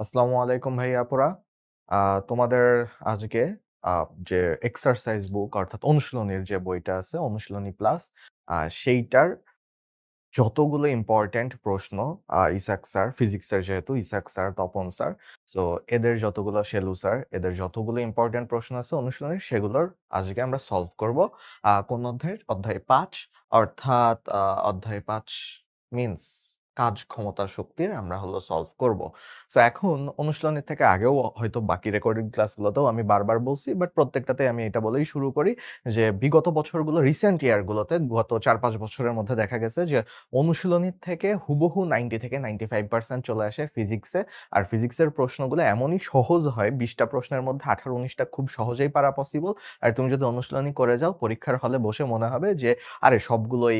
আসসালামু আলাইকুম ভাইয়া আপুরা। আ তোমাদের আজকে আ যে এক্সারসাইজ বুক অর্থাৎ অনুশীলনীর যে বইটা আছে, অনুশীলনী প্লাস সেইটার যতগুলো ইম্পোর্টেন্ট প্রশ্ন ইসাক স্যার, ফিজিক্সের যেহেতু Ishak sir, Tapan sir, so এদের যতগুলো শেলু স্যার, এদের যতগুলো ইম্পোর্টেন্ট প্রশ্ন আছে অনুশীলনীর সেগুলোর আজকে আমরা সলভ করব। কোন অধ্যায়ের? অধ্যায় ৫ অর্থাৎ অধ্যায় ৫ মিনস কাজ, ক্ষমতা, শক্তির আমরা হলো সলভ করব। সো এখন অনুশীলনীর থেকে আগেও হয়তো বাকি রেকর্ডিং ক্লাসগুলোতেও আমি বারবার বলছি, বাট প্রত্যেকটাতেই আমি এটা বলেই শুরু করি যে বিগত বছরগুলো রিসেন্ট ইয়ার গুলোতে গত ৪-৫ বছরের মধ্যে দেখা গেছে যে অনুশীলনীর থেকে হুবহু 90 থেকে 95% চলে আসে ফিজিক্সে। আর ফিজিক্সের প্রশ্নগুলো এমনই সহজ হয়, ২০ টা প্রশ্নের মধ্যে ১৮-১৯ টা খুব সহজেই পারা পসিবল। আর তুমি যদি অনুশীলনী করে যাও পরীক্ষার হলে বসে মনে হবে যে আরে সবগুলোই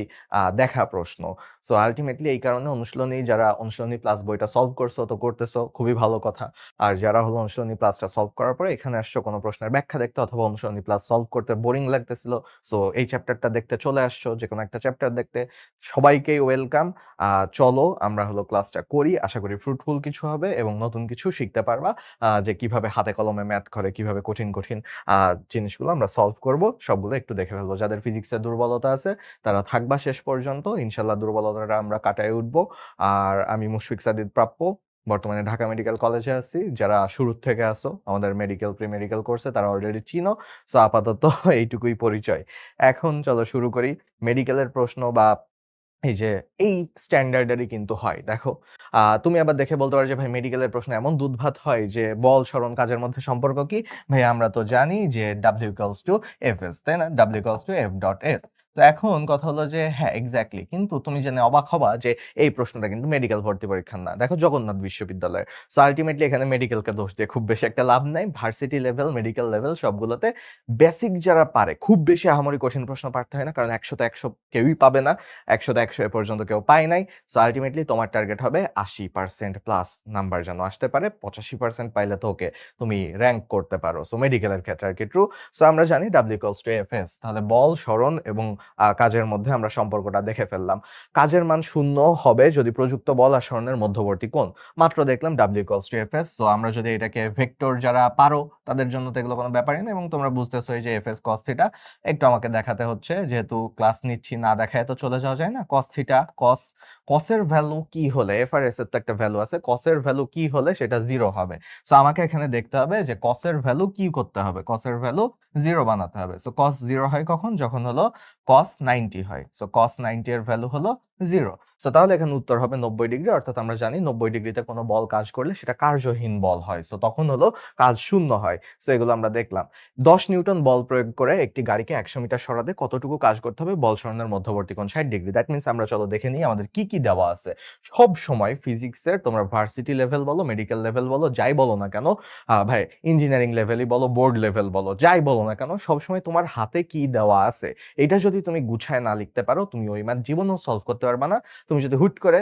দেখা প্রশ্ন। সো আল্টিমেটলি এই কারণে অনুশীলনী যারা অনুশীলনী প্লাস বইটা সলভ করছো তো করতেছো, খুবই ভালো কথা। আর যারা হলো অনুশীলনী প্লাসটা সলভ করার পরে এখানে আসছো কোনো প্রশ্নের ব্যাখ্যা দেখতে অথবা অনুশীলনী প্লাস সলভ করতে বোরিং লাগতেছিল, সো এই চ্যাপ্টারটা দেখতে চলে আসছো, যেকোনো একটা চ্যাপ্টার দেখতে, সবাইকেই ওয়েলকাম। চলো আমরা হলো ক্লাসটা করি। আশা করি ফ্রুটফুল কিছু হবে এবং নতুন কিছু শিখতে পারবা। যে কিভাবে হাতে কলমে ম্যাথ করে, কিভাবে কঠিন, কঠিন জিনিসগুলো আমরা সলভ করব, সবগুলো একটু দেখে ফেলবো। যাদের ফিজিক্সে দুর্বলতা আছে তারা থাকবা শেষ পর্যন্ত। ইনশাআল্লাহ দুর্বলতাটা আমরা কাটায়ে উঠবো। আর আমি মুশফিক সাদিদ প্রাপ্য। বর্তমানে ঢাকা মেডিকেল কলেজে আছি। যারা শুরুর থেকে আছো আমাদের মেডিকেল, প্রি-মেডিকেল কোর্সে তারা অলরেডি চিনো। সো আপাতত এইটুকুই পরিচয়। এখন চলো শুরু করি। মেডিকেলের প্রশ্ন বা এই যে এই স্ট্যান্ডার্ডেরই কিন্তু হয়। দেখো, তুমি আবার দেখে বলতে পারো যে ভাই মেডিকেলের প্রশ্ন এমন দুধভাত হয় যে বল, সরণ, কাজের মধ্যে সম্পর্ক কি? ভাই আমরা তো জানি যে W equals to Fs, তাই না? W equals to F dot S। তো এখন কথা হলো যে হ্যাঁ, এক্সাক্টলি। কিন্তু তুমি জেনে অবাক হবা যে এই প্রশ্নটা কিন্তু মেডিকেল ভর্তি পরীক্ষার না। দেখো জগন্নাথ বিশ্ববিদ্যালয়ের। সো আল্টিমেটলি এখানে মেডিকেলকে দোষ দিয়ে খুব বেশি একটা লাভ নাই। ভার্সিটি লেভেল, মেডিকেল লেভেল সবগুলোতে বেসিক যারা পারে, খুব বেশি আহামরি কঠিন প্রশ্ন পারতে হয় না। কারণ ১০০ তে ১০০ কেউই পাবে না। ১০০ তে ১০০ এ পর্যন্ত কেউ পায় নাই। সো আল্টিমেটলি তোমার টার্গেট হবে ৮০% প্লাস নাম্বার যেন আসতে পারে। ৮৫% পাইলে তো ওকে, তুমি র‍্যাংক করতে পারো। সো মেডিকেলের ক্ষেত্রে আরকি ট্রু। সো আমরা জানি W equals to Fs। তাহলে বল, সরণ এবং কাজের মধ্যে আমরা সম্পর্কটা দেখে ফেললাম। কাজের মান ০ হবে যদি প্রযুক্ত বল আর সরণের মধ্যবর্তী কোণ। মাত্র দেখলাম W equals to Fs। So আমরা যদি এটাকে ভেক্টর যারা পারো তাদের জন্য তো এগুলো কোনো ব্যাপারই না এবং তোমরা বুঝতেছোই যে Fs cos θ। একটু আমাকে দেখাতে হচ্ছে, যেহেতু ক্লাস নিচ্ছি, না দেখায় তো চলে যাওয়া যায় না। cos θ, cos এর ভ্যালু কি হলে, f আর s এর তো একটা ভ্যালু আছে, cos এর ভ্যালু কি হলে সেটা 0 হবে। সো আমাকে এখানে দেখতে হবে যে cos এর ভ্যালু কি করতে হবে, cos এর ভ্যালু 0 বানাতে হবে। সো cos 0 হয় কখন? যখন হলো cos 90 হয়। সো cos 90 এর ভ্যালু হলো 0। সো তাহলে এখানে উত্তর হবে 90 ডিগ্রি। অর্থাৎ আমরা জানি 90 ডিগ্রিতে কোনো বল কাজ করলে সেটা কার্যহীন বল হয়। সো তখন হলো কাজ শূন্য হয়। সো এগুলো আমরা দেখলাম। ১০ নিউটন বল প্রয়োগ করে একটি গাড়িকে ১০০ মিটার সরাতে কতটুকু কাজ করতে হবে? বল সরণের মধ্যবর্তী কোণ ৬০ ডিগ্রি। দ্যাট মিনস আমরা চলো দেখে নিই আমাদের কি, কি দেওয়া আছে। সব সময় ফিজিক্সের তোমরা ভার্সিটি লেভেল বলো, মেডিকেল লেভেল বলো, যাই বলো না কেন, ভাই ইঞ্জিনিয়ারিং লেভেলই বলো, বোর্ড লেভেল বলো, যাই বলো না কেন, সবসময় তোমার হাতে কি দেওয়া আছে এটা যদি তুমি গুছায় না লিখতে পারো, তুমি ওই ম্যাথ জীবনেও সলভ করতে পারবা না। তুমি যদি হুট করে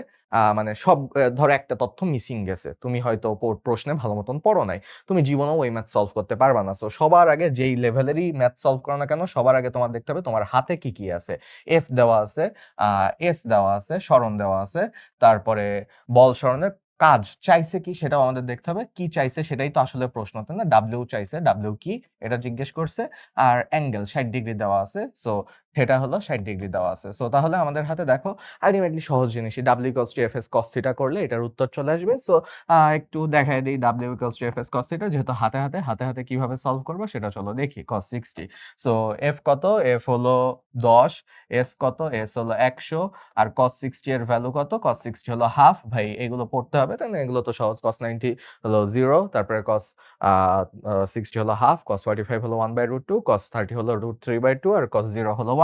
মানে সব ধরো একটা তথ্য মিসিং গেছে, তুমি হয়তো প্রশ্নে ভালো মতন পড়ো নাই, তুমি জীবনেও ওই ম্যাথ সলভ করতে পারবা না। সো সবার আগে যেই লেভেলেরই ম্যাথ সলভ করো না কেন, সবার আগে তোমার দেখতে হবে তোমার হাতে কি কি আছে। এফ দেওয়া আছে, এস দেওয়া আছে, সরণ দেওয়া আছে, তারপরে বল সরণের কাজ চাইছে কি সেটাও আমাদের দেখতে হবে। কি চাইছে সেটাই তো আসলে প্রশ্ন, তাই না? ডাব্লিউ চাইছে, ডাব্লিউ কি এটা জিজ্ঞেস করছে। আর অ্যাঙ্গেল ৬০ ডিগ্রি দেওয়া আছে। সো থিটা হলো ৬০ ডিগ্রি দেওয়া আছে। সো তাহলে আমাদের হাতে দেখো আলটিমেটলি সহজ জিনিসই, W equals to Fs cos θ করলে এটার উত্তর চলে আসবে। সো একটু দেখায় দেই W equals to Fs cos θ, যেহেতু হাতে কিভাবে সলভ করব সেটা চলো দেখি। cos 60। সো F কত? F হলো ১০, S কত? S হলো ১০০, আর cos 60 এর ভ্যালু কত? cos 60 হলো হাফ। ভাই এগুলো পড়তে হবে, তাই না? এগুলো তো সহজ। cos 90 হলো 0, তারপরে cos 60 হলো হাফ, cos 45 হলো 1/√2, cos 30 হলো √3/2 আর cos 0 হলো 1।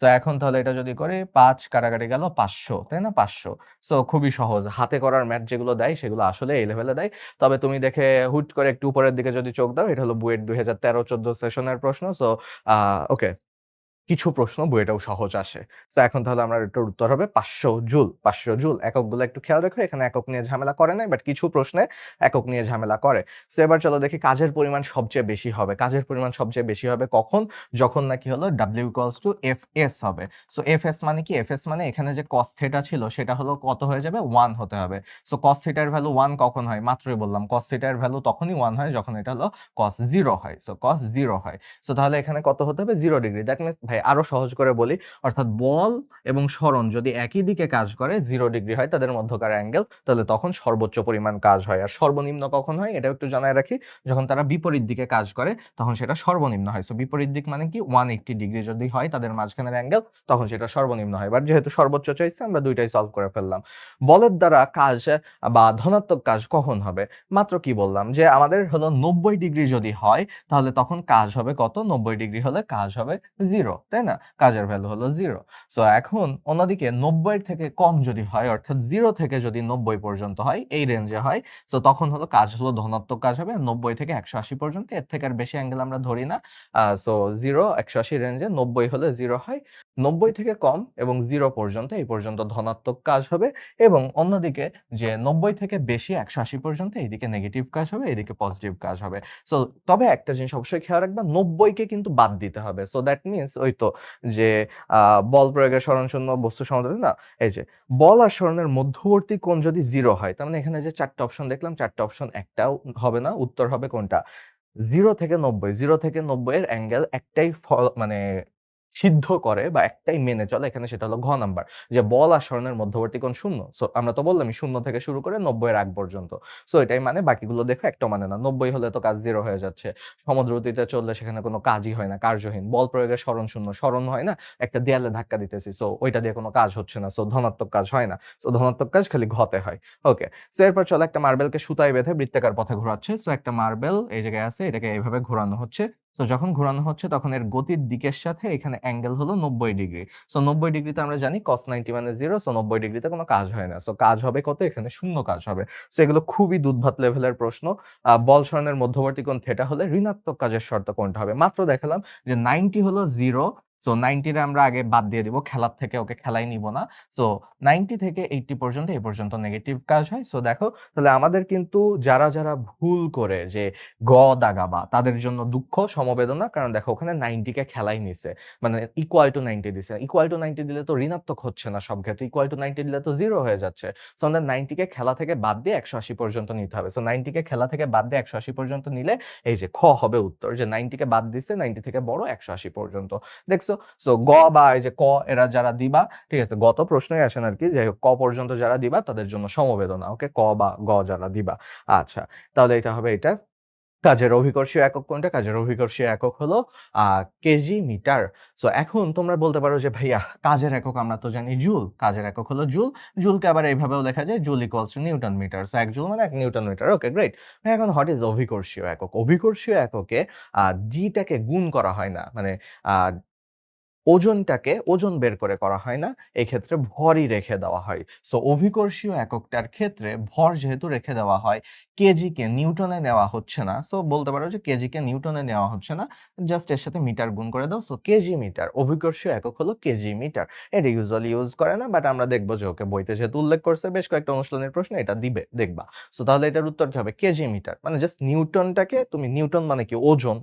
সো এখন তাহলে এটা যদি করি, ৫ কাটাকাটি গেল ৫০০, তাই না? ৫০০। সো খুবই সহজ। হাতে করার ম্যাথ যেগুলো দেয় সেগুলো আসলে এই লেভেলে দেয়। তবে তুমি দেখে হুট করে একটু উপরের দিকে যদি চোখ দাও, এটা হলো বুয়েট ২০১৩-১৪ সেশনের প্রশ্ন। So okay. কিছু প্রশ্ন বইয়েটাও সহজ আসে। সো এখন তাহলে আমরা এটার উত্তর হবে ৫০০ জুল। ৫০০ জুল এককগুলো একটু খেয়াল রেখো। এখানে একক নিয়ে ঝামেলা করে নাই, বাট কিছু প্রশ্নে একক নিয়ে ঝামেলা করে। সো এবার চলো দেখি কাজের পরিমাণ সবচেয়ে বেশি হবে। কাজের পরিমাণ সবচেয়ে বেশি হবে কখন? যখন নাকি হলো W = Fs হবে। সো Fs মানে কি? Fs মানে এখানে যে cos θ ছিল সেটা হলো কত হয়ে যাবে? 1 হতে হবে। সো cos θ এর ভ্যালু 1 কখন হয়? মাত্রই বললাম cos θ এর ভ্যালু তখনই 1 হয় যখন এটা হলো cos 0 হয়। সো cos 0 হয়। সো তাহলে এখানে কত হতে হবে? 0 ডিগ্রি। দ্যাট মিনস ভাই আরো সহজ করে বলি, অর্থাৎ বল এবং সরণ যদি একই দিকে কাজ করে 0 ডিগ্রি হয় তাদের মধ্যকার অ্যাঙ্গেল, তাহলে তখন সর্বোচ্চ পরিমাণ কাজ হয়। আর সর্বনিম্ন কখন হয়? এটাও একটু জানায় রাখি, যখন তারা বিপরীত দিকে কাজ করে তখন সেটা সর্বনিম্ন হয়। সো বিপরীত দিক মানে কি? 180 ডিগ্রি যদি হয় তাদের মাঝখানের অ্যাঙ্গেল, তখন সেটা সর্বনিম্ন হয়। বাট যেহেতু সর্বোচ্চ চাইছে আমরা দুইটাই সলভ করে ফেললাম। বলের দ্বারা কাজ বা ধনাত্মক কাজ কখন হবে? মাত্র কি বললাম যে আমাদের হলো 90 ডিগ্রি যদি হয় তাহলে তখন কাজ হবে কত? 90 ডিগ্রি হলে কাজ হবে 0, তাই না? কাজের ভ্যালু হলো 0। সো এখন অন্যদিকে 90 এর থেকে কম যদি হয়, অর্থাৎ 0 থেকে যদি 90 পর্যন্ত হয়, এই রেঞ্জে হয়, সো তখন হলো কাজ হলো ধনাত্মক কাজ হবে 90 থেকে 180 পর্যন্ত। এর থেকে আর বেশি অ্যাঙ্গেল আমরা ধরি না। সো 0 180 রেঞ্জে 90 হলে 0 হয়। 90 থেকে কম এবং 0 পর্যন্ত এই পর্যন্ত ধনাত্মক কাজ হবে, এবং অন্যদিকে যে 90 থেকে বেশি 180 পর্যন্ত এইদিকে নেগেটিভ কাজ হবে, এদিকে পজিটিভ কাজ হবে। সো তবে একটা জিনিস অবশ্যই খেয়াল রাখবা, 90 কে কিন্তু বাদ দিতে হবে। সো দ্যাট মিনস ওই তো যে বল প্রয়োগের সরণশূন্য বস্তু সমাধান না, এই যে বল আর সরণের মধ্যবর্তী কোণ যদি 0 হয়, তার মানে এখানে যে 4টা অপশন দেখলাম 4টা অপশন একটাও হবে না, উত্তর হবে কোনটা? 0 থেকে 90, 0 থেকে 90 এর অ্যাঙ্গেল একটাই মানে সিদ্ধ করে বা একটাই মেনে চলে, এখানে সেটা হলো ঘ নাম্বার, যে বল আর সরণের মধ্যবর্তী কোণ 0। সো আমরা তো বললামই 0 থেকে শুরু করে 90 এর আগ পর্যন্ত। সো এটাই মানে, বাকিগুলো দেখো একটাও মানে না। 90 হলে তো কাজ 0 হয়ে যাচ্ছে। সমদ্রুতিতে চললে সেখানে কোনো কাজই হয় না, কার্যহীন। বল প্রয়োগের সরণ 0, সরণ হয় না, একটা দেয়ালে ধাক্কা দিতেছি। সো ওইটা দিয়ে কোনো কাজ হচ্ছে না। সো ধনাত্মক কাজ হয় না। সো ধনাত্মক কাজ খালি ঘতে হয়। ওকে। সো এরপর চলো একটা মার্বেলকে সুতায় বেঁধে বৃত্তাকার পথে ঘোরাচ্ছে। সো একটা মার্বেল এই জায়গায় আছে, এটাকে এইভাবে ঘোরানো হচ্ছে। সো যখন ঘোরানো হচ্ছে তখন এর গতির দিকের সাথে এখানে অ্যাঙ্গেল হলো 90 ডিগ্রি। সো 90 ডিগ্রিতে আমরা জানি cos 90 মানে 0। সো 90 ডিগ্রিতে কোনো কাজ হয় না। সো কাজ হবে কত? এখানে শূন্য কাজ হবে। সো এগুলো খুবই দুধভাত লেভেলের প্রশ্ন। বল সরণের মধ্যবর্তী কোণ থিটা হলে ঋণাত্মক কাজের শর্ত কোনটা হবে? মাত্র দেখালাম যে 90 হলো 0। সো 90 রে আমরা আগে বাদ দিয়ে দিব, খেলার থেকে ওকে খেলাই নিব না। সো 90 থেকে 80 পর্যন্ত এই পর্যন্ত নেগেটিভ কাজ হয়। সো দেখো তাহলে আমাদের কিন্তু যারা ভুল করে যে গ দাগাবা তাদের জন্য দুঃখ সমবেদনা, কারণ দেখো ওখানে 90 কে খেলাই নিছে, মানে ইকুয়াল টু 90 দিছে। ইকুয়াল টু 90 দিলে তো ঋণাত্মক হচ্ছে না সব ক্ষেত্রে, ইকুয়াল টু 90 দিলে তো 0 হয়ে যাচ্ছে। সো আমাদের 90 কে খেলা থেকে বাদ দিয়ে 180 পর্যন্ত নিতে হবে। সো 90 কে খেলা থেকে বাদ দিয়ে 180 পর্যন্ত নিলে এই যে খ হবে উত্তর, যে 90 কে বাদ দিছে 90 থেকে বড় 180 পর্যন্ত। দেখছো? সো গ বা এই যে ক এরা যারা দিবা, ঠিক আছে, গত প্রশ্নই আসেন আর কি, যাই হোক ক পর্যন্ত যারা দিবা তাদের জন্য সমবেদনা। ওকে, ক বা গ যারা দিবা। আচ্ছা, তাহলে এটা হবে এটা। কাজের অভিকর্ষীয় একক কোনটা? কাজের অভিকর্ষীয় একক হলো কেজি মিটার। সো এখন তোমরা বলতে পারো যে ভাইয়া কাজের একক আমরা তো জানি জুল, কাজের একক হলো জুল। জুলকে আবার এইভাবেও লেখা যায় joule equals to newton metre. So 1 joule মানে 1 নিউটন মিটার। Okay, great. এখন হোয়াট ইজ অভিকর্ষীয় একক? অভিকর্ষীয় এককে জি-টাকে গুণ করা হয় না, মানে আ ওজনটাকে ওজন বের করে করা হয় না, এক্ষেত্রে ভরই রেখে দেওয়া হয়। সো অভিকর্ষীয় এককটার ক্ষেত্রে ভর যেহেতু রেখে দেওয়া হয়, কেজিকে নিউটনে নেওয়া হচ্ছে না। সো বলতে পারো যে কেজিকে নিউটনে নেওয়া হচ্ছে না, জাস্ট এর সাথে মিটার গুণ করে দাও। সো কেজি মিটার, অভিকর্ষীয় একক হলো কেজি মিটার। এটা ইউজুয়ালি ইউজ করে না, বাট আমরা দেখবো যে ওকে বইতে যেহেতু উল্লেখ করছে বেশ কয়েকটা অনুশীলনের প্রশ্ন এটা দিবে, দেখবা। সো তাহলে এটার উত্তর কি হবে? KG metre. মানে জাস্ট নিউটনটাকে তুমি, নিউটন মানে কি? ওজন।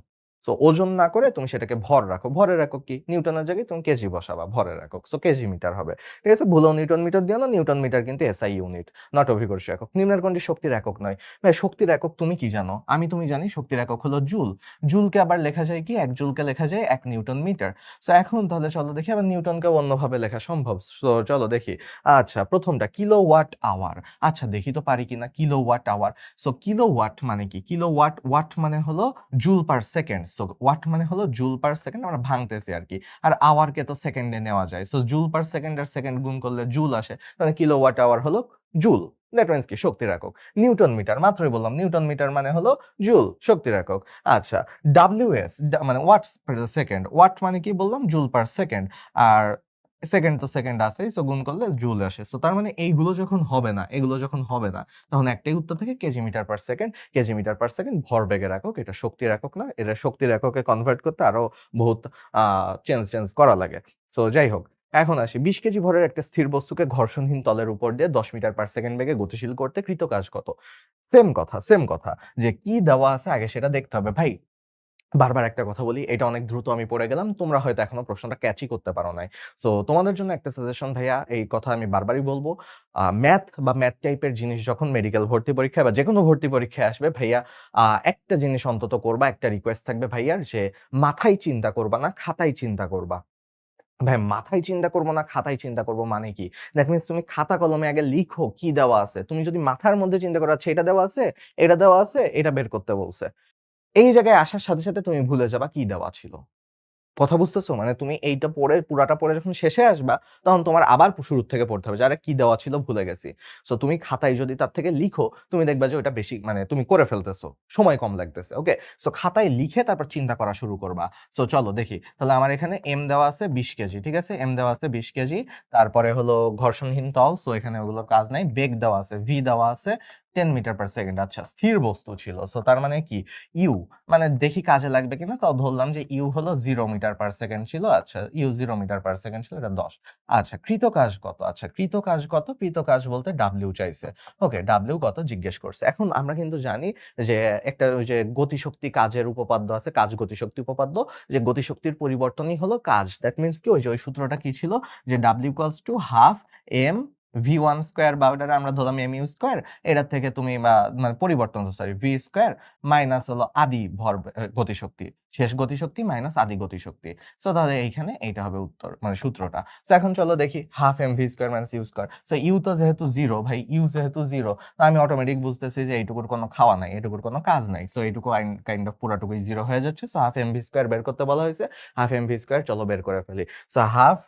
সো ওজন না করে তুমি সেটাকে ভর রাখো। ভরের একক কি? নিউটনের জায়গায় তুমি কেজি বসাবা, ভরের একক। সো কেজি মিটার হবে। ঠিক আছে? ভুলেও নিউটন মিটার দিও না। নিউটন মিটার কিন্তু এসআই ইউনিট, নট অভিকর্ষীয় একক। নিম্নের কোনটি শক্তির একক নয়? ভাই শক্তির একক তুমি কি জানো? তুমি জানি শক্তির একক হলো জুল। জুলকে আবার লেখা যায় কি? 1 জুলকে লেখা যায় 1 নিউটন মিটার। সো এখন তাহলে চলো দেখি আবার নিউটনকেও অন্যভাবে লেখা সম্ভব। সো চলো দেখি। আচ্ছা, প্রথমটা কিলোওয়াট আওয়ার। আচ্ছা দেখি তো পারি কিনা কিলোওয়াট আওয়ার। সো কিলোওয়াট মানে কি? কিলোওয়াট, ওয়াট মানে হলো joule per second. So watt মানে হলো জুল পার সেকেন্ড, আমরা ভাঙতেছি আর কি। আর আওয়ারকে তো সেকেন্ডে নেওয়া যায়। সো জুল পার সেকেন্ড আর সেকেন্ড গুণ করলে জুল আসে, মানে কিলোওয়াট আওয়ার হলো জুল। দ্যাট মিন্স কি? শক্তির একক। নিউটন মিটার, মাত্রই বললাম নিউটন মিটার মানে হলো জুল, শক্তির একক। আচ্ছা, ডাব্লিউএস মানে ওয়াটস পার সেকেন্ড। ওয়াট মানে কি বললাম? Joule per second. আর সেকেন্ড তো সেকেন্ড আছেই। সো গুণ করলে জুল আসে। সো তার মানে এইগুলো যখন হবে না, এগুলো যখন হবে না, তখন একটাই উত্তর থাকে KG metre per second. KG metre per second ভরবেগের একক। এটা শক্তির একক না। এটা শক্তির এককে কনভার্ট করতে আরো বহুত আ চেঞ্জ করা লাগে। সো যাই হোক। এখন আসি ২০ কেজি ভরের একটা স্থির বস্তুকে ঘর্ষণহীন তলের উপর দিয়ে ১০ মিটার পার সেকেন্ড বেগে গতিশীল করতে কৃত কাজ কত? সেম কথা। যে কি দেওয়া আছে আগে সেটা দেখতে হবে। ভাই বারবার একটা কথা বলি, এটা অনেক দ্রুত আমি পড়ে গেলাম। তোমরা হয়তো এখনো প্রশ্নটা ক্যাচই করতে পারো নাই। সো তোমাদের জন্য একটা সাজেশন ভাইয়া, এই কথা আমি বারবারই বলব। ম্যাথ বা ম্যাথ টাইপের জিনিস যখন মেডিকেল ভর্তি পরীক্ষায় বা যেকোনো ভর্তি পরীক্ষায় আসবে ভাইয়া, একটা জিনিস অন্তত করবা, একটা রিকোয়েস্ট থাকবে ভাইয়ার যে মাথায় চিন্তা করবা না, খাতায় চিন্তা করবা। ভাই মাথায় চিন্তা করব না, খাতায় চিন্তা করব মানে কি? দ্যাট মিনস তুমি খাতা কলমে আগে লিখো কি দেওয়া আছে। তুমি যদি মাথার মধ্যে চিন্তা করো আচ্ছা এটা দেওয়া আছে, এটা দেওয়া আছে, এটা বের করতে বলছে। এই জায়গায় আসার সাথে তুমি ভুলে যাবা কি দেওয়া ছিল। কথা বুঝতেছো? মানে তুমি এইটা পড়ে পুরাটা পড়ে যখন শেষে আসবা, তখন তোমার আবার শুরুর থেকে পড়তে হবে যে, আরে কি দেওয়া ছিল ভুলে গেছি। সো তুমি খাতায় যদি তার থেকে লিখো, তুমি দেখবা যে ওটা বেশি মানে তুমি করে ফেলতেছো। সময় কম লাগতেছে। ওকে? সো খাতায় লিখে তারপর চিন্তা করা শুরু করবা। সো চলো দেখি। তাহলে আমার এখানে এম দেওয়া আছে ২০ কেজি। ঠিক আছে? এম দেওয়া আছে ২০ কেজি। তারপরে হলো ঘর্ষণহীন তল। সো এখানে ওগুলোর কাজ নাই। বেগ দেওয়া আছে, ভি দেওয়া আছে 10 মিটার পার সেকেন্ড। আচ্ছা স্থির বস্তু ছিল। সো তার মানে কি? ইউ মানে দেখি কাজে লাগবে কিনা। তাও ধরলাম যে ইউ হলো 0 মিটার পার সেকেন্ড ছিল। আচ্ছা ইউ 0 মিটার পার সেকেন্ড ছিল, এটা 10। আচ্ছা কৃত কাজ কত? আচ্ছা কৃত কাজ কত? কৃত কাজ বলতে ডাব্লিউ চাইছে। ওকে ডাব্লিউ কত জিজ্ঞেস করছে। এখন আমরা কিন্তু জানি যে একটা ওই যে গতিশক্তি কাজের উপপাদ্য আছে, কাজ গতিশক্তি উপপাদ্য, যে গতিশক্তির পরিবর্তনই হলো কাজ। দ্যাট মিনস কি ওই যে ওই সূত্রটা কি ছিল যে W equals to half M ভি1 স্কয়ার বা ওটারে আমরা ধরলাম এম ইউ স্কয়ার, এটার থেকে তুমি বা মানে পরিবর্তন সরি ভি স্কয়ার মাইনাস হলো আদি ভর গতিশক্তি। শেষ গতিশক্তি মাইনাস আদি গতিশক্তি। সো তাহলে এইখানে এইটা হবে উত্তর মানে সূত্রটা। তো এখন চলো দেখি half M V square minus U square. So U তো যেহেতু 0 ভাই, ইউ যেহেতু 0, তো আমি অটোমেটিক বুঝতেছি যে এইটুকুর কোনো খাওয়া নাই, এটুকুর কোনো কাজ নাই। সো এইটুকু কাইন্ড অফ পুরাটুকুই 0 হয়ে যাচ্ছে। So half M V square বের করতে বলা হয়েছে। হাফ এম ভি স্কয়ার চলো বের করে ফেলি। সো হাফ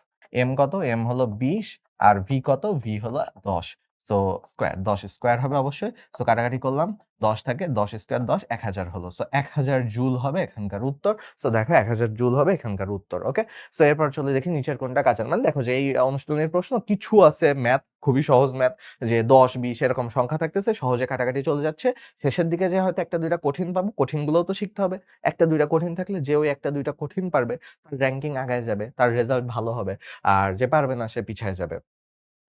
এম কত? এম হলো 20 আর ভি কত? ভি হলো 10। সো স্কয়ার 10 স্কয়ার হবে অবশ্যই। সো কাটাকাটি করলাম। 10 থাকে 10 স্কয়ার 10 1000 হলো। সো 1000 জুল হবে এখানকার উত্তর। সো দেখো 1000 জুল হবে এখানকার উত্তর। ওকে? সো এরপর চলে দেখি নিচের কোনটা কাঁচার মানে দেখো যে এই অনুশীলনীর প্রশ্ন কিছু আছে ম্যাথ, খুবই সহজ ম্যাথ, যে 10 20 এরকম সংখ্যা থাকতেছে, সহজে কাটাকাটি চলে যাচ্ছে। শেষের দিকে যে হয়তো একটা দুইটা কঠিন পাবো, কঠিনগুলোও তো শিখতে হবে। একটা দুইটা কঠিন থাকলে যে ওই একটা দুইটা কঠিন পারবে তার র‍্যাংকিং আগায় যাবে, তার রেজাল্ট ভালো হবে। আর যে পারবে না সে পিছায় যাবে।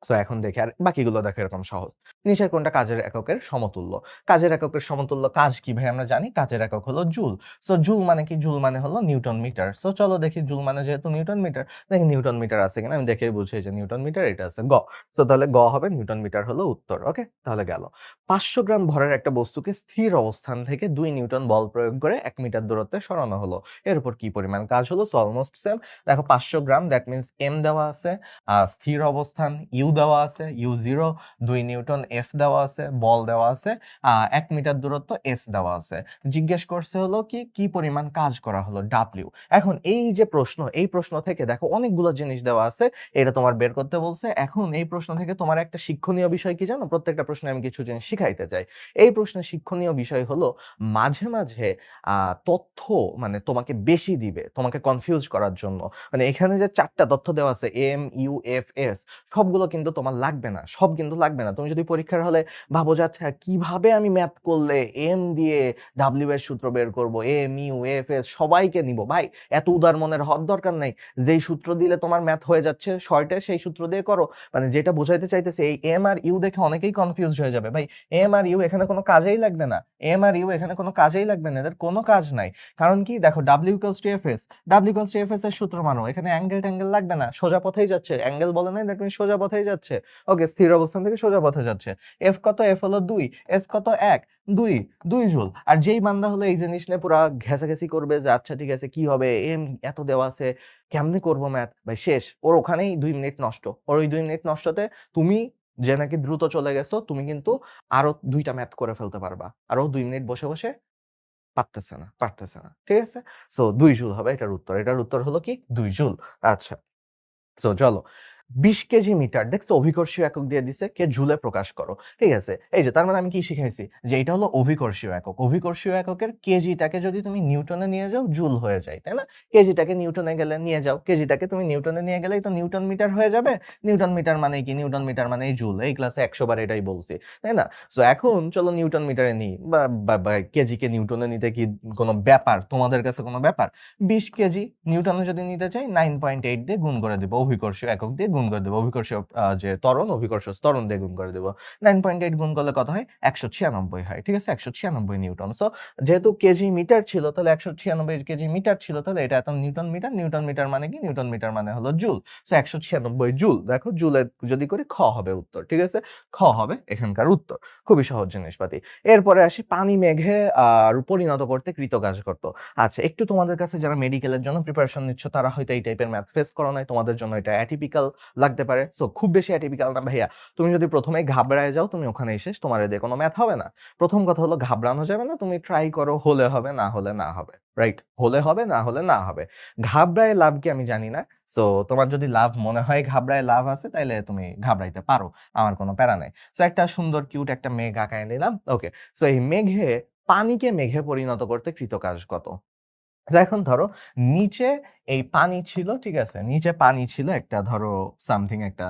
সো এখন দেখি আর বাকিগুলো দেখো এরকম সহজ। নিচের কোনটা কাজের এককের সমতুল্য? কাজের এককের সমতুল্য কাজ কি ভাই আমরা জানি কাজের একক হলো জুল। সো জুল মানে কি? জুল মানে হলো নিউটন মিটার। সো চলো দেখি জুল মানে যেহেতু নিউটন মিটার, দেখি নিউটন মিটার আছে কিনা। আমি দেখেই বুঝি যে নিউটন মিটার এটা আছে গ। সো তাহলে গ হবে নিউটন মিটার হলো উত্তর। ওকে? তাহলে গেল। ৫০০ গ্রাম ভরের একটা বস্তুকে স্থির অবস্থান থেকে ২ নিউটন বল প্রয়োগ করে ১ মিটার দূরত্বে সরানো হলো। এর উপর কি পরিমাণ কাজ হলো? So almost same. দেখো ৫০০ গ্রাম দ্যাট মিনস এম দেওয়া আছে, স্থির অবস্থান ইউ দেওয়া আছে, ইউ 0, ২ নিউটন এফ দেওয়া আছে, বল দেওয়া আছে, ১ মিটার দূরত্ব এস দেওয়া আছে। জিজ্ঞেস করছে হলো কি পরিমাণ কাজ করা হলো? ডাব্লিউ। এখন এই যে প্রশ্ন, এই প্রশ্ন থেকে দেখো অনেকগুলো জিনিস দেওয়া আছে। এটা তোমার বের করতে বলছে। এখন এই প্রশ্ন থেকে তোমার একটা শিক্ষণীয় বিষয় কি জানো? প্রত্যেকটা প্রশ্নে আমি কিছু জিনিস শিখাইতে চাই। এই প্রশ্নের শিক্ষণীয় বিষয় হলো মাঝে আ তথ্য মানে তোমাকে বেশি দিবে, তোমাকে কনফিউজ করার জন্য। মানে এখানে যে ৪ টা তথ্য দেওয়া আছে এম, ইউ, এফ, এস, সবগুলো কিন্তু তোমার লাগবে না। সব কিন্তু লাগবে না। তুমি যদি পরীক্ষার হলে ভাবো যে আচ্ছা কিভাবে আমি ম্যাথ করলে এম দিয়ে ডাব্লিউ এর সূত্র বের করব, এম, ইউ, এফ, এস সবাইকে নিব। ভাই এত উদার মনের হওয়ার দরকার নাই। যেই সূত্র দিলে তোমার ম্যাথ হয়ে যাচ্ছে শর্টে সেই সূত্র দিয়ে করো। মানে যেটা বোঝাইতে চাইতেছে এই এম আর ইউ দেখে অনেকেই কনফিউজড হয়ে যাবে। ভাই এম আর ইউ এখানে কোনো কাজেই লাগবে না। এম আর ইউ এখানে কোনো কাজেই লাগবে না। এদের কোনো কাজ নাই। কারণ কি দেখো W equals to F S, W equals to F S এর সূত্র মানো। এখানে অ্যাঙ্গেল-ট্যাঙ্গেল লাগবে না। সোজা পথেই যাচ্ছে। অ্যাঙ্গেল বলে নাই দ্যাট মিনস সোজা পথেই যাচ্ছে। ওকে স্থির অবস্থান থেকে সোজা পথে যাচ্ছে। এফ কত? এফ হলো ২, এস কত? ১, ২, ২ জুল। আর যেই বান্দা হলো এই জিনিস নিয়ে পুরা ঘেঁষাঘেঁষি করবে যে আচ্ছা ঠিক আছে কি হবে? এম এত দেওয়া আছে, কেমনে করব ম্যাথ? ভাই শেষ। ওর ওখানেই ২ মিনিট নষ্ট। ওর ওই ২ মিনিট নষ্টতে তুমি যে নাকি দ্রুত চলে গেছো, তুমি কিন্তু আরো ২ টা ম্যাথ করে ফেলতে পারবা। আর ও ২ মিনিট বসে পারতেছে না। ঠিক আছে? সো ২ জুল হবে এটার উত্তর। এটার উত্তর হলো কি? ২ জুল। আচ্ছা। সো চলো। 20 কেজি মিটার দেখছো অভিকর্ষীয় একক দিয়ে দিছে, কে জুলে প্রকাশ করো। ঠিক আছে, এই যে তার মানে আমি কি শিখাইছি যে এটা হলো অভিকর্ষীয় একক। অভিকর্ষীয় এককের কেজিটাকে যদি তুমি নিউটনে নিয়ে যাও জুল হয়ে যায়, তাই না? কেজিটাকে নিউটনে গেলে নিয়ে যাও, কেজিটাকে তুমি নিউটনে নিয়ে গেলেই তো নিউটন মিটার হয়ে যাবে। নিউটন মিটার মানে কি? নিউটন মিটার মানে জুল। এই ক্লাসে 100 বার এটাই বলছি, তাই না? সো এখন চলো নিউটন মিটারে নিই, বা কেজিকে নিউটনে নিতে কি কোনো ব্যাপার তোমাদের কাছে? কোনো ব্যাপার? 20 কেজি নিউটনে যদি নিতে চাই 9.8 দিয়ে গুণ করে দেবো, অভিকর্ষীয় একক দিয়ে গুণ করে দেবো, অভিকর্ষীয় যে ত্বরণ, অভিকর্ষীয় ত্বরণ দিয়ে গুণ করে দেবো। 9.8 গুণ করলে কত হয়? 196 হয়। ঠিক আছে, 196 নিউটন। সো যেহেতু কেজি মিটার ছিল, তাহলে 196 কেজি মিটার ছিল, তাহলে এটা এত নিউটন মিটার। নিউটন মিটার মানে কি? নিউটন মিটার মানে হলো জুল। So 196 joule. দেখো জুলে যদি করি খ হবে উত্তর। ঠিক আছে, খ হবে এখানকার উত্তর। খুবই সহজ জিনিসপাতি। এরপরে আসি পানি মেঘে পরিণত করতে কৃতকাজ করত। আচ্ছা, একটু তোমাদের কাছে যারা মেডিকেলের জন্য প্রিপারেশন নিচ্ছ তারা হয়তো এই টাইপের ম্যাথ ফেস করো নাই, তোমাদের জন্য এটা অ্যাটিপিক্যাল লাগতে পারে। সো খুব বেশি অ্যাটিপিক্যাল না ভাইয়া। তুমি যদি প্রথমে ঘাবড়ায় যাও, তুমি ওখানে এসে তোমার এদের কোনো ম্যাথ হবে না। প্রথম কথা হলো ঘাবড়ানো যাবে না, তুমি ট্রাই করো, হলে হবে, না হলে না হবে। রাইট, হলে হবে, না হলে না হবে। ঘাবড়ায় লাভ কি আমি জানি না। সো তোমার যদি লাভ মনে হয় ঘাবড়ায় লাভ আছে, তাইলে তুমি ঘাবড়াইতে পারো, আমার কোনো প্যারা নাই। সো একটা সুন্দর কিউট একটা মেঘ আঁকায় নিলাম। ওকে, সো এই মেঘে পানিকে মেঘে পরিণত করতে কৃতকাজ কত? এখন ধরো নিচে এই পানি ছিল, ঠিক আছে, নিচে পানি ছিল একটা, ধরো সামথিং একটা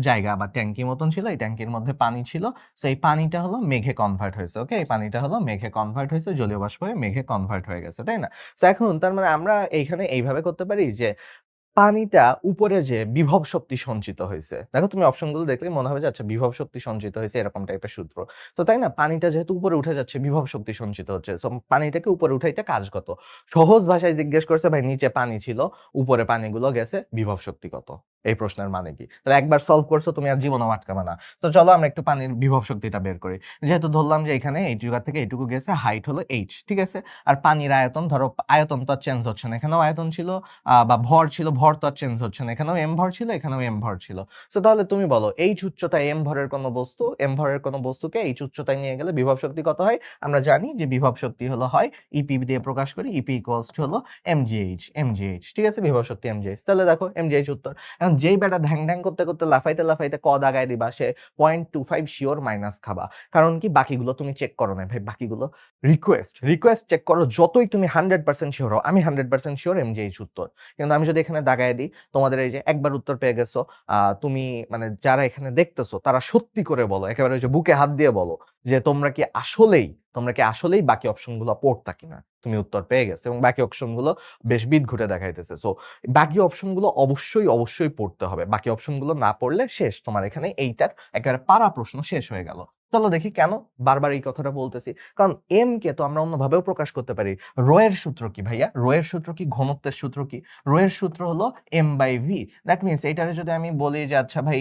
জায়গা বা ট্যাঙ্কি মতন ছিল, এই ট্যাঙ্কির মধ্যে পানি ছিল। সেই পানিটা হলো মেঘে কনভার্ট হয়েছে। ওকে, এই পানিটা হলো মেঘে কনভার্ট হয়েছে, জলীয় বাষ্প হয়ে মেঘে কনভার্ট হয়ে গেছে, তাই না? তো এখন তার মানে আমরা এইখানে এইভাবে করতে পারি যে পানিটা উপরে যে বিভব শক্তি সঞ্চিত হয়েছে, দেখো তুমি অপশনগুলো দেখলে মনে হবে যে আচ্ছা বিভব শক্তি সঞ্চিত হয়েছে, এরকম টাইপের সূত্র। তো তাই না, পানিটা যেহেতু উপরে উঠে যাচ্ছে, বিভব শক্তি সঞ্চিত হচ্ছে, সো পানিটাকে উপরে উঠাইতে কাজ কত? সহজ ভাষায় জিজ্ঞেস করছে ভাই, নিচে পানি ছিল, উপরে পানিগুলো গেছে, বিভব শক্তি কত? এই প্রশ্নের মানে কি? তাহলে একবার সলভ করছো, তুমি আর জীবনও আটকাবে না। তো চলো আমরা একটু পানির বিভব শক্তিটা বের করি। যেহেতু ধরলাম যে এখানে এই জায়গা থেকে এইটুকু গেছে, হাইট হলো h, ঠিক আছে, আর পানির আয়তন, ধরো আয়তন তো চেঞ্জ হচ্ছে না, এখানেও আয়তন ছিল, বা ভর ছিল, ভর তো আর চেঞ্জ হচ্ছে না, এখানেও এম ভর ছিল, এখানেও এম ভর ছিল। সো তাহলে তুমি বলো এইচ উচ্চতায় এম ভরের কোনো বস্তু, এম ভরের কোনো বস্তুকে এইচ উচ্চতায় নিয়ে গেলে বিভব শক্তি কত হয়? আমরা জানি যে বিভব শক্তি হলো হয় ইপি দিয়ে প্রকাশ করি, ইপি ইকুয়ালস টু হলো এমজিএইচ, এমজিএইচ, ঠিক আছে, বিভব শক্তি এমজিএইচ। তাহলে দেখো এমজিএইচ উত্তর। এখন যেই বেটা ঢ্যাং ঢ্যাং করতে করতে লাফাইতে লাফাইতে ক দাগায় দিবা, সে 0.25 শিওর মাইনাস খাবা। কারণ কি? বাকিগুলো তুমি চেক করো না ভাই, বাকিগুলো রিকোয়েস্ট চেক করো, যতই তুমি 100% শিওর হও। আমি 100% শিওর এমজিএইচ উত্তর। কিন্তু আমি যদি এখানে দাগায় দিই, তোমাদের এই যে একবার উত্তর পেয়ে গেছো, তুমি মানে যারা এখানে দেখতেছো তারা সত্যি করে বলো, একেবারে ওই যে বুকে হাত দিয়ে বলো যে তোমরা কি আসলেই বাকি অপশনগুলো পড়তা কিনা? তুমি উত্তর পেয়ে গেছো এবং বাকি অপশনগুলো বেশ বিদ ঘুটে দেখাইতেছে। সো বাকি অপশনগুলো অবশ্যই অবশ্যই পড়তে হবে, বাকি অপশনগুলো না পড়লে শেষ, তোমার এখানে এইটার একেবারে পারা প্রশ্ন শেষ হয়ে গেল। চলো দেখি কেন বারবার এই কথাটা বলতেছি। কারণ এম কে তো আমরা অন্যভাবেও প্রকাশ করতে পারি। রো এর সূত্র কি ভাইয়া? রো এর সূত্র কি? ঘনত্বের সূত্র কি? রো এর সূত্র হলো M by V. That means এইটারে যদি আমি বলি যে আচ্ছা ভাই,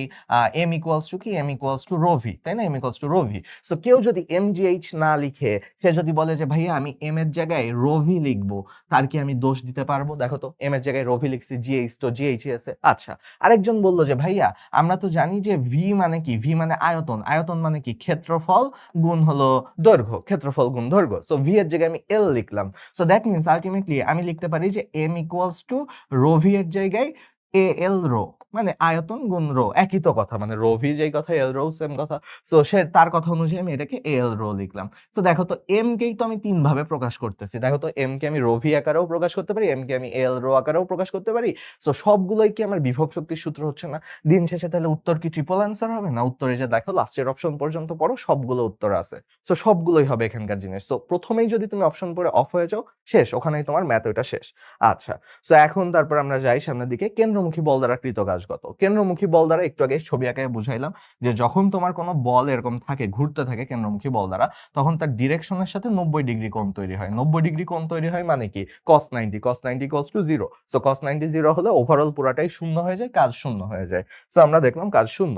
এম ইকুয়ালস টু কি? M equals to rho V, তাই না? M equals to rho V. So কেউ যদি এম জি এইচ না লিখে সে যদি বলে যে ভাইয়া আমি এম এর জায়গায় রো ভি লিখবো, তার কি আমি দোষ দিতে পারবো? দেখো তো, এম এর জায়গায় রো ভি লিখছি, জিএইচ তো জিএইচই আছে। আচ্ছা, আরেকজন বললো যে ভাইয়া আমরা তো জানি যে ভি মানে কি? ভি মানে আয়তন, আয়তন মানে কি? ক্ষেত্রফল গুণ হলো দৈর্ঘ্য, ক্ষেত্রফল গুণ দৈর্ঘ্য। সো ভি এর জায়গায় আমি এল লিখলাম। সো দ্যাট মিনস আলটিমেটলি আমি লিখতে পারি যে M equals to rho V এর জায়গায় এ এল রো, মানে আয়তন গুণ রো, একই তো কথা, মানে রো ভি যেই কথা এল রো সেম কথা। সো সে তার কথা অনুযায়ী আমি এটাকে এ এল রো লিখলাম। তো দেখো তো এম কেই তো আমি তিন ভাবে প্রকাশ করতেছি। দেখো তো, এম কে আমি রো ভি আকারেও প্রকাশ করতে পারি, এম কে আমি এল রো আকারেও প্রকাশ করতে পারি। সো সবগুলোই কি আমার বিভব শক্তির সূত্র হচ্ছে না? দিন শেষে তাহলে উত্তর কি ট্রিপল অ্যান্সার হবে না? উত্তরে যে দেখো লাস্টের অপশন পর্যন্ত পড়ো, সবগুলো উত্তর আছে। সো সবগুলোই হবে এখানকার জিনিস। সো প্রথমেই যদি তুমি অপশন পড়ে অফ হয়ে যাও, শেষ, ওখানেই তোমার ম্যাথ ওইটা শেষ। আচ্ছা, সো এখন তারপর আমরা যাই সামনের দিকে। কেন্দ্রমুখী বল দ্বারা কৃত কাজগত। কেন্দ্রমুখী বল দ্বারা একটু আগে ছবি আঁকায় বুঝাইলাম যে যখন তোমার কোনো বল এরকম থাকে, ঘুরতে থাকে কেন্দ্রমুখী বল দ্বারা, তখন তার ডিরেকশনের সাথে 90 ডিগ্রি কোণ তৈরি হয়। 90 ডিগ্রি কোণ তৈরি হয় মানে কি? cos 90, cos 90 equals to 0। So cos 90 0 হলে ওভারঅল পুরাটাই শূন্য হয়ে যায়, কাজ শূন্য হয়ে যায়। সো আমরা দেখলাম কাজ শূন্য।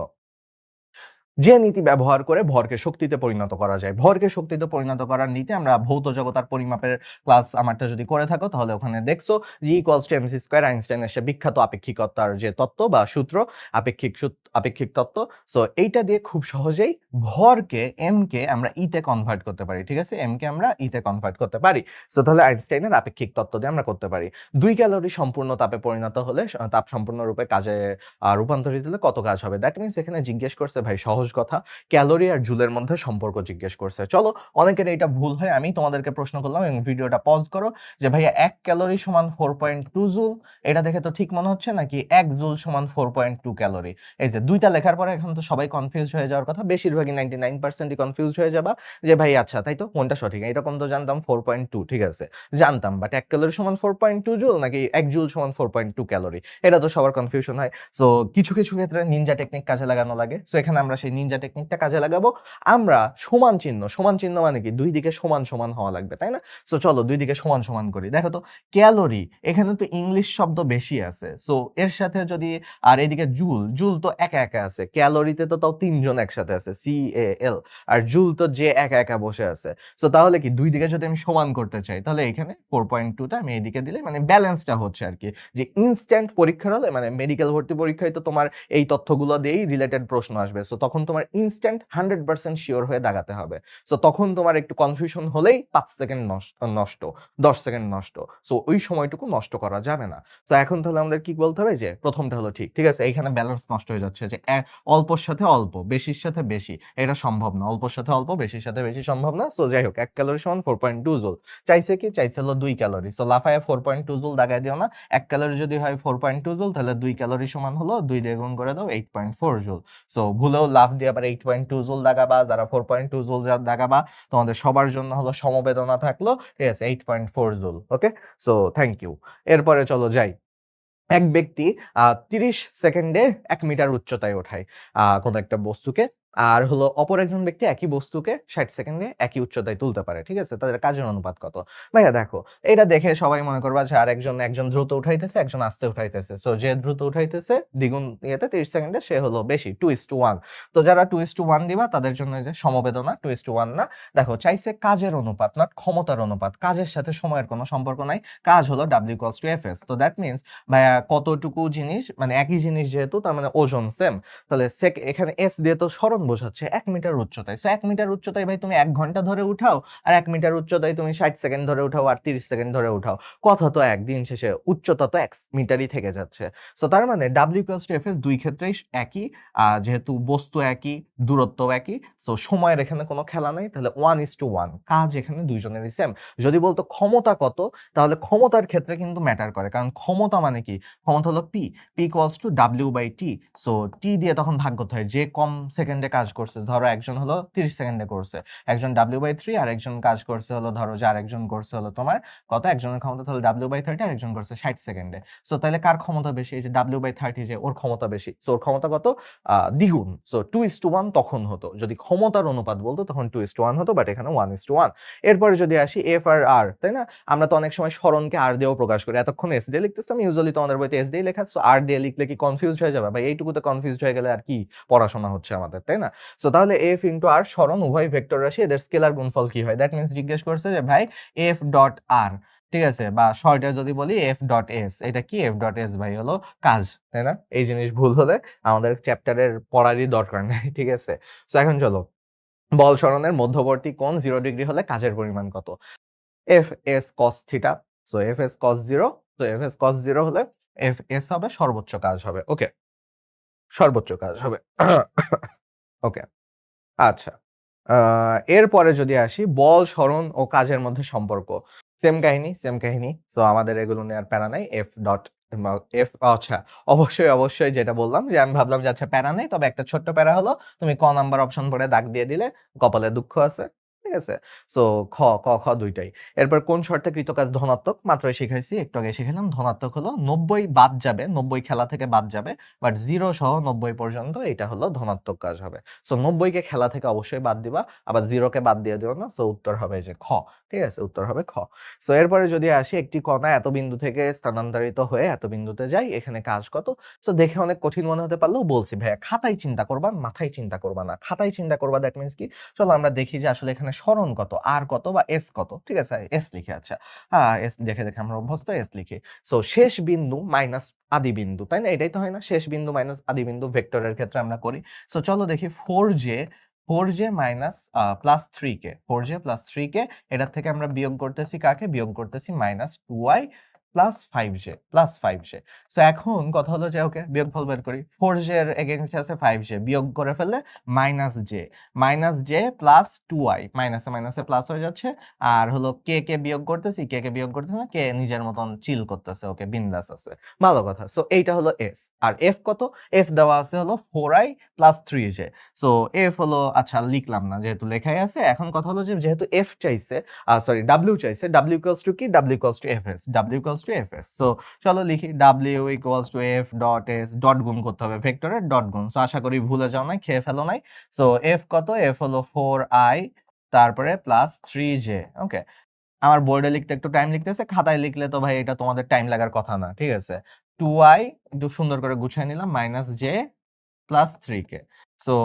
যে নীতি ব্যবহার করে ভরকে শক্তিতে পরিণত করা যায়। ভরকে শক্তিতে পরিণত করার নীতি আমরা ভৌত জগৎ আর পরিমাপের ক্লাস আমারটা যদি করে থাকো তাহলে ওখানে দেখছো জি ইকুয়ালস টু এমসি স্কয়ার, আইনস্টাইনের সে বিখ্যাত আপেক্ষিকতার যে তত্ত্ব বা সূত্র, আপেক্ষিক তত্ত্ব। সো এইটা দিয়ে খুব সহজেই ভরকে এম কে আমরা ইতে কনভার্ট করতে পারি, ঠিক আছে, এম কে আমরা ইতে কনভার্ট করতে পারি। সো তাহলে আইনস্টাইনের আপেক্ষিক তত্ত্ব দিয়ে আমরা করতে পারি 2 ক্যালোরি সম্পূর্ণ তাপে পরিণত হলে তাপ সম্পূর্ণরূপে কাজে রূপান্তরিত হলে কত কাজ হবে। দ্যাট মিনস এখানে জিজ্ঞেস করছে ভাই সহজ কথা, ক্যালোরি আর জুলের মধ্যে সম্পর্ক জিজ্ঞেস করছে। চলো, অনেকের এটা ভুল হয়, আমি তোমাদেরকে প্রশ্ন করলাম এবং ভিডিওটা পজ করো যে ভাইয়া 1 ক্যালোরি সমান 4.2 জুল, এটা দেখে তো ঠিক মনে হচ্ছে, নাকি 1 জুল সমান 4.2 ক্যালোরি। এই যে দুইটা লেখার পরে এখন তো সবাই কনফিউজ হয়ে যাওয়ার কথা, বেশিরভাগই 99% কনফিউজ হয়ে যাবা যে ভাই আচ্ছা তাই তো কোনটা সঠিক। এরকম তো জানতাম 4.2, ঠিক আছে জানতাম, বাট 1 ক্যালোরি সমান 4.2 জুল নাকি 1 জুল সমান 4.2 ক্যালোরি, এটা তো সবার কনফিউশন হয়। সো কিছু কিছু ক্ষেত্রে নিনজা টেকনিক কাজে লাগানো লাগে। সো এখানে আমরা সেই নিনজা টেকনিকটা কাজে লাগাবো। আমরা সমান চিহ্ন মানে কি, দুই দিকে সমান সমান হওয়া লাগবে, তাই না? সো চলো দুই দিকে সমান সমান করি। দেখো তো ক্যালোরি, এখানে তো ইংলিশ শব্দ বেশি আছে, সো এর সাথে যদি, আর এদিকে জুল, জুল তো একা একা আছে, ক্যালোরিতে তো তাও তিনজন একসাথে আছে, CAL, আর জুল তো যে একা একা বসে আছে। সো তাহলে কি দুই দিকে যদি আমি সমান করতে চাই তাহলে এখানে 4.2টা আমি এইদিকে দিলে মানে ব্যালেন্সটা হচ্ছে আর কি। যে ইনস্ট্যান্ট পরীক্ষার হলে মানে মেডিকেল ভর্তি পরীক্ষায় তো তোমার এই তথ্যগুলো দিয়েই রিলেটেড প্রশ্ন আসবে। সো তখন তোমার ইনস্ট্যান্ট 100% শিওর হয়ে দাগাতে হবে। সো তখন তোমার একটু কনফিউশন হলেই 5 সেকেন্ড নষ্ট, 10 সেকেন্ড নষ্ট। সো ওই সময়টুকু নষ্ট করা যাবে না। তো এখন তাহলে আমাদের কি বলতে হবে যে প্রথমটা হলো ঠিক, ঠিক আছে, এইখানে ব্যালেন্স নষ্ট হয়ে যাচ্ছে যে অল্পর সাথে অল্প, বেশির সাথে বেশি, এটা সম্ভব না, অল্পর সাথে অল্প, বেশির সাথে বেশি সম্ভব না। সো যাই হোক 1 ক্যালোরি সমান 4.2 জুল, চাইছে কি, চাইছে হলো 2 ক্যালোরি। সো লাফায় 4.2 জুল দাগায় দিও না, 1 ক্যালোরি যদি হয় 4.2 জুল তাহলে 2 ক্যালোরি সমান হলো 2 দিয়ে গুণ করে দাও 8.4 জুল। সো ভুলেও লাফ দিয়ে আবার 8.2 জুল দাগাবা, যারা 4.2 জুল দাগাবা তোমাদের সবার জন্য হলো সমবেদনা থাকলো, ঠিক আছে, 8.4 joule. Okay, so thank you. এরপরে চলো যাই। এক ব্যক্তি 30 সেকেন্ডে 1 মিটার উচ্চতায় ওঠায় কোন একটা বস্তুকে, আর হলো অপর একজন ব্যক্তি একই বস্তুকে 60 সেকেন্ডে একই উচ্চতায় তুলতে পারে, ঠিক আছে, তাদের কাজের অনুপাত কত। ভাইয়া দেখো, এটা দেখে সবাই মনে করবা যে আর একজন দ্রুত উঠাইতেছে, একজন আস্তে উঠাইতেছে। সো যে দ্রুত উঠাইতেছে দ্বিগুণ ইয়েতে 30 সেকেন্ডে সে হলো বেশি, 2:1। তো যারা 2:1 দিবা তাদের জন্য যে সমবেদনা 2:1 না। দেখো চাইছে কাজের অনুপাত, নট ক্ষমতার অনুপাত, কাজের সাথে সময়ের কোনো সম্পর্ক নাই, কাজ হলো W=Fs। তো দ্যাট মিনস ভাইয়া কতটুকু জিনিস, মানে একই জিনিস যেহেতু, তার মানে ওজন সেম, তাহলে এখানে এস দিয়ে তো সরণ বোঝাচ্ছে 1 মিটার উচ্চতায়। সো 1 মিটার উচ্চতায় ভাই তুমি 1 ঘন্টা ধরে উঠাও, আর 1 মিটার উচ্চতায় তুমি 60 সেকেন্ড ধরে উঠাও, আর 30 সেকেন্ড ধরে উঠাও, কথা তো একদিন শেষে উচ্চতা তো 1 মিটারই থেকে যাচ্ছে। সো তার মানে W=Fs দুই ক্ষেত্রেই একই, যেহেতু বস্তু একই, দূরত্ব একই, সো সময়ের এখানে কোনো খেলা নাই, তাহলে 1:1, কাজ এখানে দুইজনেরই সেম। যদি বলতো ক্ষমতা কত, তাহলে ক্ষমতার ক্ষেত্রে কিন্তু ম্যাটার করে, কারণ ক্ষমতা মানে কি, ক্ষমতা হলো P=W/T। সো টি দিয়ে তখন ভাগ করতে হয়, যে কম সেকেন্ডে কাজ করছে, ধরো একজন হলো 30 সেকেন্ডে করছে, একজন W/3, আর একজন কাজ করছে হলো, ধরো যে আরেকজন করছে হলো তোমার কত, একজনের ক্ষমতা তাহলে W/30, আর একজন করছে 60 সেকেন্ডে। সো তাহলে কার ক্ষমতা বেশি, এই যে W/30, যে ওর ক্ষমতা বেশি, সো ওর ক্ষমতা কত, দ্বিগুণ। সো 2:1 তখন হতো, যদি ক্ষমতার অনুপাত বলতো তখন 2:1 হতো, বাট এখানে 1:1। এরপরে যদি আসি এফ আর আর, তাই না, আমরা তো অনেক সময় সরণকে আর দিয়েও প্রকাশ করি, এতক্ষণ এস দিয়ে লিখতেছিলাম, ইউজুয়ালি তোমাদের বইতে এস দিয়ে লেখা, সো আর দিয়ে লিখলে কি কনফিউজড হয়ে যাবে ভাই, এইটুকুতে কনফিউজড হয়ে গেলে আর কি পড়াশোনা হচ্ছে আমাদের, তাই না? সো তাহলে এফ ইন্টু আর, সরণ উভয় ভেক্টর রাশি, এদের স্কেলার গুণফল কি হয়, দ্যাট মিনস জিজ্ঞেস করছে যে ভাই এফ ডট আর, ঠিক আছে, বা শর্টে যদি বলি এফ ডট এস, এটা কি, এফ ডট এস ভাই হলো কাজ, তাই না? এই জিনিস ভুল হলে আমাদের চ্যাপ্টারের পড়ারই দরকার নেই, ঠিক আছে। সো এখন চলো, বল সরণের মধ্যবর্তী কোণ 0 ডিগ্রি হলে কাজের পরিমাণ কত। F S cos theta, so F S কস 0, তো এফ এস কস 0 হলে এফ এস হবে সর্বোচ্চ কাজ হবে। ওকে, সর্বোচ্চ কাজ হবে। ওকে, আচ্ছা, এরপরে যদি আসি বল সরণ ও কাজের মধ্যে সম্পর্ক, সেম কাহিনী সেম কাহিনী। সো আমাদের এগুলো নিয়ে আর প্যারা নাই, এফ ডট এফ, আচ্ছা, অবশ্যই যেটা বললাম যে আমি ভাবলাম যে আচ্ছা প্যারা নেই, তবে একটা ছোট্ট প্যারা হলো, তুমি ক নাম্বার অপশন পড়ে দাগ দিয়ে দিলে কপালে দুঃখ আছে, ঠিক আছে? সো খ, ক, খ ২ টাই। এরপর কোন শর্তে কৃতকাজ ধনাত্মক? মাত্রই শিখাইছি, একটু আগে শিখাইলাম। ধনাত্মক হলো ৯০ বাদ যাবে, ৯০ খেলা থেকে বাদ যাবে। বাট 0 সহ ৯০ পর্যন্ত এটা হলো ধনাত্মক কাজ হবে। সো ৯০ কে খেলা থেকে অবশ্যই বাদ দিবা। আবার 0 কে বাদ দিয়ে দিও না। সো উত্তর হবে যে খ। ঠিক আছে? উত্তর হবে খ। সো এরপরে যদি আসি, একটি কণা এত বিন্দু থেকে স্থানান্তরিত হয়ে এত বিন্দুতে যায়, এখানে কাজ কত? সো দেখে অনেক কঠিন মনে হতে পারলেও বলছি ভাইয়া খাতায় চিন্তা করবা, মাথায় চিন্তা করবা না। খাতায় চিন্তা করবা দ্যাট মিন্স কি? চলো আমরা দেখি যে আসলে এখানে সরণ কত, আর কত বা এস কত। ঠিক আছে? এস লিখি, আচ্ছা। এস দেখে, দেখে আমরা অভ্যস্ত, এস লিখি। সো শেষ বিন্দু মাইনাস আদি বিন্দু, তাই না? এটাই তো হয় না? শেষ বিন্দু মাইনাস আদি বিন্দু ভেক্টরের ক্ষেত্রে আমরা করি। সো চলো দেখি 4j minus plus 3k, 4j plus 3k, এটার থেকে আমরা বিয়োগ করতেছি কাকে? বিয়োগ করতেছি minus 2y plus 5j। So এখন কথা হলো যে ওকে বিয়োগফল বের করি। 4j এর এগেইনস্টে আছে 5j, বিয়োগ করে ফেললে মাইনাস j প্লাস 2y, মাইনাসে মাইনাসে প্লাস হয়ে যাচ্ছে। আর হলো কে বিয়োগ করতেছি, কে বিয়োগ করতেছি না, কে নিজের মতন চিল করতেছে, ওকে বিন্দাস আছে, ভালো কথা। সো এইটা হলো এস। আর এফ কত? এফ দেওয়া আছে হলো 4i plus 3j। So F হলো, আচ্ছা লিখলাম না যেহেতু লেখাই আছে। এখন কথা হলো যে যেহেতু এফ চাইছে, সরি ডাব্লিউ চাইছে, ডাব্লিউ ইকুয়ালস টু কি? W equals to FS, W equals to FS. So চলো লিখি W equals to F dot S, dot গুণ করতে হবে, ভেক্টরের ডট গুণ। সো আশা করি ভুলে যাও নাই, খেয়ে ফেলো নাই। সো এফ কত? এফ হলো 4i তারপরে প্লাস 3j। ওকে, আমার বোর্ডে লিখতে একটু টাইম লিখতেছে, খাতায় লিখলে তো ভাই এটা তোমাদের টাইম লাগার কথা না। ঠিক আছে? 2i একটু সুন্দর করে গুছিয়ে নিলাম, minus j plus 3k। So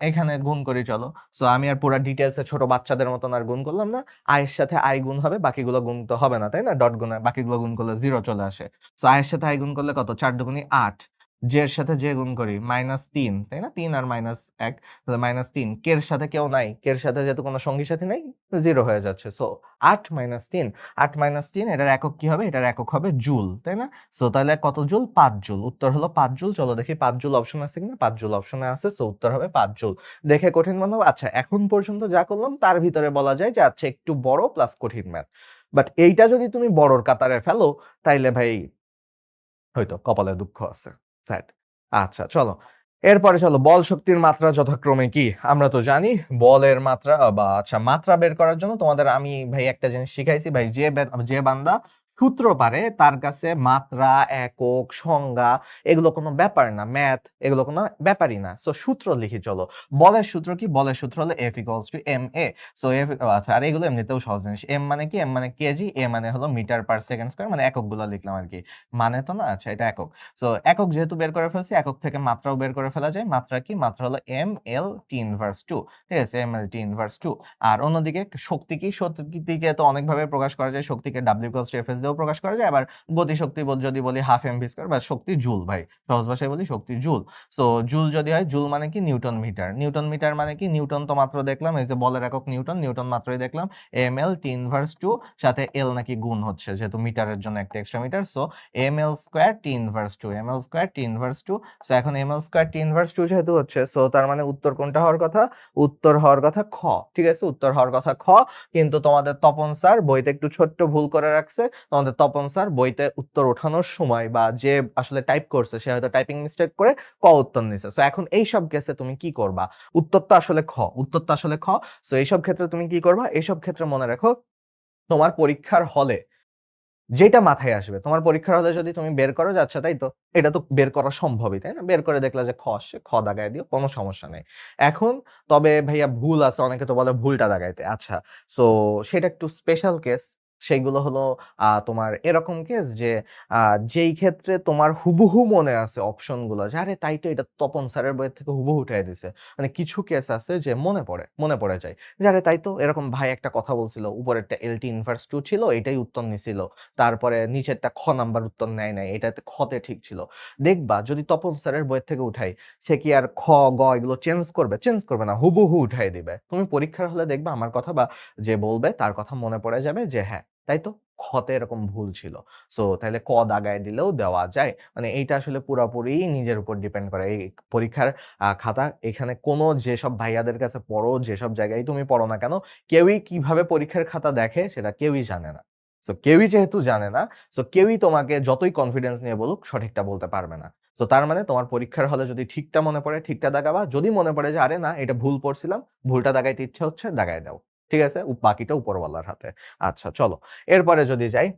এখানে গুণ করি চলো। সো আমি আর পুরো ডিটেলসে ছোট বাচ্চাদের মতন আর গুণ করলাম না। i এর সাথে i গুণ হবে, বাকিগুলো গুণ তো হবে না, তাই না? ডট গুণে বাকিগুলো গুণ করলে 0 চলে আসে। সো i এর সাথে i গুণ করলে কত? 4 দুগুণী 8। j এর সাথে j গুণ করি মাইনাস 3, তাই না? 3 আর মাইনাস 1, তাহলে মাইনাস 3। কে এর সাথে কেউ নাই, কে এর সাথে যেহেতু কোনো সঙ্গী সাথী নাই, 0 হয়ে যাচ্ছে। সো 8 মাইনাস 3, 8 মাইনাস 3, এটার একক কি হবে? এটার একক হবে জুল, তাই না? সো তাহলে কত জুল? 5 জুল। উত্তর হলো 5 জুল। চলো দেখি 5 জুল অপশন আছে কিনা। 5 জুল অপশনে আছে, সো উত্তর হবে 5 জুল। দেখে কঠিন মনে হবে। আচ্ছা, এখন পর্যন্ত যা করলাম তার ভিতরে বলা যায় যে আচ্ছা একটু বড় প্লাস কঠিন ম্যাথ। বাট এইটা যদি তুমি বড়র কাতারে ফেলো, তাইলে ভাই হয়তো কপালে দুঃখ আছে, স্যাড। আচ্ছা চলো, এরপরে চলো বল শক্তির মাত্রা যথাক্রমে কি? আমরা তো জানি বলের মাত্রা বা আচ্ছা মাত্রা বের করার জন্য তোমাদের আমি ভাই একটা জিনিস শিখাইছি ভাই, যে বান্দা সূত্র পারে তার কাছে মাত্রা, একক, সংজ্ঞা এগুলো কোনো ব্যাপার না, ম্যাথ এগুলো কোনো ব্যাপারই না। সো সূত্র লিখি চলো। বলের সূত্র কি? বলের সূত্র হলো F equals to M A. So F, আচ্ছা আর এগুলো এমনিতেও সহজ জিনিস। এম মানে কি? এম মানে কেজি, এ মানে হলো মিটার পার সেকেন্ড স্কয়ার, মানে এককগুলো লিখলাম আর কি, মানে তো না। আচ্ছা এটা একক। সো একক যেহেতু বের করে ফেলছি, একক থেকে মাত্রাও বের করে ফেলা যায়। মাত্রা কি? মাত্রা হলো এম এল টি ইনভার্স 2। ঠিক আছে? M L T inverse 2। আর অন্যদিকে শক্তি কি? শক্তিকে তো অনেকভাবে প্রকাশ করা যায়। শক্তিকে ডাব্লিউ ইকুয়ালস টু এফএস দিয়েও প্রকাশ করা যায়। আবার গতিশক্তি যদি বলি হাফ এম ভি স্কয়ার, বা শক্তি জুল ভাই, সহজ ভাষায় বলি শক্তি জুল। সো জুল যদি হয়, জুল মানে কি? Newton metre. নিউটন মিটার মানে কি? নিউটন তো মাত্র দেখলাম, এই যে বলের একক নিউটন, নিউটন মাত্রই দেখলাম। এম এল টি ইনভার্স 2 সাথে এল নাকি গুণ হচ্ছে, যেহেতু মিটারের জন্য একটা extra metre. So ml square T inverse 2, ml square T inverse 2। So এখন ml স্কয়ার টি ইনভার্স 2 যেহেতু হচ্ছে, সো তার মানে উত্তর কোনটা হওয়ার কথা? উত্তর হওয়ার কথা খ। ঠিক আছে? উত্তর হওয়ার কথা খ। কিন্তু তোমাদের তপন স্যার বইতে একটু ছোট্ট ভুল করে রাখছে। তোমাদের তপন স্যার বইতে উত্তর ওঠানোর সময় বা যে আসলে টাইপ করছে সে হয়তো টাইপিং মিস্টেক করে ক উত্তর নিছে। সো এখন এই সব কেসে তুমি কি করবা? উত্তর তো আসলে খ, উত্তর তো আসলে খ। সো এইসব ক্ষেত্রে তুমি কি করবা? এইসব ক্ষেত্রে মনে রাখো, তোমার পরীক্ষার হলে যেটা মাথায় আসবে, তোমার পরীক্ষার হলে যদি তুমি বের করো যে আচ্ছা তাই তো, এটা তো বের করা সম্ভবই, তাই না? বের করে দেখলা যে খ আসছে, খ দাগায় দিও, কোনো সমস্যা নেই। এখন তবে ভাইয়া ভুল আছে, অনেকে তো বলে ভুলটা দাগাইতে। আচ্ছা, সো সেটা একটু স্পেশাল কেস। সেইগুলো হলো তোমার এরকম কেস যে যেই ক্ষেত্রে তোমার হুবহু মনে আছে অপশনগুলো যে আরে তাই তো, এটা তপন স্যারের বইয়ের থেকে হুবহু উঠাই দিছে। মানে কিছু কেস আছে যে মনে পড়ে যায় যে আরে তাই তো, এরকম ভাই একটা কথা বলছিল, উপরেরটা এলটি ইনভার্স 2 ছিল, এটাই উত্তর নিছিল। তারপরে নিচেরটা খ নাম্বার উত্তর নেয় নাই, এটাতে খতে ঠিক ছিল। দেখবা যদি তপন স্যারের বইয়ের থেকে উঠাই, সে কি আর খ, গ এগুলো চেঞ্জ করবে? চেঞ্জ করবে না, হুবহু উঠাই দিবে। তুমি পরীক্ষার হলে দেখবা আমার কথা বা যে বলবে তার কথা মনে পড়ে যাবে যে হ্যাঁ তাই তো, খতে এরকম ভুল ছিল। সো তাহলে ক দাগায় দিলেও দেওয়া যায়। মানে এইটা আসলে পুরাপুরি নিজের উপর ডিপেন্ড করে। এই পরীক্ষার খাতা, এখানে কোনো যেসব ভাইয়াদের কাছে পড়ো, যেসব জায়গায় তুমি পড়ো না কেন, কেউই কিভাবে পরীক্ষার খাতা দেখে সেটা কেউই জানে না। সো কেউই যেহেতু জানে না, সো কেউই তোমাকে যতই কনফিডেন্স নিয়ে বলুক সঠিকটা বলতে পারবে না। সো তার মানে তোমার পরীক্ষার হলে যদি ঠিকটা মনে পড়ে ঠিকটা দাগাবা, যদি মনে পড়ে যে আরে না এটা ভুল পড়ছিলাম, ভুলটা দাগাইতে ইচ্ছা হচ্ছে, দাগায় দাও। ঠিক আছে? বাকিটা উপরওয়ালার হাতে। আচ্ছা চলো। এরপরে যদি যাই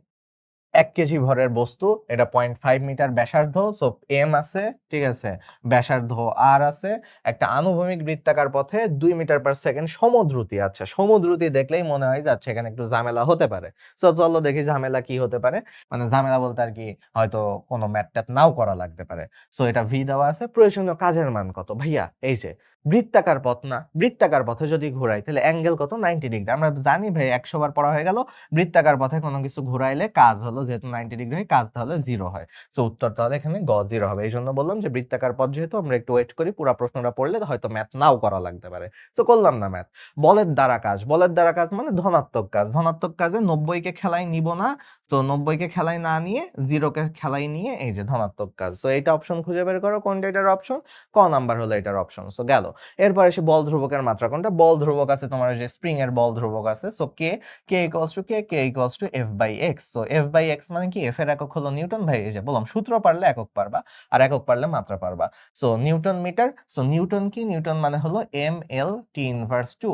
১ কেজি ভরের বস্তু, এটা 0.5 মিটার ব্যাসার্ধ, সো এম আছে, ঠিক আছে? ব্যাসার্ধ আর আছে, একটা আনুভূমিক বৃত্তাকার পথে ২ মিটার পার সেকেন্ড সমদ্রুতি। আচ্ছা, সমদ্রুতি দেখলেই মনে হয় যে আচ্ছা এখানে একটু ঝামেলা হতে পারে। সো চলো দেখি ঝামেলা কি হতে পারে। মানে ঝামেলা বলতে আর কি, হয়তো কোনো ম্যাথ-ট্যাথ নাও করা লাগতে পারে। সো এটা ভি দেওয়া আছে। প্রয়োজনীয় কাজের মান কত? ভাইয়া এই যে বৃত্তাকার পথ না? বৃত্তাকার পথে যদি ঘোরাই তাহলে অ্যাঙ্গেল কত? 90 ডিগ্রি। আমরা জানি ভাই ১০০ বার পড়া হয়ে গেল। বৃত্তাকার পথে কোনো কিছু ঘুরাইলে কাজ হলো, যেহেতু 90 ডিগ্রি হয়, কাজ তাহলে 0 হয়। সো উত্তর তাহলে এখানে 0 হবে। এইজন্য বললাম যে বৃত্তাকার পথ যেহেতু, আমরা একটু ওয়েট করি, পুরা প্রশ্নটা পড়লে হয়তো ম্যাথ নাও করা লাগতে পারে। সো করলাম না ম্যাথ। বলের দ্বারা কাজ। বলের দ্বারা কাজ মানে ধনাত্মক কাজ। ধনাত্মক কাজে 90 কে খেলায় নিব না। সো 90 কে খেলায় না নিয়ে 0 কে খেলায় নিয়ে এই যে ধনাত্মক কাজ। সো এইটা অপশন খুঁজে বের করো কোনটা এটার অপশন। ক নাম্বার হলো এটার অপশন। সো গেল। এরপর এসে বল ধ্রুবকের মাত্রা কোনটা? বল ধ্রুবক আছে তোমার যে স্প্রিং এর বল ধ্রুবক আছে। So K, K equals to K, K equals to F by X. So F by X মানে কি? এফ এর একক হলো নিউটন। ভাই এই যে বললাম, সূত্র পারলে একক পারবা, আর একক পারলে মাত্রা পারবা। So newton metre. So newton কি? নিউটন মানে হলো এম এল টি ইনভার্স 2।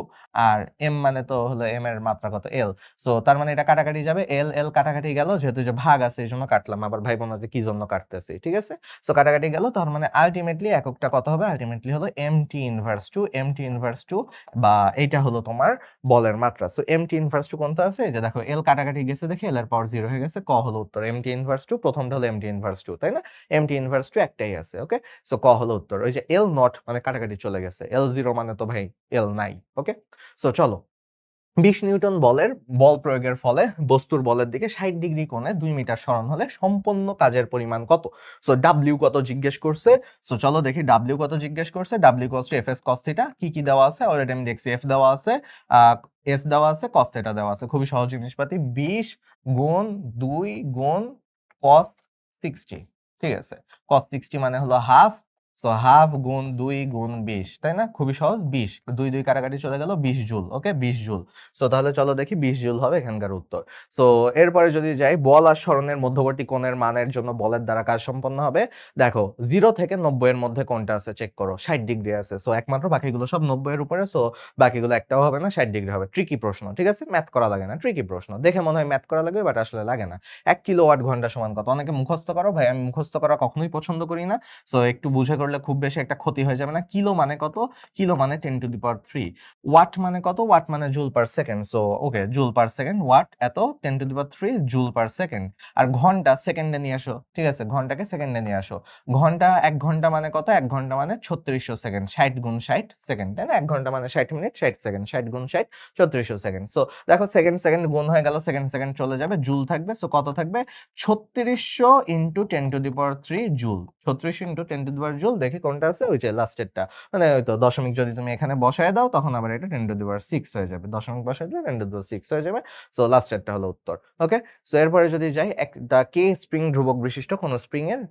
আর এম মানে তো হলো এম এর মাত্রা কত? এল। সো তার মানে এটা কাটাকাটি যাবে, এল এল কাটাকাটি গেল, যেহেতু যে ভাগ আছে এই জন্য কাটলাম, আবার ভাইবো না যে কি জন্য কাটতেছি, ঠিক আছে? সো কাটাকাটি গেল, তার মানে আলটিমেটলি এককটা কত হবে? আলটিমেটলি হলো M T inverse 2, M T inverse 2, বা এইটা হলো তোমার বলের মাত্রা। সো এম টি ইনভার্স 2 কোনটা আছে? এই যে দেখো, এল কাটাকাটি গেছে দেখে এল এর পাওয়ার 0 হয়ে গেছে, ক হলো উত্তর। এম টি ইনভার্স 2 প্রথমটা হলো এম টি ইনভার্স 2, তাই না? এম টি ইনভার্স 2 একটাই আছে, ওকে? সো ক হলো উত্তর। ওই যে এল নট মানে কাটাকাটি চলে গেছে, এল 0 মানে তো ভাই এল নাই, ওকে? সো চলো, ২০ নিউটন বলের বল প্রয়োগের ফলে বস্তুর বলের দিকে ৬০ ডিগ্রি কোণে ২ মিটার সরণ হলে সম্পন্ন কাজের পরিমাণ কত? সো ডাব্লিউ কত জিজ্ঞেস করছে। সো চলো দেখি ডাব্লিউ কত জিজ্ঞেস করছে। W equals to F S cos theta. কি কি দেওয়া আছে অলরেডি আমি দেখছি। এফ দেওয়া আছে, এস দেওয়া আছে, কস থিটা দেওয়া আছে। খুবই সহজ জিনিসপাতি। ২০ গুণ ২ গুণ কস 60, ঠিক আছে? কস 60 মানে হলো হাফ। সো হাফ গুণ ২ গুণ ২০, তাই না? খুবই সহজ। ২০, ২ ২ কাটাকাটি চলে গেল, ২০ জুল, ওকে? ২০ জুল। সো তাহলে চলো দেখি ২০ জুল হবে এখানকার উত্তর। সো এরপরে যদি যাই, বল আর সরণের মধ্যবর্তী কোণের মানের জন্য বলের দ্বারা কাজ সম্পন্ন হবে। দেখো 0 থেকে 90 এর মধ্যে কোনটা আছে চেক করো। ৬০ ডিগ্রি আছে। সো একমাত্র, বাকিগুলো সব 90 এর উপরে। সো বাকিগুলো একটাও হবে না, ৬০ ডিগ্রি হবে। ট্রিকি প্রশ্ন, ঠিক আছে? ম্যাথ করা লাগে না, ট্রিকি প্রশ্ন। দেখে মনে হয় ম্যাথ করা লাগে, বাট আসলে লাগে না। ১ কিলোওয়াট ঘন্টা সমান কত? অনেকে মুখস্থ করো, ভাই আমি মুখস্থ করা কখনোই পছন্দ করি না। সো একটু বুঝে করলে খুব বেশি একটা ক্ষতি হয়ে যাবে না। কিলো মানে কত? কিলো মানে 10 টু দি পাওয়ার 3। ওয়াট মানে কত? ওয়াট মানে joule per second. So okay, joule per second, watt এত, 10 to the power 3 joule per second. আর ঘন্টা সেকেন্ডে নিয়ে আসো, ঠিক আছে? ঘন্টাকে সেকেন্ডে নিয়ে আসো। ঘন্টা, ১ ঘন্টা মানে কত? ১ ঘন্টা মানে ৩৬০০ সেকেন্ড। ৬০ গুণ ৬০ সেকেন্ড, তাই না? ১ ঘন্টা মানে ৬০ মিনিট, ৬০ সেকেন্ড। ৬০ গুণ ৬০ ৩৬০০ সেকেন্ড। সো দেখো, সেকেন্ড সেকেন্ড গুণ হয়ে গেল, সেকেন্ড সেকেন্ড চলে যাবে, জুল থাকবে। সো কত থাকবে? ৩৬০০ into 10 to the power 3 joule. ৩৬০০ into 10 to the power joule. দেখি কোনটা আছে, ওই যে লাস্টেরটা। মানে ওই তো দশমিক যদি তুমি এখানে বসায় দাও, তখন আবার এটা 10 টু দি পাওয়ার 6 হয়ে যাবে। দশমিক বসায় দিলে 10 টু দি পাওয়ার 6 হয়ে যাবে। সো লাস্টেরটা হলো উত্তর, ওকে? সো এরপরে যদি যাই, একটা কে স্প্রিং ধ্রুবক বিশিষ্ট কোন স্প্রিং এর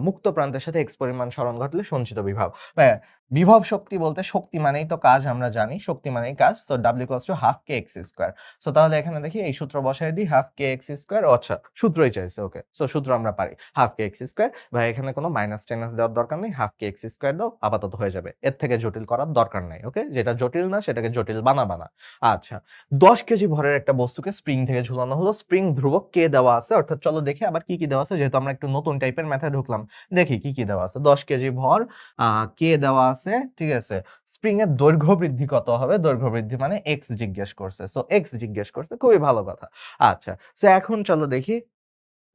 মুক্ত প্রান্তের সাথে এক্স পরিমাণ সরণ ঘটলে সঞ্চিত বিভব। হ্যাঁ, বিভব শক্তি বলতে শক্তি মানেই তো কাজ, আমরা জানি শক্তি মানেই কাজ। So W equals to half K X square. So তাহলে এখানে দেখি এই সূত্র বসায় দিই, হাফ কে এক্স স্কয়ার। আচ্ছা, সূত্রই চাইছে, ওকে? সো সূত্র আমরা পারি, হাফ কে এক্স স্কয়ার। ভাই এখানে কোনো মাইনাস টাইনাস দেওয়ার দরকার নেই, হাফ কে এক্স স্কয়ার দাও, আপাতত হয়ে যাবে। এর থেকে জটিল করার দরকার নাই, ওকে? যেটা জটিল না সেটাকে জটিল বানাবা না। আচ্ছা, ১০ কেজি ভরের একটা বস্তুকে স্প্রিং থেকে ঝুলানো হলো। স্প্রিং ধ্রুবক কে দেওয়া আছে, অর্থাৎ চলো দেখি আবার কি কি দেওয়া আছে, যেহেতু আমরা একটু নতুন টাইপের ম্যাথে ঢুকলাম। দেখি কি কি দেওয়া আছে। ১০ কেজি ভর, কে দেওয়া আছে, ঠিক আছে? স্প্রিং এর দৈর্ঘ্য বৃদ্ধি কত হবে? দৈর্ঘ্য বৃদ্ধি মানে এক্স জিজ্ঞেস করছে। সো এক্স জিজ্ঞেস করছে, খুবই ভালো কথা। আচ্ছা, সো এখন চলো দেখি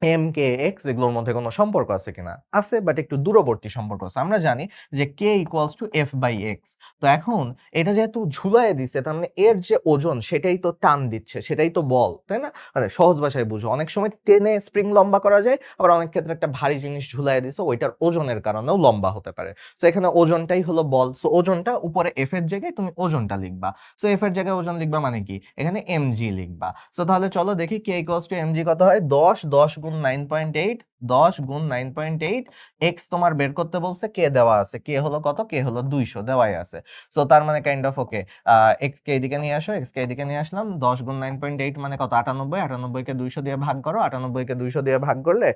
এম, কে, এক্স এগুলোর মধ্যে কোনো সম্পর্ক আছে কিনা। আছে, বাট একটু দূরবর্তী সম্পর্ক আছে। আমরা জানি যে K equals to F by X. তো এখন এটা যেহেতু ঝুলায় দিচ্ছে, তার মানে এর যে ওজন সেটাই তো টান দিচ্ছে, সেটাই তো বল, তাই না? মানে সহজ ভাষায় বুঝো, অনেক সময় টেনে স্প্রিং লম্বা করা যায়, আবার অনেক ক্ষেত্রে একটা ভারী জিনিস ঝুলায় দিছে, ওইটার ওজনের কারণেও লম্বা হতে পারে। তো এখানে ওজনটাই হলো বল। সো ওজনটা উপরে এফ এর জায়গায় তুমি ওজনটা লিখবা। সো এফ এর জায়গায় ওজন লিখবা মানে কি? এখানে এমজি লিখবা। সো তাহলে চলো দেখি কে ইকুয়ালস টু এমজি কত হয়। ১০ ১০ গুণ 9.8, ১০ গুণ 9.8, এক্স তোমার বের করতে বলছে, কে দেওয়া আছে। কে হলো কত? কে হলো ২০০, দেওয়াই আছে। সো তার মানে কাইন্ড অফ ওকে, এক্স কে এদিকে নিয়ে আসো, এক্স কে এদিকে নিয়ে আসলাম। ১০ গুণ 9.8 মানে কত? ৯৮। ৯৮ কে ২০০ দিয়ে ভাগ করো। ৯৮ কে ২০০ দিয়ে ভাগ করলে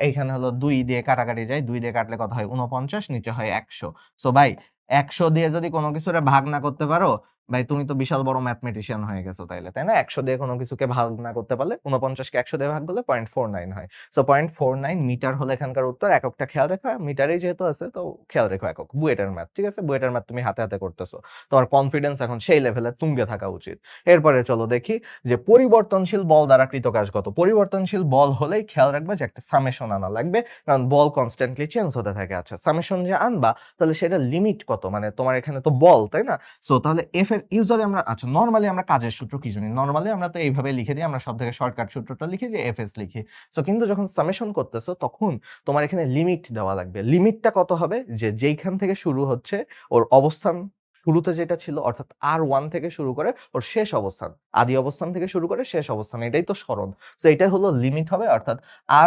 এইখানে হলো ২ দিয়ে কাটাকাটি যায়। ২ দিয়ে কাটলে কত হয়? ৪৯, নিচে হয় ১০০। সো ভাই ১০০ দিয়ে যদি কোনো কিছুরে ভাগ না করতে পারো, ভাই তুমি তো বিশাল বড় ম্যাথমেটিশিয়ান হয়ে গেছো তাইলে, তাই না? 100 দিয়ে কোনো কিছুকে ভাগ না করতে পারলে 49 কে 100 দিয়ে ভাগ করলে 0.49 হয়। সো 0.49 মিটার হলো এখানকার উত্তর। এককটা খেয়াল রেখো, মিটারেই যেহেতু আছে তো খেয়াল রেখো একক। বুয়েটের ম্যাথ, ঠিক আছে? বুয়েটের ম্যাথ তুমি হাতে হাতে করতেছো। তোমার কনফিডেন্স এখন সেই লেভেলে তুঙ্গে থাকা উচিত। এরপরে চলো দেখি যে পরিবর্তনশীল বল দ্বারা কৃত কাজ কত। পরিবর্তনশীল বল হলেই খেয়াল রাখবে যে একটা সামেশন আনা লাগবে, কারণ বল কনস্ট্যান্টলি চেঞ্জ হতে থাকে। আচ্ছা, সামেশন যে আনবা তাহলে সেটা লিমিট কত, মানে তোমার এখানে তো বল, তাই না? সো তাহলে এফ এর ইউজুয়ালি আমরা, আচ্ছা নরমালি আমরা কাজের সূত্র কি জানি? নরমালি আমরা তো এইভাবে লিখে দিই, আমরা সব থেকে শর্টকাট সূত্রটা লিখি যে এফ এস লিখি। সো কিন্তু যখন সামেশন করতেছো তখন তোমার এখানে লিমিট দেওয়া লাগবে। লিমিটটা কত হবে? যে যেইখান থেকে শুরু হচ্ছে ওর অবস্থান, শুরুতে যেটা ছিল অর্থাৎ R1 থেকে শুরু করে ওর শেষ অবস্থান, আদি অবস্থান থেকে শুরু করে শেষ অবস্থান, এটাই তো সরণ। তো এটাই হলো লিমিট হবে, অর্থাৎ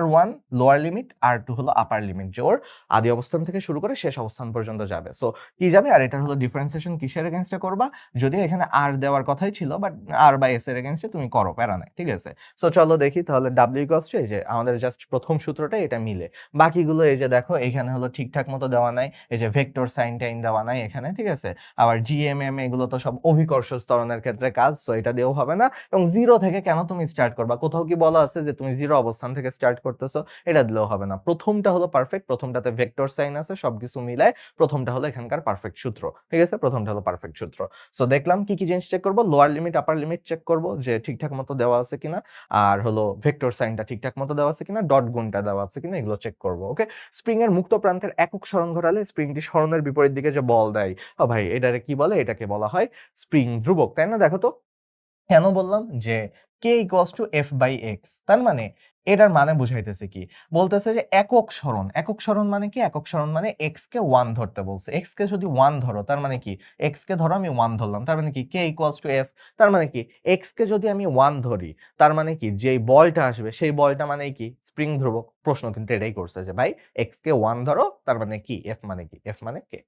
R1 লোয়ার লিমিট, R2 হলো আপার লিমিট, যে ওর আদি অবস্থান থেকে শুরু করে শেষ অবস্থান পর্যন্ত যাবে। সো কি যাবে? আর এটা হলো ডিফারেন্সিয়েশন কিসের এগেইনস্টে করবা? যদিও এখানে আর দেওয়ার কথাই ছিল, বাট আর বাই এস এর এগেইনস্টে তুমি করো, প্যারা নাই, ঠিক আছে? সো চলো দেখি তাহলে ডাব্লিউ ইকুয়ালস টু, এই যে আমাদের জাস্ট প্রথম সূত্রটা এটা মিলে, বাকিগুলো এই যে দেখো এখানে হলো ঠিকঠাক মতো দেওয়া নাই, এই যে ভেক্টর সাইন টাইন দেওয়া নাই এখানে, ঠিক আছে? আবার জিএমএম এগুলো তো সব অভিকর্ষ ত্বরণের ক্ষেত্রে কাজ, সো এটা দিয়েও হবে না। এবং জিরো থেকে কেন তুমি স্টার্ট করবা? কোথাও কি বলা আছে যে তুমি জিরো অবস্থান থেকে স্টার্ট করতেছো? এটা দিলেও হবে না। প্রথমটা হলো পারফেক্ট, প্রথমটাতে ভেক্টর সাইন আছে, সবকিছু মিলায় প্রথমটা হলো এখানকার পারফেক্ট সূত্র, ঠিক আছে? প্রথমটা হলো পারফেক্ট সূত্র। সো দেখলাম কি কি জিনিস চেক করবো? Lower limit upper limit check করবো যে ঠিকঠাক মতো দেওয়া আছে কিনা, আর হলো ভেক্টর সাইনটা ঠিকঠাক মতো দেওয়া আছে কিনা, ডট গুণটা দেওয়া আছে কিনা, এগুলো চেক করবো। ওকে, স্প্রিং এর মুক্ত প্রান্তের একক সরণ ঘটালে স্প্রিংটি সরণের বিপরীত দিকে যে বল দেয়, ও ভাই এটারে কি বলে? এটাকে বলা হয় স্প্রিং ধ্রুবক, তাই না? দেখো তো কেন বললাম যে K equals to F by X, তার মানে এটার মানে বুঝাইতেছে কি? বলতেছে যে একক সরণ। একক সরণ মানে কি? একক সরণ মানে এক্স কে 1 ধরতে বলছে। এক্স কে যদি 1 ধরো তার মানে কি? এক্স কে ধরো আমি 1 ধরলাম, তার মানে কি? কে ইকুয়ালস টু এফ, তার মানে কি? এক্স কে যদি আমি 1 ধরি তার মানে কি? যেই বলটা আসবে সেই বলটা মানে কি? স্প্রিং ধ্রুবক। প্রশ্ন কিন্তু এটাই করছে যে ভাই এক্স কে 1 ধরো তার মানে কি? এফ মানে কি? এফ মানে কে?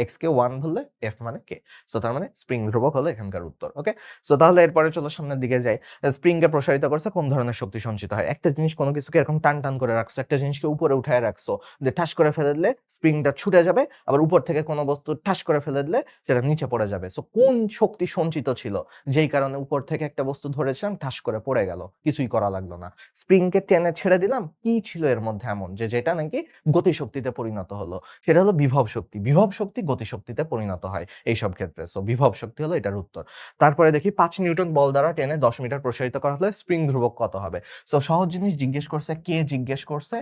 এক্স কে 1 ধরলে এফ মানে কে? সো তার মানে স্প্রিং ধ্রুবক হলো এখানকার উত্তর। ওকে, সো তাহলে এরপরে চলো সামনের দিকে যাই। স্প্রিং কে প্রসারিত করছে কোন ধরনের শক্তি সঞ্চিত হয়? একটা জিনিস কোনো কিছুকে এরকম টান টান করে রাখছো, একটা জিনিসকে উপরে উঠায় রাখছো, যে ঠাস করে ফেলে দিলে স্প্রিংটা ছুটে যাবে, আবার উপর থেকে কোনো বস্তু ঠাস করে ফেলে দিলে সেটা নিচে পড়ে যাবে। সো কোন শক্তি সঞ্চিত ছিল যেই কারণে উপর থেকে একটা বস্তু ধরেছিলাম ঠাস করে পড়ে গেল, কিছুই করা লাগলো না? স্প্রিং কে টেনে ছেড়ে দিলাম, কি ছিল এর মধ্যে এমন যে যেটা নাকি গতিশক্তিতে পরিণত হলো? সেটা হলো বিভব শক্তি। বিভব শক্তি গতিশক্তিতে পরিণত হয় এইসব ক্ষেত্রে। সো বিভব শক্তি হলো এটার উত্তর। তারপরে দেখি 5 নিউটন বল দ্বারা টেনে 10 মিটার প্রসারিত করা হলে স্প্রিং ধ্রুবক কত হবে? সো সহজ জিনিস জিজ্ঞেস করছে, কে জিজ্ঞেস করছে,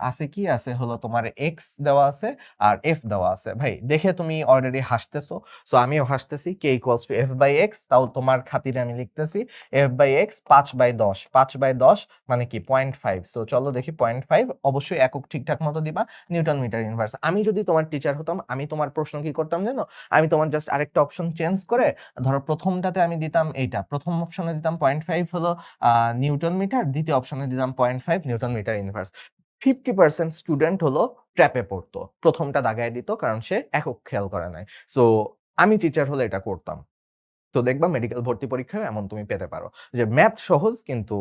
আছে কি? আছে হলো তোমার এক্স দেওয়া আছে আর এফ দেওয়া আছে। ভাই দেখে তুমি অলরেডি হাসতেছো, সো আমিও হাসতেছি। K equals to F by X, তাও তোমার খাতিরে আমি লিখতেছি এফ বাই এক্স 5/10। 5/10 মানে কি? 0.5। সো চলো দেখি 0.5, অবশ্যই একক ঠিকঠাক মতো দিবা, নিউটন মিটার ইনভার্স। আমি যদি তোমার টিচার হতাম আমি তোমার প্রশ্ন কি করতাম জানো? আমি তোমার জাস্ট আরেকটা অপশন চেঞ্জ করে, ধরো প্রথমটাতে আমি দিতাম এইটা, প্রথম অপশনে দিতাম 0.5 হলো নিউটন মিটার, দ্বিতীয় অপশনে দিতাম 0.5 নিউটন মিটার ইনভার্স। 50% স্টুডেন্ট হলো ট্র্যাপে পড়তো, প্রথমটা দাগায় দিত কারণ সে একক খেয়াল করে নাই। সো আমি টিচার হলে এটা করতাম। তো দেখবা মেডিকেল ভর্তি পরীক্ষায় এমন তুমি পেতে পারো যে ম্যাথ সহজ কিন্তু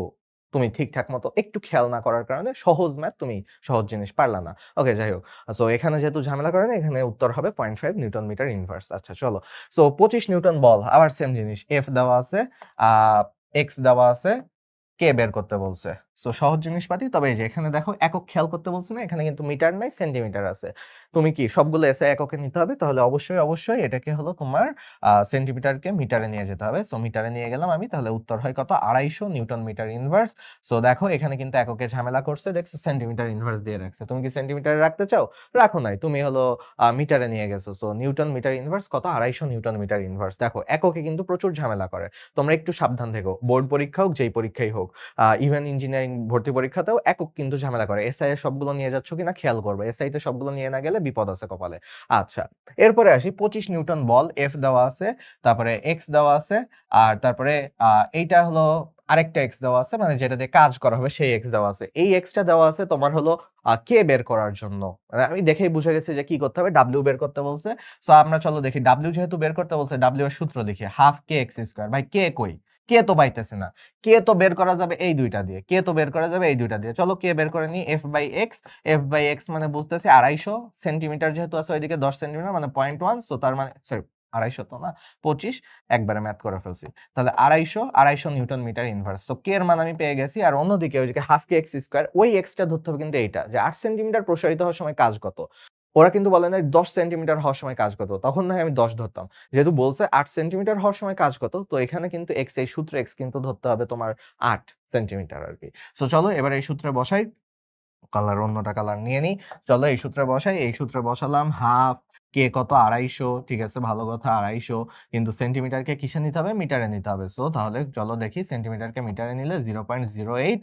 তুমি ঠিকঠাক মতো একটু খেয়াল না করার কারণে সহজ ম্যাথ তুমি সহজ জিনিস পারলা না। ওকে, যাই হোক। সো এখানে যেহেতু ঝামেলা করে না, এখানে উত্তর হবে 0.5 নিউটন মিটার ইনভার্স। আচ্ছা চলো, সো 25 নিউটন বল, আবার সেম জিনিস, এফ দেওয়া আছে, এক্স দেওয়া আছে, কে বের করতে বলছে। সো সহজ জিনিসপাতি, তবে এই যে এখানে দেখো একক খেয়াল করতে বলছে না, এখানে কিন্তু মিটার নাই, সেন্টিমিটার আছে। তুমি কি সবগুলো এসে এককে নিতে হবে? তাহলে অবশ্যই অবশ্যই এটাকে হলো তোমার সেন্টিমিটারকে মিটারে নিয়ে যেতে হবে। সো মিটারে নিয়ে গেলাম আমি, তাহলে উত্তর হয় কত? 250 নিউটন মিটার ইনভার্স। সো দেখো এখানে কিন্তু এককে ঝামেলা করছে, দেখছো সেন্টিমিটার ইনভার্স দিয়ে রাখছে। তুমি কি সেন্টিমিটারে রাখতে চাও? রাখো নাই, তুমি হলো মিটারে নিয়ে গেছো। সো নিউটন মিটার ইনভার্স কত? 250 নিউটন মিটার ইনভার্স। দেখো এককে কিন্তু প্রচুর ঝামেলা করে, তোমরা একটু সাবধান থেকো। বোর্ড পরীক্ষা হোক, যেই পরীক্ষাই হোক, ইভেন ইঞ্জিনিয়ারিং ভর্তি পরীক্ষাতেও একক কিন্তু ঝামেলা করে। এসআই এ সবগুলো নিয়ে যাচ্ছ কিনা খেয়াল করবে, এসআই তে সবগুলো নিয়ে না গেলে বিপদ আছে কপালে। আচ্ছা, এরপরে আসি 25 নিউটন বল, এফ দেওয়া আছে, তারপরে এক্স দেওয়া আছে, আর তারপরে এইটা হলো আরেকটা এক্স দেওয়া আছে, মানে যেটা দিয়ে কাজ করা হবে সেই এক্স দেওয়া আছে। এই এক্সটা দেওয়া আছে তোমার হলো কে বের করার জন্য। মানে আমি দেখেই বুঝে গেছি যে কি করতে হবে, ডাব্লিউ বের করতে বলছে। সো আমরা চলো দেখি, ডাব্লিউ যেহেতু বের করতে বলছে, ডাব্লিউ এর সূত্র দেখি, হাফ কে এক্স স্কয়ার। ভাই কে কই? কে তো পাইতেছে না। কে তো বের করা যাবে এই দুইটা দিয়ে, কে তো বের করা যাবে এই দুইটা দিয়ে। চলো কে বের করে নিই, F by X. F by X মানে বুঝতেছি 250 সেন্টিমিটার, যেহেতু আছে ওইদিকে 10 সেন্টিমিটার মানে 0.1। সো তার মানে সরি 250 তো না, 25 একবারে ম্যাথ করে ফেলছি। তাহলে 250 নিউটন মিটার ইনভার্স। তো কে এর মান আমি পেয়ে গেছি। আর অন্যদিকে ওই যে হাফ কে এক্স স্কয়ার, ওই এক্সটা ধরতে হবে কিন্তু এইটা, যে 8 সেন্টিমিটার প্রসারিত হওয়ার সময় কাজ কত। ওরা কিন্তু বলে নাই 10 সেন্টিমিটার হওয়ার সময় কাজ কত। তখন না হয় আমি 10 ধরতাম। যেহেতু বলছে 8 সেন্টিমিটার হওয়ার সময় কাজ কত, তো এখানে কিন্তু এক্স, এই সূত্রে এক্স কিন্তু ধরতে হবে তোমার 8 সেন্টিমিটার আরকি। সো চলো এবার এই সূত্রে বসাই। অন্যটা কালার নিয়ে নিই। চলো এই সূত্রে বসাই। এই সূত্রে বসালাম হাফ কে কত 250, ঠিক আছে, ভালো কথা 250, কিন্তু সেন্টিমিটারকে কিসে নিতে হবে, মিটারে নিতে হবে। সো তাহলে চলো দেখি, সেন্টিমিটারকে মিটারে নিলে 0.08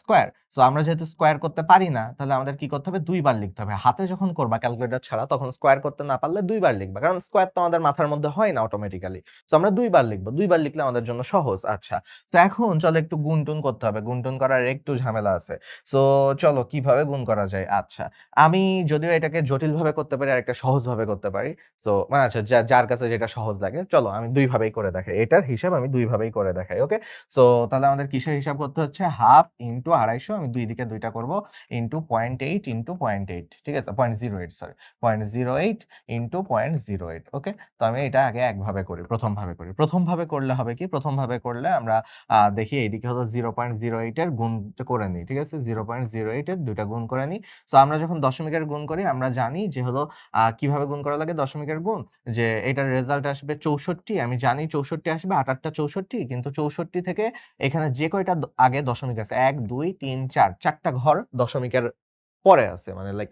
স্কয়ার। সো আমরা যেহেতু স্কয়ার করতে পারি না, তাহলে আমাদের কি করতে হবে, দুইবার লিখতে হবে। হাতে যখন করবা ক্যালকুলেটর ছাড়া, তখন স্কয়ার করতে না পারলে দুইবার লিখবা, কারণ স্কয়ার তো আমাদের মাথার মধ্যে হয় না অটোমেটিক্যালি। সো আমরা দুইবার লিখবো, দুইবার লিখলে আমাদের জন্য সহজ। আচ্ছা, তো এখন চলো একটু গুণটুন করতে হবে। গুণটুন করার একটু ঝামেলা আছে। সো চলো কিভাবে গুণ করা যায়। আচ্ছা, আমি যদিও এটাকে জটিলভাবে করতে পারি আর একটা সহজভাবে করতে পারি। সো মানে আচ্ছা, যার কাছে যেটা সহজ লাগে, চলো আমি দুই ভাবেই করে দেখাই। এটার হিসাব আমি দুই ভাবেই করে দেখাই। ওকে, সো তাহলে আমাদের কিসের হিসাব করতে হচ্ছে, হাফ ইন্টু 250, আমি দুই দিকে দুইটা করব, ইন্টু 0.8 ইন্টু 0.8, ঠিক আছে, 0.08, সরি, 0.08 ইন্টু 0.08। ওকে, তো আমি এটা আগে একভাবে করি, প্রথম ভাবে করি। প্রথম ভাবে করলে হবে কি, প্রথম ভাবে করলে আমরা দেখি এইদিকে হলো 0.08 এর গুণ করে নিই, ঠিক আছে, 0.08 এর দুইটা গুণ করে নিই। সো আমরা যখন দশমিকের গুণ করি, আমরা জানি যে হলো কিভাবে গুণ করা লাগে দশমিকের গুণ, যে এটার রেজাল্ট আসবে 64। আমি জানি 64 আসবে, 8 8টা 64, কিন্তু 64 থেকে এখানে যে কয়টা আগে দশমিক আছে, 1 2 3 4, চারটা ঘর দশমিকের পরে আছে, মানে লাইক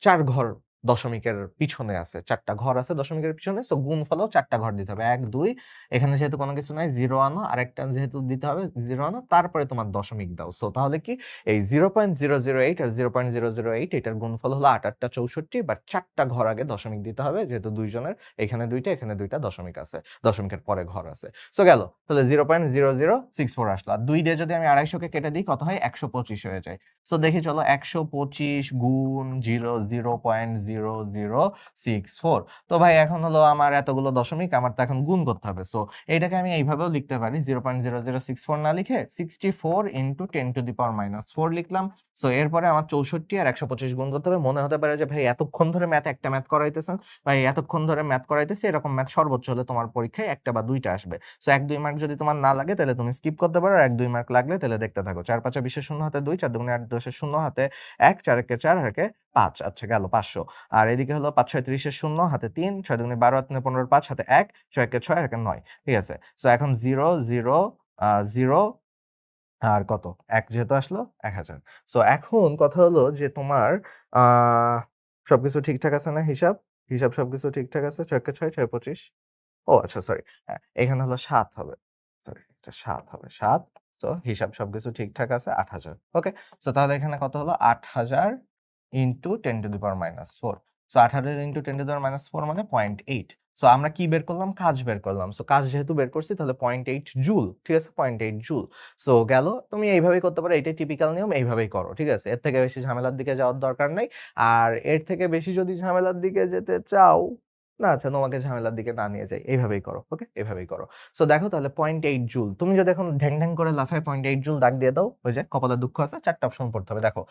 4 ঘর দশমিকের পিছনে আছে, 4টা ঘর আছে দশমিকের পিছনে। সো গুণফলও 4টা ঘর দিতে হবে, 1 2, এখানে যেহেতু কোনো কিছু নাই 0 আনো, আরেকটা যেহেতু দিতে হবে 0 আনো, তারপরে তোমার দশমিক দাও। সো তাহলে কি, এই 0.008 আর 0.008 এটার গুণফল হলো 8 8টা 64, বাট 4টা ঘর আগে দশমিক দিতে হবে, যেহেতু দুইজনের এখানে দুইটা, এখানে দুইটা দশমিক আছে, দশমিকের পরে ঘর আছে। সো গেল, তাহলে 0.0064 আসলো। আর 2 দিয়ে যদি আমি 250 কে কেটে দিই, কত হয়, 125 হয়ে যায়। সো দেখি চলো, 125 গুণ 0.0064। তো ভাই এখন হলো আমার এতগুলো দশমিক, আমার তো এখন গুণ করতে হবে। সো এইটাকে আমি এইভাবেও লিখতে পারি, 0.0064 না লিখে 64 ইন্টু 10⁻⁻4 লিখলাম। সো এরপরে আমার 64 আর 125 গুণ করতে হবে। মনে হতে পারে যে ভাই এতক্ষণ ধরে একটা ম্যাথ করাইতেছেন, ভাই এতক্ষণ ধরে ম্যাথ করাইতেছে, এরকম ম্যাথ সর্বোচ্চ হলে তোমার পরীক্ষায় একটা বা দুইটা আসবে। সো 1 2 মার্ক যদি তোমার না লাগে, তাহলে তুমি স্কিপ করতে পারো। আর 1 2 মার্ক লাগলে তাহলে দেখতে থাকো। 4 5 20 শূন্য হাতে 2, 4 2 8 10 শূন্য হাতে 1, 4 1 4 আর 5। আচ্ছা, গেল 500। আর এদিকে হলো 5 6 30 শূন্য হাতে 3, 6 2 12 8 15 5 হাতে 1, 6 1 6 আর 9। ঠিক আছে, সো এখন 0 0 0 আর কত, 1 যেহেতু আসলো 1000। সো এখন কথা হলো যে তোমার আহ সবকিছু ঠিকঠাক আছে না, হিসাব হিসাব সবকিছু ঠিকঠাক আছে, 6 কে 6 6 25। ও আচ্ছা, সরি, হ্যাঁ, এখানে হলো 7 হবে, সরি, এটা 7 হবে, 7। তো হিসাব সবকিছু ঠিকঠাক আছে, 8000। ওকে, সো তাহলে এখানে কত হলো, 8000 ইন্টু 10⁻⁻4। সো 8000 ইন্টু 10⁻⁻4 মানে 0.8। সো আমরা কি বের করলাম, কাজ বের করলাম। সো কাজ যেহেতু বের করছি, তাহলে 0.8 জুল, ঠিক আছে, 0.8 জুল। সো গেল, তুমি এইভাবেই করতে পারো, এটাই টিপিক্যাল নিয়ম, এইভাবেই করো, ঠিক আছে, এর থেকে বেশি ঝামেলার দিকে যাওয়ার দরকার নাই। আর এর থেকে বেশি যদি ঝামেলার দিকে যেতে চাও, না, আচ্ছা, তোমাকে ঝামেলার দিকে না নিয়ে যাই, এইভাবেই করো। ওকে, এইভাবেই করো। সো দেখো তাহলে 0.8 জুল, তুমি যদি এখন ঢ্যাং ঢ্যাং করে লাফায় 0.8 জুল দাগ দিয়ে দাও, ওই যে কপালে দুঃখ আছে, 4টা অপশন পড়তে হবে, দেখো।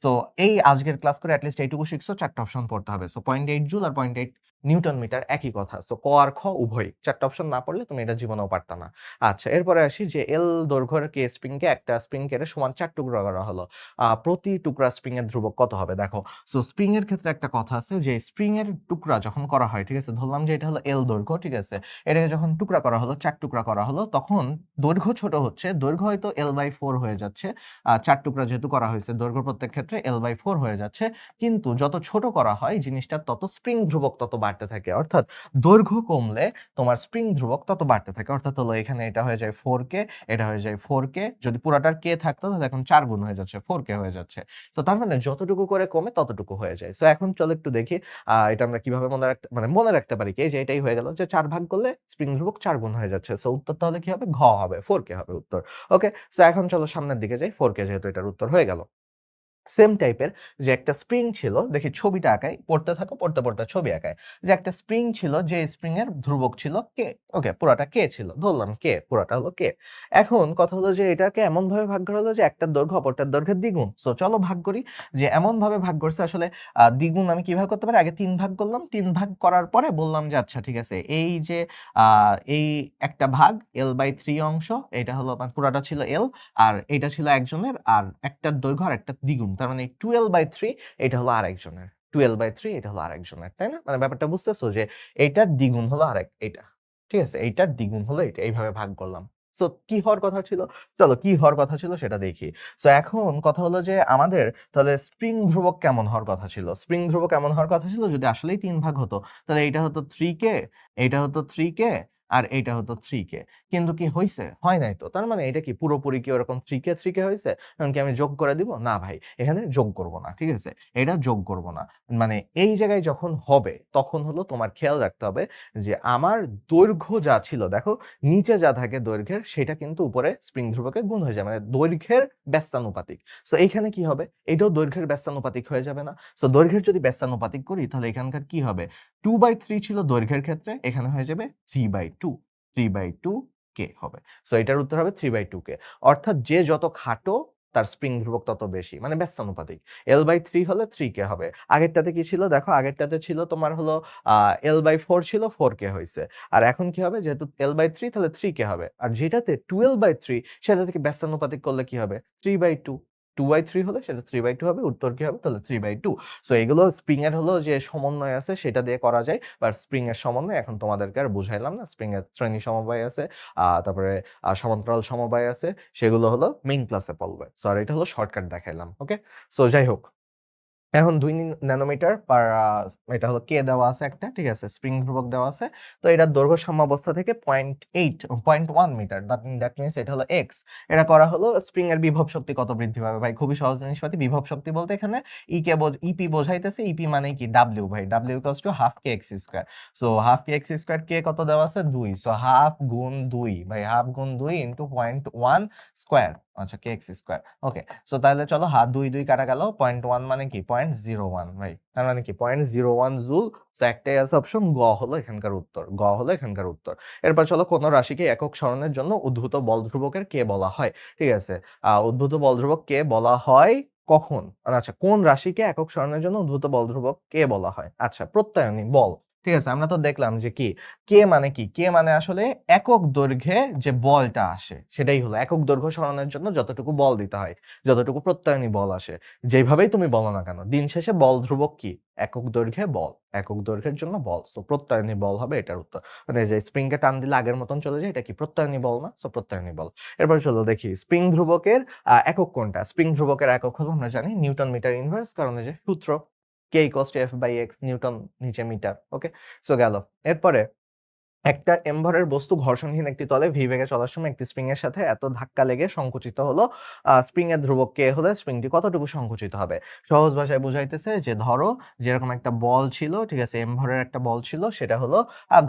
তো এই আজকের ক্লাস করে অ্যাটলিস্ট এইটুকু শিখছো, 4টা অপশন পড়তে হবে। সো 0.8 জুল আর 0.8 নিউটন মিটার একই কথা। সো ক আর খ উভয়, 4টা অপশন না পড়লে তুমি এটা জীবনেও পারতা না। আচ্ছা, এরপরে আসি যে এল দৈর্ঘ্যের কে স্প্রিং কে একটা স্প্রিং কেটে সমান 4 টুকরা করা হলো। প্রতি টুকরা স্প্রিং এর ধ্রুবক কত হবে, দেখো। সো স্প্রিং এর ক্ষেত্রে একটা কথা আছে, যে স্প্রিং এর টুকরা যখন করা হয়, ঠিক আছে, ধরলাম যে এটা হলো এল দৈর্ঘ্য, ঠিক আছে, এটাকে যখন টুকরা করা হলো, 4 টুকরা করা হলো, তখন দৈর্ঘ্য ছোট হচ্ছে, দৈর্ঘ্য হয়তো L/4 হয়ে যাচ্ছে। 4 টুকরা যেহেতু করা হয়েছে, দৈর্ঘ্য প্রত্যেক ক্ষেত্রে L/4 হয়ে যাচ্ছে। কিন্তু যত ছোট করা হয় জিনিসটা, তত স্প্রিং ধ্রুবক তত বাড়তে থাকে। অর্থাৎ দৈর্ঘ্য কমলে তোমার স্প্রিং ধ্রুবক তত বাড়তে থাকে। অর্থাৎ হলো এখানে এটা হয়ে যায় 4K, এটা হয়ে যায় 4K, যদি পুরাটার K থাকতো তাহলে এখন 4 গুণ হয়ে যাচ্ছে, 4K হয়ে যাচ্ছে। তো তার মানে যতটুকু করে কমে ততটুকু হয়ে যায়। সো এখন চলো একটু দেখি এটা আমরা কিভাবে মনে রাখতে পারি, কি যে এটাই হয়ে গেল, যে 4 ভাগ করলে স্প্রিং ধ্রুবক 4 গুণ হয়ে যাচ্ছে। সো উত্তর তাহলে কি হবে, ঘ হবে, 4K হবে উত্তর। ওকে, সো এখন চলো সামনের দিকে যাই, 4K যেহেতু এটার উত্তর হয়ে গেল। সেম টাইপের যে একটা স্প্রিং ছিল, দেখি ছবিটা আঁকাই, পড়তে থাকো, পড়তে, পড়তে ছবি আঁকাই। যে একটা স্প্রিং ছিল, যে স্প্রিং এর ধ্রুবক ছিল কে। ওকে, পুরাটা কে ছিল। ধরলাম কে, পুরাটা হলো কে। এখন কথা হলো যে এটাকে এমনভাবে ভাগ করা হলো যে একটার দৈর্ঘ্য অপরটার দৈর্ঘ্যের দ্বিগুণ। সো চলো ভাগ করি। যে এমনভাবে ভাগ করছে আসলে দ্বিগুণ আমি কিভাবে করতে পারি? আগে ৩ ভাগ করলাম। ৩ ভাগ করার পরে বললাম যে আচ্ছা ঠিক আছে, এই যে এই একটা ভাগ L/3 অংশ, এটা হলো মানে পুরাটা ছিল L, আর এটা ছিল একজনের, আর একটার দৈর্ঘ্য আর একটা দ্বিগুণ, তার মানে 12/3 এটা হলো আরেকজনের, 12/3 এটা হলো আরেকজনের, তাই না? মানে ব্যাপারটা বুঝতেছো যে এইটার দ্বিগুণ হলো আরেক এটা, ঠিক আছে? এইটার দ্বিগুণ হলো এটা, এইভাবে ভাগ করলাম। সো কি হওয়ার কথা ছিল? চলো কি হওয়ার কথা ছিল সেটা দেখি। সো এখন কথা হলো যে আমাদের তাহলে স্প্রিং ধ্রুবক কেমন হওয়ার কথা ছিল? স্প্রিং ধ্রুবক কেমন হওয়ার কথা ছিল? যদি আসলেই ৩ ভাগ হতো, তাহলে এইটা হতো 3k, এইটা হতো 3k, আর এইটা হতো 3k। কিন্তু কি হইছে? হয় নাই তো। তার মানে এটা কি পুরোপুরি কি ওরকম 3k 3k হইছে? এখন কি আমি যোগ করে দিব? না ভাই, এখানে যোগ করব না। ঠিক আছে? এটা যোগ করব না। মানে এই জায়গায় যখন হবে তখন হলো তোমার খেয়াল রাখতে হবে যে আমার দৈর্ঘ্য যা ছিল, দেখো নিচে যা থাকে দৈর্ঘ্যের সেটা কিন্তু উপরে স্প্রিং ধ্রুবকে গুণ হয়ে যায়, মানে দৈর্ঘ্যের ব্যস্তানুপাতিক। সো এইখানে কি হবে? এটাও দৈর্ঘ্যের ব্যস্তানুপাতিক হয়ে যাবে না? সো দৈর্ঘ্যের যদি ব্যস্তানুপাতিক করি তাহলে এখানকার কি হবে? 2/3 ছিল দৈর্ঘ্যের ক্ষেত্রে, এখানে হয়ে যাবে 3/2, 3/2 কে হবে। সো এটার উত্তর হবে 3/2 কে। অর্থাৎ যে যত খাটো তার স্প্রিং ধ্রুবক তত বেশি, মানে ব্যস্তানুপাতিক। L/3 হলে 3k হবে। আগেরটাতে কি ছিল? দেখো আগেরটাতে ছিল তোমার হলো L/4 ছিল, 4k হইছে। আর এখন কি হবে? যেহেতু L/3 তাহলে 3k হবে। আর যেটাতে 12/3 সেটা থেকে ব্যস্তানুপাতিক করলে কি হবে? 3/2। 2/3 হলে সেটা 3/2 হবে। উত্তর কি হবে? তাহলে 3/2। সো এগুলো স্প্রিং এর হলো যে সমন্বয় আছে সেটা দিয়ে করা যায়। বাট স্প্রিং এর সমন্বয় এখন তোমাদেরকে আর বুঝাইলাম না। স্প্রিং এর শ্রেণী সমবায় আছে, তারপরে সমান্তরাল সমবায় আছে, সেগুলো হলো মেইন ক্লাসে পড়বে। সো আর এটা হলো শর্টকাট দেখাইলাম। ওকে? সো যাই হোক, এখন ২ ন্যানোমিটার পার এটা হলো কে দেওয়া আছে একটা, ঠিক আছে? স্প্রিং ধ্রুবক দেওয়া আছে। তো এটার দৈর্ঘ্য সাম্যাবস্থা থেকে 0.1 মিটার। দ্যাট মিনস এটা হলো x। এটা করা হলো স্প্রিং এর বিভব শক্তি কত বৃদ্ধি পাবে? ভাই খুবই সহজ জিনিসপাতি। বিভব শক্তি বলতে এখানে ইপি বোঝাইতেছে। ইপি মানে কি? W ভাই। W equals to half K X square. So half K X square কে কত দেওয়া আছে? ২। সো হাফ গুণ ২ ভাই, হাফ গুণ ২ ইনটু 0.1 স্কয়ার। আচ্ছা, কে এক্স স্কয়ার। ওকে। সো তাহলে চলো ২ ২ কাটা গেল। 0.1 মানে কি? 0.01 ভাই। তার মানে কি? 0.01 জুল। সো একটাই আছে অপশন, গ হলো এখানকার উত্তর। গ হলো এখানকার উত্তর। এরপর চলো, কোন রাশিকে একক সরণের জন্য উদ্ভূত বল ধ্রুবকের কে বলা হয়? ঠিক আছে? উদ্ভূত বল ধ্রুবক কে বলা হয় কখন? আচ্ছা, কোন রাশিকে একক সরণের জন্য উদ্ভূত বল ধ্রুবক কে বলা হয়? আচ্ছা, প্রত্যয়নী বল। ঠিক আছে? আমরা তো দেখলাম যে কি কে মানে কি? কে মানে আসলে একক দৈর্ঘ্যে যে বলটা আসে সেটাই হলো একক দৈর্ঘ্য সরানোর জন্য যতটুকু বল দিতে হয়, যতটুকু প্রত্যয়নী বল আসে। যেভাবেই তুমি বলো না কেন, দিন শেষে বল ধ্রুবক কি? একক দৈর্ঘ্যে বল। একক দৈর্ঘ্যের জন্য বল। সো প্রত্যয়নী বল হবে এটার উত্তর। মানে যে স্প্রিং কে টান দিলে আগের মতন চলে যায়, এটা কি প্রত্যয়নী বল না? সো প্রত্যয়নী বল। এরপর চলো দেখি স্প্রিং ধ্রুবকের একক কোনটা? স্প্রিং ধ্রুবকের একক হলো আমরা জানি নিউটন মিটার ইনভার্স, কারণ এই যে সূত্র K equals to F/x, Newton নিচে মিটার। ওকে? সো গেল। এরপরে একটা m ভরের বস্তু ঘর্ষণহীন একটি তলে v বেগে চলার সময় একটি স্প্রিং এর সাথে এত ধাক্কা লেগে সংকুচিত হলো। স্প্রিং এর ধ্রুবক k হলে স্প্রিংটি কতটুকু সংকুচিত হবে? সহজ ভাষায় বুঝাইতেছে যে ধরো যেরকম একটা বল ছিল, ঠিক আছে? m ভরের একটা বল ছিল, সেটা হলো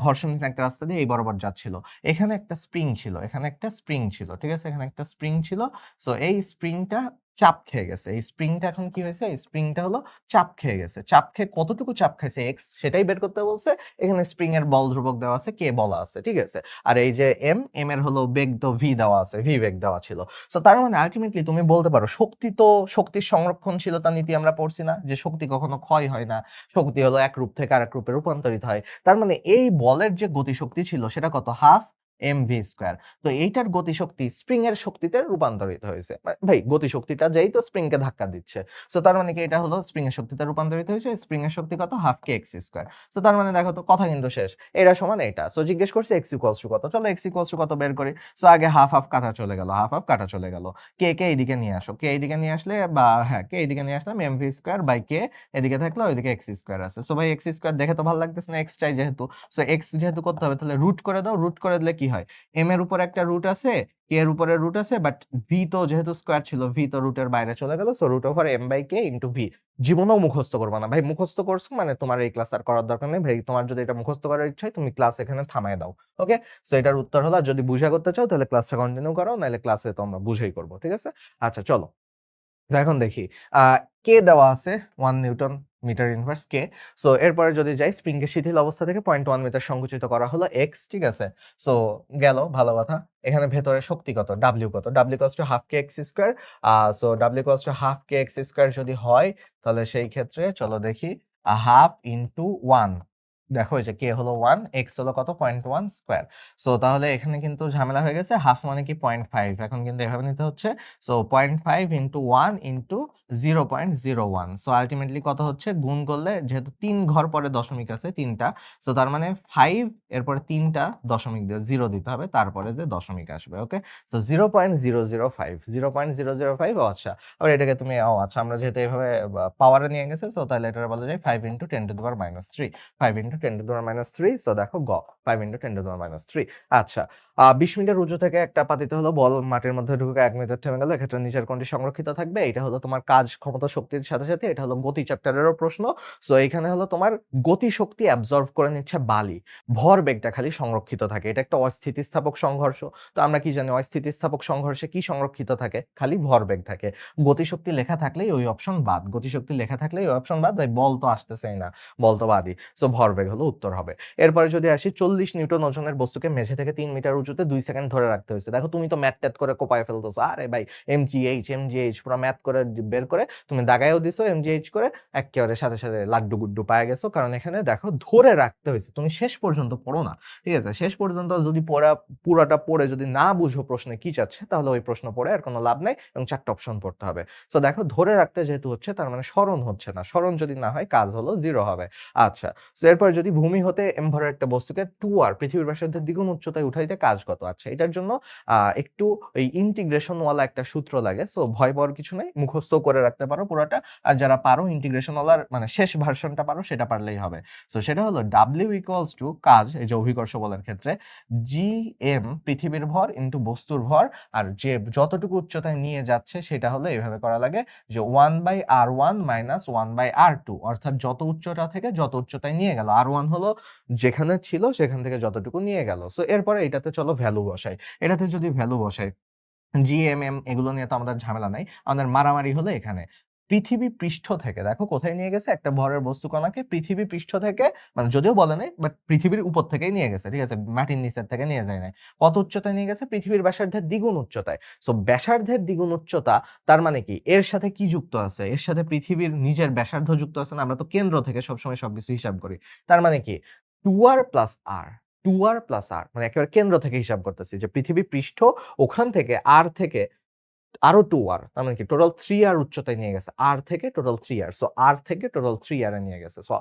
ঘর্ষণহীন একটা রাস্তা দিয়ে এই বরাবর যাচ্ছিল। এখানে একটা স্প্রিং ছিল, এখানে একটা স্প্রিং ছিল, ঠিক আছে? এখানে একটা স্প্রিং ছিল। সো এই স্প্রিংটা চাপ খেয়ে গেছে। এই স্প্রিংটা এখন কি হয়েছে? এই স্প্রিংটা হলো চাপ খেয়ে গেছে। চাপ খেয়ে কতটুকু চাপ খাইছে x সেটাই বের করতে বলছে। এখানে স্প্রিং এর বল ধ্রুবক দেওয়া আছে, কে বলা আছে, ঠিক আছে? আর এই যে এম এর হলো বেগ তো ভি দেওয়া আছে, ভি বেগ দেওয়া ছিল। সো তার মানে আলটিমেটলি তুমি বলতে পারো শক্তি তো, শক্তির সংরক্ষণশীলতা নীতি আমরা পড়ছি না, যে শক্তি কখনো ক্ষয় হয় না, শক্তি হলো এক রূপ থেকে আরেক রূপে রূপান্তরিত হয়। তার মানে এই বলের যে গতিশক্তি ছিল সেটা কত? Half mv square. তো এইটার গতিশক্তি স্প্রিং এর শক্তিতে রূপান্তরিত হয়েছে। ভাই গতিশক্তিটা যেই তো স্প্রিং কে ধাক্কা দিচ্ছে। সো তার মানে কি এটা হলো স্প্রিং এর শক্তিতে রূপান্তরিত হয়েছে। স্প্রিং এর শক্তি কত? Half K X square. So তার মানে দেখো তো কথা কিন্তু শেষ। এটা সমান এটা। সো জিজ্ঞেস করছে x ইকুয়ালস টু কত। চলো x ইকুয়ালস টু কত বের করি। সো আগে হাফ হাফ কাটা চলে গেল, হাফ হাফ কাটা চলে গেল। কে কে এইদিকে নিয়ে আসো, কে এইদিকে নিয়ে আসলে বা হ্যাঁ কে এইদিকে নিয়ে আসলাম, mv স্কয়ার বাই কে এদিকে থাকলো, ওইদিকে x স্কয়ার আছে। সো ভাই x স্কয়ার দেখে তো ভালো লাগতেছে না, x চাই যেহেতু। সো x যেহেতু করতে হবে তাহলে রুট করে দাও। রুট করে দিলে কি হয়? m এর উপর একটা রুট আছে, কে এর উপরে রুট আছে, বাট ভি তো যেহেতু স্কয়ার ছিল, ভি তো রুটের বাইরে চলে গেল। So root over m by K into V. জীবনেও মুখস্থ করবা না ভাই। মুখস্থ করছো মানে তোমার এই ক্লাস আর করার দরকার নেই ভাই। তোমার যদি এটা মুখস্থ করার ইচ্ছা হয় তুমি ক্লাস এখানে থামায় দাও। ওকে? সো এটার উত্তর হলো, যদি বুঝা করতে চাও তাহলে ক্লাসটা কন্টিনিউ করো, নাহলে ক্লাসে তো আমরা বুঝেই করবো। ঠিক আছে? আচ্ছা চলো। তো এখন দেখি আ কে দেওয়া আছে 1 নিউটন মিটার ইনভার্স কে। সো এরপরে যদি যাই স্প্রিংকে শিথিল অবস্থা থেকে 0.1 মিটার সংকুচিত করা হলো এক্স, ঠিক আছে? সো গেল ভালো কথা। এখানে ভেতরে শক্তি কত? ডাব্লিউ কত? W equals to half K X square. So W equals to half K X square যদি হয় তাহলে সেই ক্ষেত্রে চলো দেখি হাফ ইনটু 1। দেখো এই যে কে হলো 1, এক্স হলো কত? 0.1 স্কয়ার। সো তাহলে এখানে কিন্তু ঝামেলা হয়ে গেছে। হাফ মানে কি 0.5, এখন কিন্তু এভাবে নিতে হচ্ছে। So 0.5 into 1 into 0.01। So ultimately কত হচ্ছে? গুণ করলে যেহেতু ৩ ঘর পরে দশমিক আছে ৩ টা। সো তার মানে 5 এরপরে ৩ টা দশমিক 0 দিতে হবে, তারপরে যে দশমিক আসবে। ওকে? সো 0.005, 0.005। ও আচ্ছা। আবার এটাকে তুমি আচ্ছা আমরা যেহেতু এভাবে পাওয়ারে নিয়ে গেছে, সো তাহলে এটাকে বলা যায় 5 into 10 to the power -3। 5 into 10 to the power -3। So দেখো 5 ইনটু 10 টু দি পাওয়ার -3। আচ্ছা। ২০ মিটার উঁচু থেকে একটা পাতিতে হলো বল মাটির মধ্যে ঢুকে ১ মিটার থেমে গেল। এক্ষেত্রে নিচের কোনটি সংরক্ষিত থাকবে? এটা হলো তোমার কাজ, ক্ষমতা, শক্তির সাথে, সাথে এটা হলো গতি চ্যাপ্টারেরও প্রশ্ন। সো এইখানে হলো তোমার গতি শক্তি অ্যাবজর্ব করে নিচ্ছে বালি। ভরবেগটা খালি সংরক্ষিত থাকে। এটা একটা অস্থিতিস্থাপক সংঘর্ষ। তো আমরা কি জানি অস্থিতিস্থাপক সংঘর্ষে কি সংরক্ষিত থাকে? খালি ভরবেগ থাকে। গতিশক্তি লেখা থাকলেই ওই অপশন বাদ। গতিশক্তি লেখা থাকলেই ওই অপশন বাদ। ভাই বল তো আসতেছেই না। বল তো বাদই। সো ভরবেগ হলো উত্তর হবে। এরপরে যদি আসি ৪০ নিউটন ওজনের বস্তুকে মেঝে থেকে ৩ মিটার উঁচুতে ২ সেকেন্ড ধরে রাখতে হয়েছে। দেখো তুমি তো ম্যাথ-ট্যাথ করে কোপায় ফেলতেছো। আরে ভাই এমজিএইচ পুরা ম্যাথ করে বের করে তুমি দাগায়ও দিছো এমজিএইচ করে, এক্কেবারে সাথে, সাথে লাড্ডু-গুড্ডু পায়া গেছো। কারণ এখানে দেখো ধরে রাখতে হইছে। তুমি শেষ পর্যন্ত পড়ো না। ঠিক আছে? শেষ পর্যন্ত যদি পুরাটা পড়ে যদি না বুঝো প্রশ্নে কি চাচ্ছে, তাহলে ওই প্রশ্ন পড়ে আর কোনো লাভ নাই এবং ৪ টা অপশন পড়তে হবে। সো দেখো ধরে রাখতে যেহেতু হচ্ছে তার মানে স্মরণ হচ্ছে না। স্মরণ যদি না হয় কাজ হলো 0 হবে। আচ্ছা। সো এরপর যদি ভূমি হতে ভরের একটা বস্তুকে 2r পৃথিবীর ব্যাসার্ধের দ্বিগুণ উচ্চতায় উঠাইতে কাজ কত? আচ্ছা, এটার জন্য একটু এই ইন্টিগ্রেশন ওয়ালা একটা সূত্র লাগে। সো ভয় পাওয়ার কিছু নাই। মুখস্থ করে রাখতে পারো পুরাটা। আর যারা পারো ইন্টিগ্রেশন ওয়ালার মানে শেষ ভার্সনটা পারো সেটা পারলেই হবে। সো সেটা হলো W ইকুয়ালস টু কাজ, এই যে অভিকর্ষ বলের ক্ষেত্রে GM পৃথিবীর ভর ইনটু বস্তুর ভর, আর যে যতটুকু উচ্চতায় নিয়ে যাচ্ছে সেটা হলো এভাবে করা লাগে যে 1/r1 মাইনাস 1/r2, অর্থাৎ যত উচ্চতা থেকে যত উচ্চতায় নিয়ে গেল। r1 হলো যেখানে ছিল সেখান থেকে যতটুকু নিয়ে গেল। সো এরপরে এটাতে চলো ভ্যালু বসাই। এটাতে যদি ভ্যালু বসাই, জিএমএম এগুলো নিয়ে তো আমাদের ঝামেলা নাই। আমাদের মারামারি হলো এখানে। পৃথিবী পৃষ্ঠ থেকে দেখো কোথায় নিয়ে গেছে? একটা ভরের বস্তু কণাকে পৃথিবী পৃষ্ঠ থেকে, মানে যদিও বলে নাই বাট পৃথিবীর উপর থেকেই নিয়ে গেছে। ঠিক আছে? মাটির নিচের থেকে নিয়ে যায় নাই। কত উচ্চতায় নিয়ে গেছে? পৃথিবীর ব্যাসার্ধের দ্বিগুণ উচ্চতায়। সো ব্যাসার্ধের দ্বিগুণ উচ্চতা তার মানে কি? এর সাথে কি যুক্ত আছে? এর সাথে পৃথিবীর নিজের ব্যাসার্ধ যুক্ত আছে না? আমরা তো কেন্দ্র থেকে সবসময় সবকিছু হিসাব করি। তার মানে কি? 2r plus r, 2r plus r মানে একেবারে কেন্দ্র থেকে হিসাব করতেছি যে পৃথিবী পৃষ্ঠ, ওখান থেকে r থেকে আরো 2r, তার মানে কি টোটাল 3r উচ্চতায় নিয়ে গেছে। r থেকে টোটাল 3r। সো r থেকে টোটাল 3r এ নিয়ে গেছে। So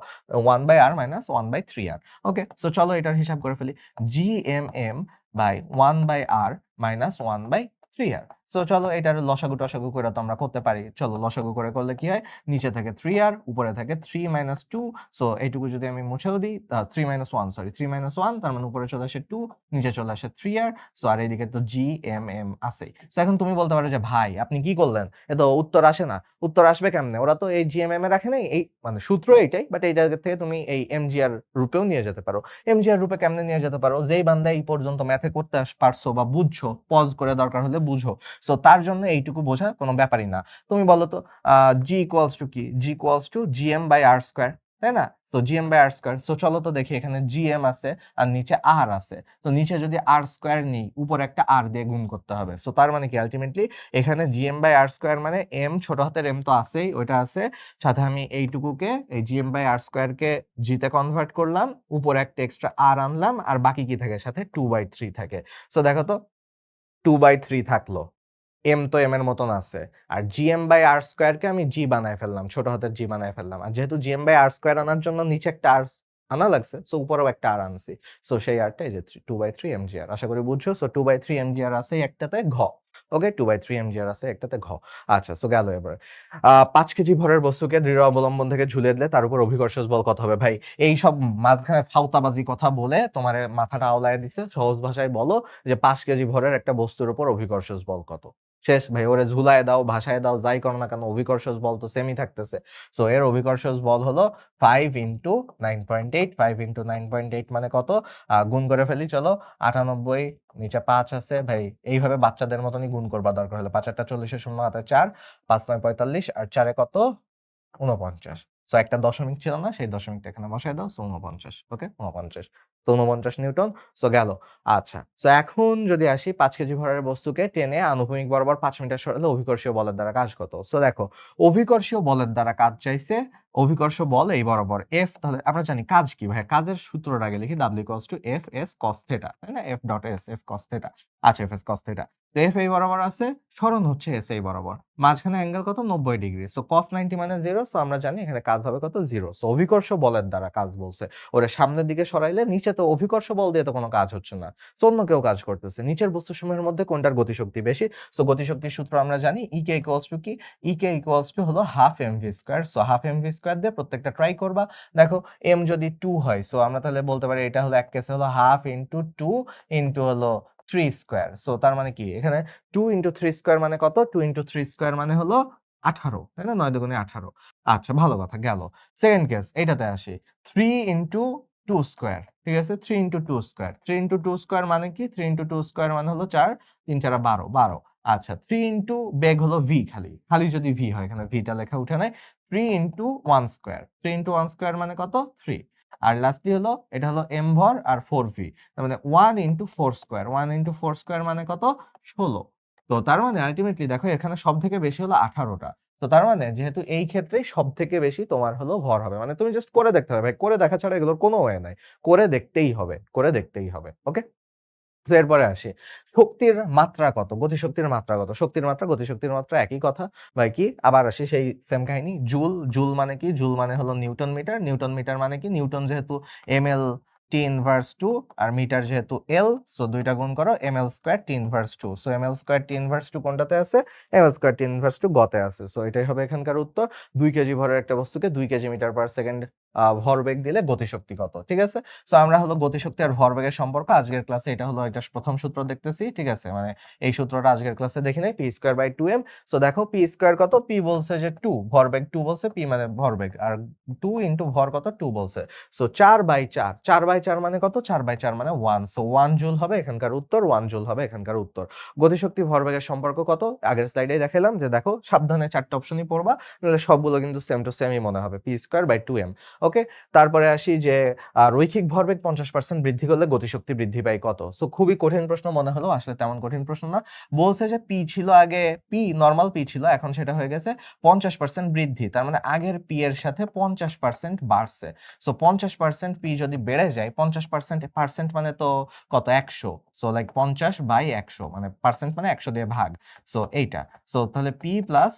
1/r minus 1/3r। ওকে? সো চলো এটার হিসাব করে ফেলি। GMM by 1/r minus 1/3r। So চলো এটার লসাগু-টসাগু কইরা তো আমরা করতে পারি। চলো লসাগু করে করলে কি হয়? নিচে থাকে 3r, উপরে থাকে 3 মাইনাস 2। সো এইটুকু যদি আমি মুছেও দিই 3 মাইনাস 1 সরি 3 মাইনাস 1 তার মানে উপরে চলে আসে 2, নিচে চলে আসে 3r। সো আর এইদিকে তো GMM আছেই। সো এখন তুমি বলতে পারো যে ভাই আপনি কি করলেন? এ তো উত্তর আসে না। উত্তর আসবে কেমনে? ওরা তো এই GMM এ রাখে নাই। এই মানে সূত্র এইটাই। বাট এই জায়গা থেকে তুমি এই MGR রূপেও নিয়ে যেতে পারো। MGR রূপে কেমনে নিয়ে যেতে পারো? যেই বান্দা এই পর্যন্ত ম্যাথে করতে পারছো বা বুঝছো, পজ করে দরকার হলে বুঝো। সো তার জন্য এইটুকু বোঝা কোনো ব্যাপারই না। তুমি বলো তো G ইকুয়ালস টু কি? G equals to GM by R square. তাই না? তো GM by R square. So চলো তো দেখি এখানে GM আছে আর নিচে R আছে। তো নিচে যদি R স্কয়ার নিই, উপরে একটা R দিয়ে গুণ করতে হবে। সো তার মানে কি আল্টিমেটলি এখানে GM বাই R স্কয়ার মানে M, ছোট হাতের M তো আছেই, ওইটা আছে। সাথে আমি এইটুকুকে এই GM বাই R স্কয়ার কে G তে কনভার্ট করলাম, উপরে একটা এক্সট্রা R আনলাম, আর বাকি কি থাকে? সাথে 2/3 থাকে। সো দেখো তো 2/3 থাকলো। M তো M এর মতন আছে। আর GM বাই R স্কয়ার কে আমি G বানায় ফেললাম। ছোট হাতের G বানায় ফেললাম। আর যেহেতু GM বাই R স্কয়ার আনার জন্য নিচে একটা R আনা লাগছে। সো উপরেও একটা R আনছি। সো সেই R টা এই যে 2/3 mgr। আশা করি বুঝছো। সো 2/3 mgr আছে একটাতে ঘ। ওকে? 2/3 mgr আছে একটাতে ঘ। আচ্ছা, সো গেল এবারে। ৫ কেজি ভরের বস্তুকে দৃঢ় অবলম্বন থেকে ঝুলিয়ে দিলে তার উপর অভিকর্ষ বল কত হবে? ভাই এইসব মাঝখানে ফাউতাবাজি কথা বলে তোমারে মাথাটা আওলায় দিছে। সহজ ভাষায় বলো যে ৫ কেজি ভরের একটা বস্তুর উপর অভিকর্ষ বল কত? শেষ ভাই, ওরে ঝুলায় দাও, ভাসায় দাও, যাই করো না কেন অভিকর্ষজ বল তো সেমই থাকতেছে। সো এর অভিকর্ষজ বল হলো 5 ইন্টু 9.8, 5 ইন্টু 9.8 মানে কত? গুণ করে ফেলি চলো, 98, নিচে 5 আছে ভাই, এইভাবে বাচ্চাদের মতনই গুণ করবা দরকার হলে। 5 8 40, 0 হাতে 4, 5 9 45, আর 4 কত? 49। সো একটা দশমিক ছিল না, সেই দশমিকটা এখানে বসায় দাও। সো 49, ওকে 49। তো 49 নিউটন। সো গেল। আচ্ছা, সো এখন যদি আসি 5 কেজি ভরের বস্তুকে টেনে আনুভূমিক বরাবর 5 মিটার সরালে অভিকর্ষীয় বলের দ্বারা কাজ কত? সো দেখো, অভিকর্ষীয় বলের দ্বারা কাজ চাইছে, অভিকর্ষ বল এই বরাবর এফ। তাহলে আমরা জানি কাজ কি ভাই, কাজের সূত্রটা আগে লিখি, W equals to F S cos theta, তাই না? F dot S, F cos theta. আচ্ছা, এফ এস কস থিটা। তো এফ এই বরাবর আছে, সরণ হচ্ছে এস এই বরাবর, মাঝখানে অ্যাঙ্গেল কত? 90 ডিগ্রি। সো cos 90 মানে 0। সো আমরা জানি এখানে কাজ হবে কত? 0। সো অভিকর্ষ বলের দ্বারা কাজ বলছে। ওরে সামনের দিকে সরাইলে নিচে তো অভিকর্ষ বল দিয়ে তো কোনো কাজ হচ্ছে না। সো অন্য কেউ কাজ করতেছে। নিচের বস্তুসমূহের মধ্যে কোনটার গতিশক্তি বেশি? সো গতিশক্তির সূত্র আমরা জানি, ইকে ইকুয়ালস টু কি? ইকে ইকুয়ালস টু হলো half M V square. So half M V square দিয়ে প্রত্যেকটা ট্রাই করবা। দেখো এম যদি 2 হয়, সো আমরা তাহলে বলতে পারি এটা হলো এক কেসে হলো হাফ ইন্টু 2 ইন্টু হলো 3 স্কয়ার। সো তার মানে কি এখানে 2 ইন্টু 3 স্কয়ার মানে কত? 2 ইন্টু 3 স্কয়ার মানে হলো 18, তাই না? 9 দুগুণে 18। আচ্ছা, ভালো কথা, গেল। সেকেন্ড কেস, এইটাতে আসি। 3 ইন্টু 2 স্কয়ার, ঠিক আছে? 3 ইন্টু 2 স্কয়ার, 3 ইন্টু 2 স্কয়ার মানে কি? 3 ইন্টু 2 স্কয়ার মানে হলো 4, 3 4 12, 12। আচ্ছা, 3 ইন্টু বেগ হলো ভি, খালি খালি যদি ভি হয়, এখানে ভিটা লেখা উঠে নাই। 3 ইন্টু 1 স্কয়ার, 3 ইন্টু 1 স্কয়ার মানে কত? 3। আর লাস্টলি হলো, এটা হলো এম ভর আর 4 ভি, তার মানে 1 ইন্টু 4 স্কয়ার, 1 ইন্টু 4 স্কয়ার মানে কত? 16। তো তার মানে আলটিমেটলি দেখো এখানে সব থেকে বেশি হলো 18টা। তো তার মানে যেহেতু এই ক্ষেত্রেই সব থেকে বেশি তোমার হলো ভর হবে, মানে তুমি জাস্ট করে দেখতে হবে ভাই, করে দেখা ছাড়া এগুলোর কোনো ওয়ে নাই, করে দেখতেই হবে, করে দেখতেই হবে। ওকে, তো এরপরে আসি, শক্তির মাত্রা কত? গতিশক্তির মাত্রা কত? শক্তির মাত্রা গতিশক্তির মাত্রা একই কথা ভাই। কি আবার আসি সেই সেম কাহিনী, জুল। জুল মানে কি? জুল মানে হলো নিউটন মিটার। নিউটন মিটার মানে কি? নিউটন যেহেতু এমএল টি ইনভার্স 2, আর মিটার যেহেতু এল, সো দুইটা গুণ করো, ML square T inverse 2। So ML square T inverse 2 কোনটাতে আছে? এমএল স্কয়ার টি ইনভার্স 2 গতে আছে। সো এটাই হবে এখানকার উত্তর। 2 কেজি ভরের একটা বস্তুকে 2 কেজি মিটার পার সেকেন্ড ভরবেগ দিলে গতিশক্তি কত? ঠিক আছে। সো আমরা হলো গতিশক্তি আর ভরবেগের সম্পর্ক আজকের ক্লাসে, এটা হলো এটা প্রথম সূত্র দেখতেছি, ঠিক আছে? মানে এই সূত্রটা আজকের ক্লাসে দেখি নাই, P square by 2m। So দেখো পি স্কয়ার কত? পি বলছে যে 2, ভরবেগ 2 বলছে, পি মানে ভরবেগ, আর 2 ইন্টু ভর কত? 2 বলছে। সো 4 বাই 4, 4 বাই 4 মানে কত? 4 বাই 4 মানে 1। সো 1 জুল হবে এখানকার উত্তর, 1 জুল হবে এখানকার উত্তর। গতিশক্তি ভরবেগের সম্পর্ক কত? আগের স্লাইডেই দেখালাম যে দেখো সাবধানে 4টা অপশনই পড়বা, নাহলে সবগুলো কিন্তু সেম টু সেমই মনে হবে। P square by 2m। ওকে, তারপরে আসি যে রৈখিক ভরবেগ 50% বৃদ্ধি করলে গতিশক্তি বৃদ্ধি পায় কত? সো খুবই কঠিন প্রশ্ন মনে হলো, আসলে তেমন কঠিন প্রশ্ন না। বলছে যে পি ছিল আগে, পি নরমাল পি ছিল, এখন সেটা হয়ে গেছে 50% বৃদ্ধি, তার মানে আগের পি এর সাথে 50% বাড়ছে। সো 50% পি যদি বেড়ে যায়, 50% পার্সেন্ট মানে তো কত? 100। সো লাইক 50 বাই 100 মানে পার্সেন্ট মানে 100 দিয়ে ভাগ। সো এইটা, সো তাহলে P plus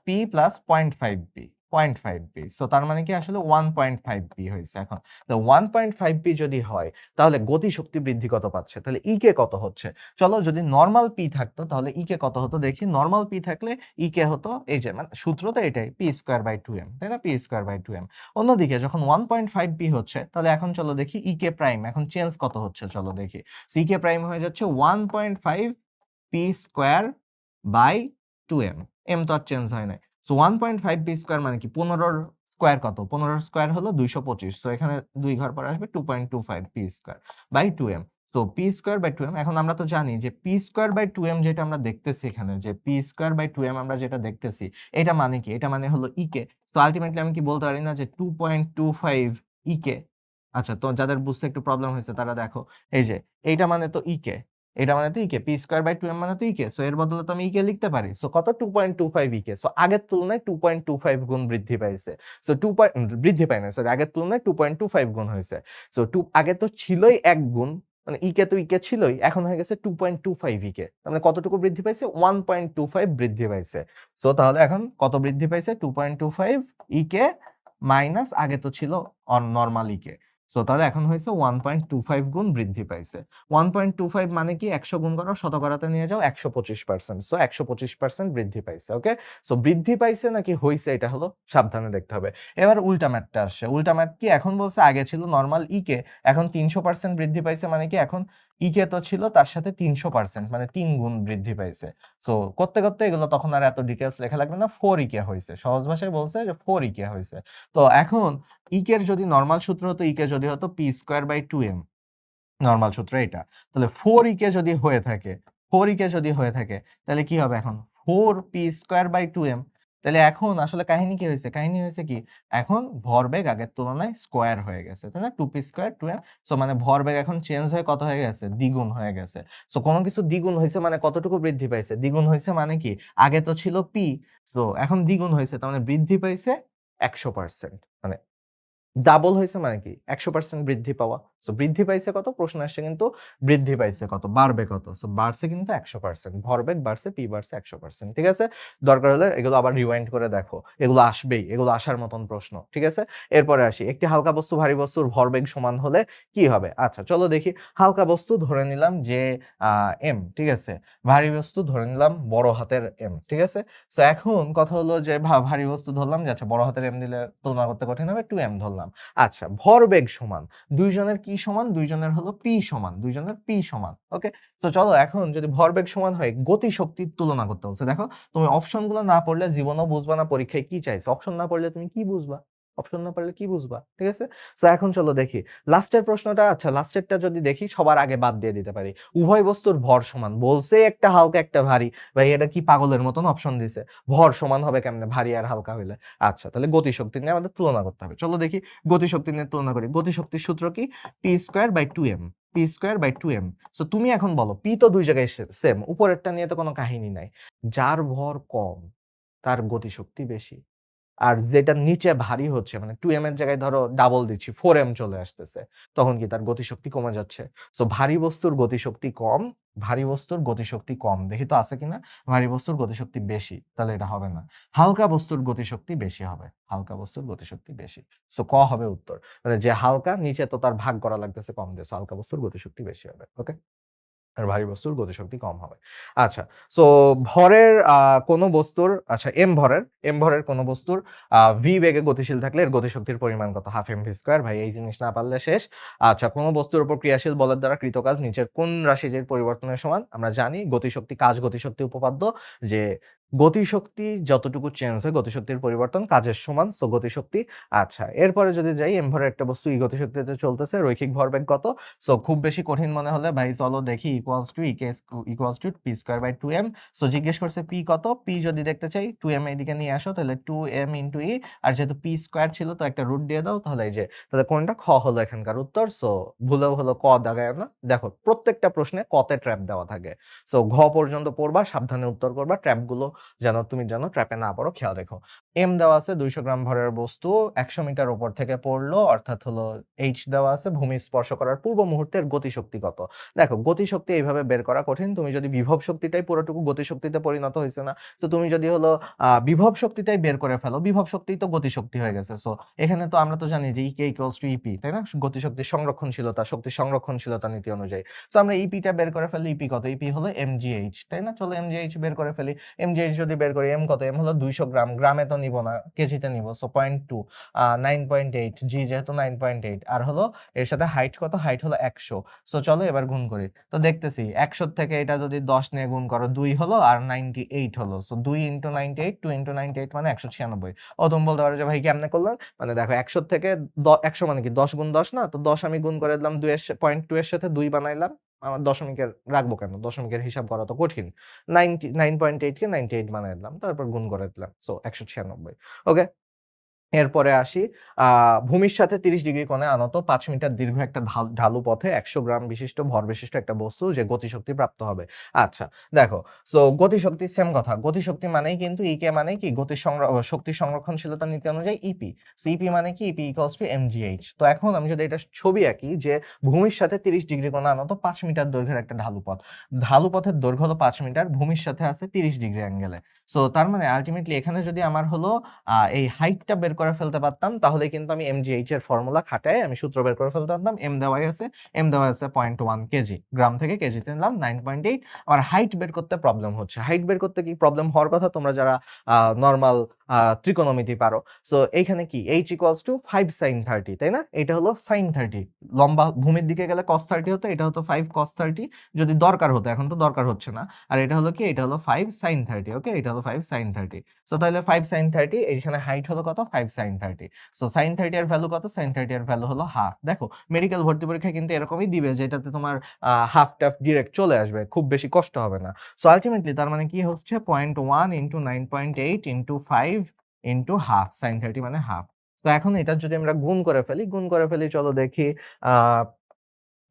0.5 B, 0.5 B. So তার মানে কি আসলে 1.5 বি হয়েছে। এখন তো 1.5 বি যদি হয়, তাহলে গতিশক্তি বৃদ্ধি কত পাচ্ছে? তাহলে ই কে কত হচ্ছে? চলো, যদি নরমাল পি থাকতো তাহলে ই কে কত হতো দেখি। নরমাল পি থাকলে ই কে হতো, এই যে মানে সূত্র তো এটাই, পি স্কয়ার বাই 2m, তাই না? P square by 2m। অন্যদিকে যখন 1.5 বি হচ্ছে, তাহলে এখন চলো দেখি ই কে প্রাইম এখন চেঞ্জ কত হচ্ছে, চলো দেখি। সি কে প্রাইম হয়ে যাচ্ছে 1.5 P square by 2m, M তো আর চেঞ্জ হয় নাই। সো 1.5 পি স্কয়ার মানে কি? 15 স্কয়ার কত? 15 স্কয়ার হলো 225। সো এখানে 2 ঘর পরে আসবে 2.25 পি স্কয়ার বাই 2m। তো পি স্কয়ার বাই 2m, এখন আমরা তো জানি যে পি স্কয়ার বাই 2m যেটা আমরা দেখতেছি এখানে, যে পি স্কয়ার বাই 2m আমরা যেটা দেখতেছি, এটা মানে কি? এটা মানে হলো ই কে। তো আলটিমেটলি আমি কি বলতে পারি না যে 2.25 ই কে? আচ্ছা, তো যাদের বুঝতে একটু প্রবলেম হয়েছে তারা দেখো, এই যে এইটা মানে তো ই কে, এটা মানে তো ইকে, পি স্কয়ার বাই 2m মানে তো ইকে। সো এর বদলে তো আমি ইকে লিখতে পারি। সো কত? 2.25 ইকে। সো আগের তুলনায় 2.25 গুণ বৃদ্ধি পাইছে। সো 2 বৃদ্ধি পায় না, সরি, আগের তুলনায় 2.25 গুণ হয়েছে। সো 2 আগে তো ছিলই 1 গুণ, মানে ইকে তো ইকে ছিলই, এখন হয়ে গেছে 2.25 ইকে। তার মানে কতটুকু বৃদ্ধি পাইছে? 1.25 বৃদ্ধি পাইছে। সো তাহলে এখন কত বৃদ্ধি পাইছে? 2.25 ইকে মাইনাস আগে তো ছিল নরমাল ইকে। সো তাহলে এখন হয়েছে 1.25 গুণ বৃদ্ধি পাইছে। 1.25 মানে কি 100 গুণ করো, শতকরাতে নিয়ে যাও 125%। সো 125% বৃদ্ধি পাইছে। ওকে? সো বৃদ্ধি পাইছে নাকি হইছে এটা হলো সাবধানে দেখতে হবে। এবার উল্টা ম্যাথটা আসছে। উল্টা ম্যাথ কি এখন বলছে আগে ছিল নরমাল ই কে, এখন 300% বৃদ্ধি পাইছে মানে কি এখন ই কে তো ছিল তার সাথে 300% মানে 3 গুণ বৃদ্ধি পাইছে। সো করতে, করতে এগুলো তখন আর এত ডিটেইলস লেখা লাগবে না। 4 ই কে হইছে। সহজ ভাষায় বলছে যে 4 ই কে হইছে। তো এখন ই কে এর যদি নরমাল সূত্র হতো, ই কে যদি হতো P square by 2m, normal সূত্র এটা। তাহলে 4 ই কে যদি হয়ে থাকে, 4 ই কে যদি হয়ে থাকে তাহলে কি হবে এখন 4 পি স্কয়ার বাই 2m। তাহলে এখন আসলে কাহিনী কি হয়েছে? কাহিনী হয়েছে কি এখন ভরবেগ আগের তুলনায় স্কয়ার হয়ে গেছে, তাই না? 2 পি স্কয়ার 2m। সো মানে ভরবেগ এখন চেঞ্জ হয়ে কত হয়ে গেছে? দ্বিগুণ হয়ে গেছে। সো কোনো কিছু দ্বিগুণ হয়েছে মানে কতটুকু বৃদ্ধি পাইছে? দ্বিগুণ হয়েছে মানে কি আগে তো ছিল পি, সো এখন দ্বিগুণ হয়েছে তার মানে বৃদ্ধি পাইছে 100%। মানে ডাবল হইছে মানে কি 100% বৃদ্ধি পাওয়া। সো বৃদ্ধি পাইছে কত? প্রশ্ন আসছে কিন্তু বৃদ্ধি পাইছে কত? বাড়বে কত? সো বাড়ছে কিন্তু 100%। ভরবেগ বাড়ছে, পি বাড়ছে 100%। ঠিক আছে? দরকার হলে এগুলো আবার রিওয়াইন্ড করে দেখো। এগুলো আসবেই। এগুলো আসার মতন প্রশ্ন। ঠিক আছে? এরপরে আসি। একটি হালকা বস্তু ভারী বস্তুর ভরবেগ সমান হলে কি হবে? আচ্ছা চলো দেখি। হালকা বস্তু ধরে নিলাম যে এম, ঠিক আছে? ভারী বস্তু ধরে নিলাম বড় হাতের এম, ঠিক আছে? সো এখন কথা হলো যে ভারী বস্তু ধরলাম যে আচ্ছা বড় হাতের এম দিলে তুলনা করতে কঠিন হবে, 2m ধরলাম। আচ্ছা ভরবেগ সমান দুইজনের কি সমান? দুইজনের হলো পি সমান, দুইজনের পি সমান। ওকে? তো চলো এখন যদি ভরবেগ সমান হয় গতি শক্তির তুলনা করতে বলছে। দেখো তুমি অপশনগুলো না পড়লে জীবনেও বুঝবা না পরীক্ষায় কি চাইছে। অপশন না পড়লে তুমি কি বুঝবা? অপশন না পারলে কি বুঝবা? ঠিক আছে? সো এখন চলো দেখি লাস্টের প্রশ্নটা। আচ্ছা লাস্টেরটা যদি দেখি সবার আগে বাদ দিয়ে দিতে পারি। উভয় বস্তুর ভর সমান বলছে, একটা হালকা একটা ভারী। ভাই এটা কি পাগলের মতন অপশন দিছে? ভর সমান হবে কেমনে ভারী আর হালকা হইলে? আচ্ছা তাহলে গতিশক্তি নিয়ে আমাদের তুলনা করতে হবে। চলো দেখি গতিশক্তি নিয়ে তুলনা করি। গতিশক্তির সূত্র কি? P square by 2m, P square by 2m। So তুমি এখন বলো পি তো দুই জায়গায় সেম, উপরেরটা নিয়ে তো কোনো কাহিনী নাই। যার ভর কম তার গতিশক্তি বেশি। আর যেটা নিচে ভারী হচ্ছে মানে 2m এর জায়গায় ধরো ডাবল দিচ্ছি 4m চলে আসতেছে, তখন কি তার গতিশক্তি কমে যাচ্ছে? সো ভারী বস্তুর গতিশক্তি কম, ভারী বস্তুর গতিশক্তি কম। দেখি তো আছে কিনা? ভারী বস্তুর গতিশক্তি বেশি, তাহলে এটা হবে না। হালকা বস্তুর গতিশক্তি বেশি হবে, হালকা বস্তুর গতিশক্তি বেশি। সো ক হবে উত্তর। মানে যে হালকা নিচে তো তার ভাগ করা লাগতেছে কম দিয়ে, সো হালকা বস্তুর গতিশক্তি বেশি হবে। ওকে? আর ভারী বস্তুর গতিশক্তি কম হবে। আচ্ছা, সো ভরের কোনো বস্তুর আচ্ছা এম ভরের কোনো বস্তুর ভি বেগে গতিশীল থাকলে এর গতিশক্তির পরিমাণ কত? Half M V square. ভাই এই জিনিস না পারলে শেষ। আচ্ছা কোনো বস্তুর উপর ক্রিয়াশীল বলের দ্বারা কৃত কাজ নিচের কোন রাশিটির পরিবর্তনের সমান? আমরা জানি গতিশক্তি কাজ গতিশক্তি উপপাদ্য, যে গতিশক্তি যতটুকু চেঞ্জ হয় গতিশক্তির পরিবর্তন কাজের সমান। সো গতিশক্তি। আচ্ছা এরপরে যদি যাই এম ভরের একটা বস্তু ই গতিশক্তিতে চলতেছে, রৈখিক ভরবেগ কত? সো খুব বেশি কঠিন মনে হলে ভাই চলো দেখি equals to E K equals to P square by 2m। So জিজ্ঞেস করছে পি কত? পি যদি দেখতে চাই 2m এইদিকে নিয়ে আসো, তাহলে 2m ইনটু ই, আর যেহেতু পি স্কয়ার ছিল তো একটা রুট দিয়ে দাও, তাহলে এই যে তাহলে কোনটা খ হলো এখানকার উত্তর। সো ভুলেও হলো ক দাগায় না। দেখো প্রত্যেকটা প্রশ্নে কতে ট্র্যাপ দেওয়া থাকে। সো ঘ পর্যন্ত পড়বা, সাবধানে উত্তর করবা, ট্র্যাপগুলো যেন তুমি জানো ট্র্যাপে না পড়ো খেয়াল রেখো। এম দেওয়া আছে 200 গ্রাম ভরের বস্তু 100 মিটার উপর থেকে পড়লো, অর্থাৎ হলো এইচ দেওয়া আছে ভূমি স্পর্শ করার পূর্ব মুহূর্তের গতিশক্তি কত? দেখো গতিশক্তি এইভাবে বের করা কঠিন। তুমি যদি বিভব শক্তিটাই পুরোটুকু গতিশক্তিতে পরিণত হয়েছে না, তো তুমি যদি হলো বিভব শক্তিটাই বের করে ফেলো, বিভব শক্তি তো গতিশক্তি হয়ে গেছে। সো এখানে তো আমরা তো জানি যে ইকে ইকুয়ালস টু ইপি, তাই না? গতিশক্তির সংরক্ষণশীলতা, শক্তির সংরক্ষণশীলতা নীতি অনুযায়ী। তো আমরা ইপিটা বের করে ফেলি। ইপি কত? ইপি হলো এমজিএইচ, তাই না? চলো এমজিএইচ বের করে ফেলি। এমজিএইচ যদি বের করি এম কত? এম হলো 200 গ্রাম, গ্রামে তো নিব না কেজিতে নিব। সো 0.2 9.8, জি যেহেতু 9.8, আর হলো এর সাথে হাইট কত? হাইট হলো 100। সো চলো এবার গুণ করি। তো দেখতেছি 100 থেকে এটা যদি 10 নিয়ে গুণ করো 2 হলো আর 98 হলো। সো 2 ইনটু 98, 2 ইনটু 98 মানে 196। ও তুমি বলতে পারো যে ভাই কেমনে করলেন? মানে দেখো 100 থেকে 100 মানে কি 10 গুণ 10 না? তো 10 আমি গুণ করে দিলাম 2 এর 0.2 এর সাথে 2 বানাইলাম। আমার দশমিকের রাখবো কেন? দশমিকের হিসাব করা তো কঠিন। 9.8 কে 98 বানাই দিলাম, তারপর গুণ করে দিলাম। সো 196। ওকে? এরপরে আসি ভূমির সাথে 30 ডিগ্রি কোণে আনত 5 মিটার দীর্ঘ একটা ঢালু পথে 100 গ্রাম বিশিষ্ট ভর বিশিষ্ট একটা বস্তু যে গতিশক্তি প্রাপ্ত হবে। আচ্ছা দেখো, সো গতিশক্তি সেম কথা। গতিশক্তি মানেই কিন্তু ইকে মানে কি শক্তি সংরক্ষণশীলতা নীতি অনুযায়ী ইপি। সো ইপি মানে কি? EP equals to MGH. তো এখন আমি যদি এটা ছবি আঁকি যে ভূমির সাথে 30 ডিগ্রি কোণে আনত 5 মিটার দৈর্ঘ্যের একটা ঢালু পথ। ঢালু পথের দৈর্ঘ্য হলো 5 মিটার, ভূমির সাথে আছে 30 ডিগ্রি অ্যাঙ্গেলে। সো তার মানে আলটিমেটলি এখানে যদি আমার হলো এই হাইটটা বের করে ফেলতে পারতাম, তাহলে কিন্তু আমি mgh এর ফর্মুলা খাটায় আমি সূত্র বের করে ফেলতে পারতাম। m দেওয়া আছে 0.1 কেজি, গ্রাম থেকে কেজিতে নিলাম 9.8। আমার হাইট বের করতে প্রবলেম হচ্ছে। হাইট বের করতে কি প্রবলেম হওয়ার কথা, তোমরা যারা নরমাল ত্রিকোণমিতি পারো। সো এইখানে কি h = 5 sin 30, তাই না? এটা হলো sin 30, লম্বা ভূমির দিকে গেলে cos 30 হতো, এটা হতো 5 cos 30 যদি দরকার হতো, এখন তো দরকার হচ্ছে না। আর এটা হলো কি, এটা হলো 5 sin 30, ওকে, এটা হলো 5 sin 30। সো তাহলে 5 sin 30, এইখানে হাইট হলো কত, 5 sin 30। সো sin 30 এর ভ্যালু কত, sin 30 এর ভ্যালু হলো হাফ। দেখো মেডিকেল ভর্তি পরীক্ষায় কিন্তু এরকমই দিবে, যেটাতে তোমার হাফ টাফ ডিরেক্ট চলে আসবে, খুব বেশি কষ্ট হবে না। সো আলটিমেটলি তার মানে কি হচ্ছে, 0.1 × 9.8 × 5 × হাফ, sin 30 মানে হাফ। তো এখন এটা যদি আমরা গুণ করে ফেলি, চলো দেখি।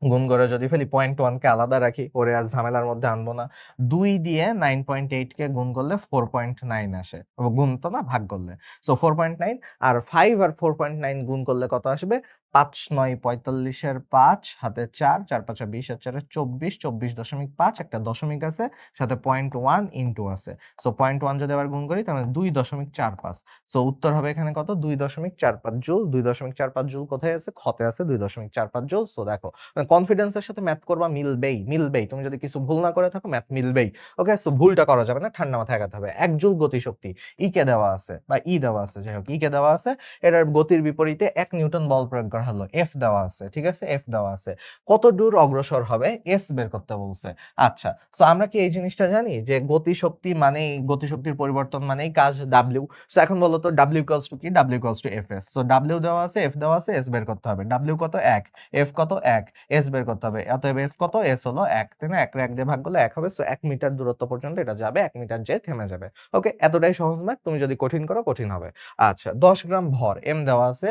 গুণ করে যদি ফেলি, 0.1 কে আলাদা রাখি, ওরে আর ঝামেলার মধ্যে আনবো না। 2 দিয়ে 9.8 কে গুণ করলে 4.9 আসে, গুণ তো না, ভাগ করলে। সো 4.9 আর 5 আর 4.9 গুণ করলে কত আসবে, 5 9 45 এর 5 হাতে 4, 4 5 20 আর 4 24, 24.5, একটা দশমিক আছে, সাথে 0.1 ইনটু আছে। সো 0.1 যদি আবার গুণ করি তাহলে 2.45। সো উত্তর হবে এখানে কত, 2.45 জুল। 2.45 জুল কোথায় আছে, ক্ষতে আছে 2.45 জুল। সো দেখো কনফিডেন্সের সাথে ম্যাথ করবা, মিলবেই। তুমি যদি কিছু ভুল না করে থাকো, ম্যাথ মিলবেই। ওকে, সো ভুলটা করা যাবে না, ঠান্ডা মাথায় আগাতে হবে। 1 জুল গতিশক্তি ই কে দেওয়া আছে, বা ই দেওয়া আছে, যাই হোক ই কে দেওয়া আছে, এটার গতির বিপরীতে 1 নিউটন বল প্রয়োগ করা হলো, এফ দেওয়া আছে, ঠিক আছে, এফ দেওয়া আছে। কত দূর অগ্রসর হবে, এস বের করতে বলছে। আচ্ছা, সো আমরা কি এই জিনিসটা জানি যে গতিশক্তি মানেই, গতিশক্তির পরিবর্তন মানেই কাজ ডাব্লিউ। সো এখন বলো তো ডাব্লিউ ইকুয়ালস টু কি, W equals to F S. So W দেওয়া আছে, এফ দেওয়া আছে, এস বের করতে হবে। ডাব্লিউ কত, 1, এফ কত, 1, এস বের করতে হবে। অতএব এস কত, এস হলো 1, তাই না? 1 রে 1 দিয়ে ভাগ করলে 1 হবে। সো 1 মিটার দূরত্ব পর্যন্ত এটা যাবে, 1 মিটার যেয়ে থেমে যাবে। ওকে, এতটাই সহজ ম্যাথ। তুমি যদি কঠিন করো, কঠিন হবে। আচ্ছা, 10 গ্রাম ভর, এম দেওয়া আছে,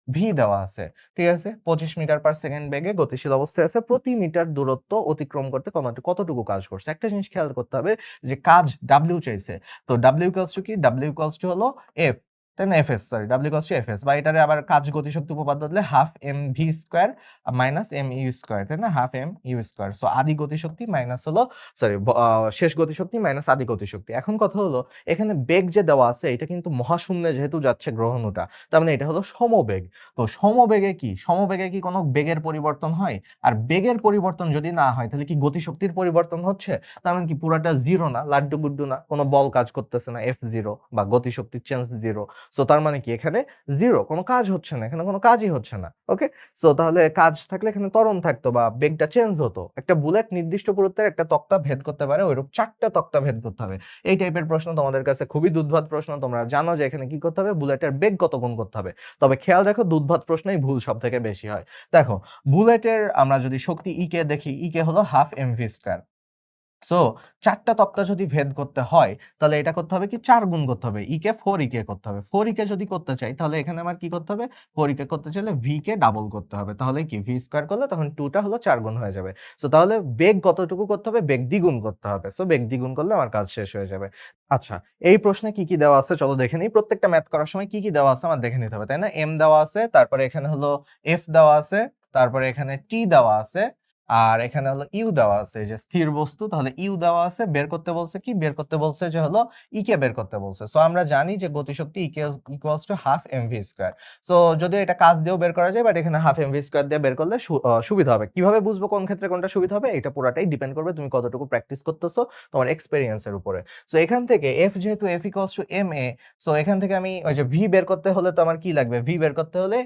ভি দেওয়া আছে, ঠিক আছে, 25 মিটার পার সেকেন্ড বেগে গতিশীল অবস্থায় আছে, প্রতি মিটার দূরত্ব অতিক্রম করতে কতটুকু কাজ করছে। একটা জিনিস খেয়াল করতে হবে যে কাজ ডাব্লিউ চাইছে, তো ডাব্লিউ ইকুয়ালস টু কি, ডাব্লিউ ইকুয়ালস টু হলো এফ, তাই না, FS, sorry, W equals to FS, বা এটারে আবার কাজ গতিশক্তি উপপাদ্য দিলে half M V square minus M U square, তাই না, half M U square. So আদি গতিশক্তি মাইনাস হলো, সরি, শেষ গতিশক্তি মাইনাস আদি গতিশক্তি। এখন কথা হলো, এখানে বেগ যে দেওয়া আছে, এটা কিন্তু মহাশূন্যে যেহেতু যাচ্ছে গ্রহাণুটা, তার মানে এটা হলো সমবেগ। তো সমবেগে কি কোনো বেগের পরিবর্তন হয়? আর বেগের পরিবর্তন যদি না হয়, তাহলে কি গতিশক্তির পরিবর্তন হচ্ছে? তার মানে কি পুরাটা জিরো না, লাড্ডু গুড্ডু না, কোনো বল কাজ করতেছে না, এফ জিরো, বা গতিশক্তির চেঞ্জ জিরো। সো তার মানে কি এখানে জিরো, কোনো কাজ হচ্ছে না, এখানে কোনো কাজই হচ্ছে না। ওকে, সো তাহলে কাজ থাকলে এখানে ত্বরণ থাকতো, বা বেগটা চেঞ্জ হতো। একটা বুলেট নির্দিষ্ট দূরত্বের একটা তক্তা ভেদ করতে পারে, ওইরকম 4টা তক্তা ভেদ করতে হবে। এই টাইপের প্রশ্ন তোমাদের কাছে খুবই দুধভাত প্রশ্ন। তোমরা জানো যে এখানে কি করতে হবে, বুলেটের বেগ কত গুণ করতে হবে। তবে খেয়াল রাখো, দুধভাত প্রশ্নেই ভুল সব থেকে বেশি হয়। দেখো বুলেটের আমরা যদি শক্তি ই কে দেখি, ই কে হলো half M V square. So 4টা তক্তা যদি ভেদ করতে হয়, তাহলে এটা করতে হবে কি, 4 গুণ করতে হবে, ই কে 4 ই কে করতে হবে। 4 ই কে যদি করতে চাই, তাহলে এখানে আমার কি করতে হবে, 4 ই কে করতে চাইলে ভি কে ডাবল করতে হবে। তাহলে কি, ভি স্কয়ার করলে তখন 2 টা হলো 4 গুণ হয়ে যাবে। সো তাহলে বেগ কতটুকু করতে হবে, বেগ দ্বিগুণ করতে হবে। সো বেগ দ্বিগুণ করলে আমার কাজ শেষ হয়ে যাবে। আচ্ছা, এই প্রশ্নে কি কি দেওয়া আছে চলো দেখে নিই। প্রত্যেকটা ম্যাথ করার সময় কি কি দেওয়া আছে আমার দেখে নিতে হবে, তাই না? এম দেওয়া আছে, তারপরে এখানে হলো এফ দেওয়া আছে, তারপরে এখানে টি দেওয়া আছে, আর এখানে হলো ইউ দেওয়া আছে, যে স্থির বস্তু। তাহলে ইউ দেওয়া আছে, বের করতে বলছে কি, বের করতে বলছে যে হলো ই কে বের করতে বলছে। সো আমরা জানি যে গতিশক্তি E K equals to half M V square. So যদিও এটা কাজ দিয়েও বের করা যায়, বাট এখানে হাফ এম ভি স্কয়ার দিয়ে বের করলে সুবিধা হবে। কিভাবে বুঝবো কোন ক্ষেত্রে কোনটা সুবিধা হবে, এটা পুরাটাই ডিপেন্ড করবে তুমি কতটুকু প্র্যাকটিস করতেছো, তোমার এক্সপেরিয়েন্সের উপরে। সো এখান থেকে এফ যেহেতু F equals to M A, so এখান থেকে আমি ওই যে ভি বের করতে হলে তো আমার কি লাগবে, ভি বের করতে হলে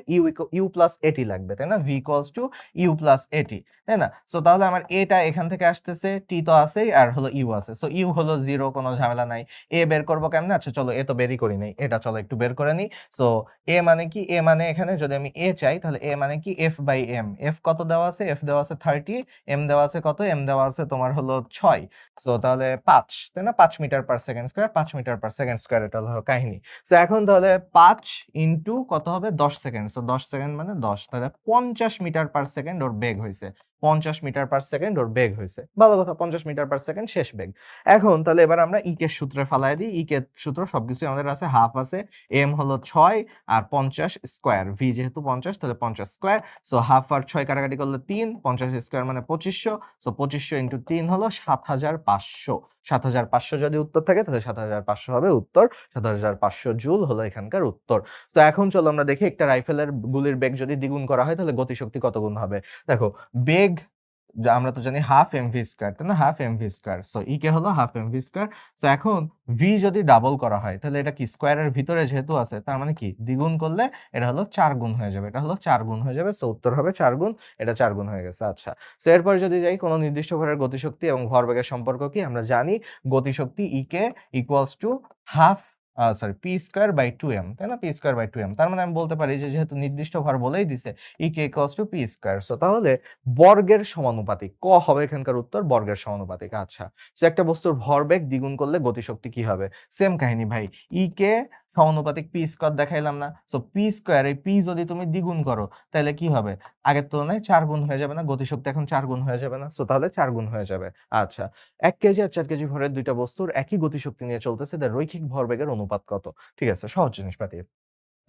ইউ প্লাস এটি লাগবে, তাই না, V equals to U plus AT, তাই না? সো তাহলে আমার এটা এখান থেকে আসতেছে, টি তো আছেই, আর হলো ইউ আছে। সো ইউ হলো 0, কোনো ঝামেলা নাই। এ বের করবো কেমনে, আচ্ছা চলো, এ তো বেরই করি নাই, এটা চলো একটু বের করে নিই। সো এ মানে কি, এ মানে এখানে যদি আমি এ চাই, তাহলে এ মানে কি, এফ বাই এম। এফ কত দেওয়া আছে, এফ দেওয়া আছে 30, এম দেওয়া আছে কত, এম দেওয়া আছে তোমার হলো 6। সো তাহলে 5, তাই না, 5 metre per second square, 5 metre per second square, এটা হলো কাহিনী। সো এখন তাহলে 5 ইন্টু কত হবে, 10 সেকেন্ড। সো 10 সেকেন্ড মানে 10, তাহলে 50 মিটার পার সেকেন্ড ওর বেগ হয়েছে। 50 মিটার পার সেকেন্ড ওর বেগ হয়েছে, ভালো কথা, 50 মিটার পার সেকেন্ড শেষ বেগ। এখন তাহলে এবার আমরা ই কে সূত্রে ফালাই দিই। ই কে সূত্র সবকিছু আমাদের আছে, হাফ আছে, এম হলো 6 আর 50 স্কয়ার, ভি যেহেতু 50 তাহলে 50 স্কয়ার। সো হাফ আর 6 কাটাকাটি করলে 3, 50 স্কয়ার মানে 2500। সো 2500 ইন্টু 3 হলো 7500। ৭৫০০ যদি উত্তর থাকে তাহলে ৭৫০০ হবে উত্তর। ৭৫০০ জুল হলো এখানকার উত্তর। তো এখন চলো আমরা দেখি একটা রাইফেলের গুলির বেগ যদি দ্বিগুণ করা হয় তাহলে গতিশক্তি কত গুণ হবে? দেখো বেগ আমরা তো জানি হাফ এমভি স্কয়ার, তাই না? Half MV square. সো ই কে হলো হাফ এমভি স্কয়ার। সো এখন ভি যদি ডাবল করা হয় তাহলে এটা কি স্কয়ারের ভিতরে যেহেতু আছে তার মানে কি দ্বিগুণ করলে এটা হলো ৪ গুণ হয়ে যাবে। এটা হলো ৪ গুণ হয়ে যাবে। সো উত্তর হবে ৪ গুণ। এটা ৪ গুণ হয়ে গেছে। আচ্ছা। সো এরপরে যদি যাই কোন নির্দিষ্ট ভরের গতিশক্তি এবং ভরবেগের সম্পর্ক কি? আমরা জানি গতিশক্তি E K equals to half P square by 2m, তাই না? P square by 2m। তার মানে আমি বলতে পারি যে যেহেতু নির্দিষ্ট ভর বলেই দিছে E K equals to P square. So তাহলে বর্গের সমানুপাতিক ক হবে এখানকার উত্তর বর্গের সমানুপাতিক। আচ্ছা। সো একটা বস্তুর ভরবেগ দ্বিগুণ করলে গতিশক্তি কি হবে? সেম কাহিনী ভাই। ই কে সমানুপাতিক পি স্কয়ার দেখাইলাম না? সো পি স্কয়ার এই পি যদি তুমি দ্বিগুণ করো তাহলে কি হবে? আগের তুলনায় ৪ গুণ হয়ে যাবে না? গতিশক্তি এখন ৪ গুণ হয়ে যাবে না? সো তাহলে ৪ গুণ হয়ে যাবে। আচ্ছা। ১ কেজি আর ৪ কেজি ভরের ২ টা বস্তুর একই গতিশক্তি নিয়ে চলতেছে, এদের রৈখিক ভরবেগের অনুপাত কত? ঠিক আছে, সহজ জিনিসপাতি।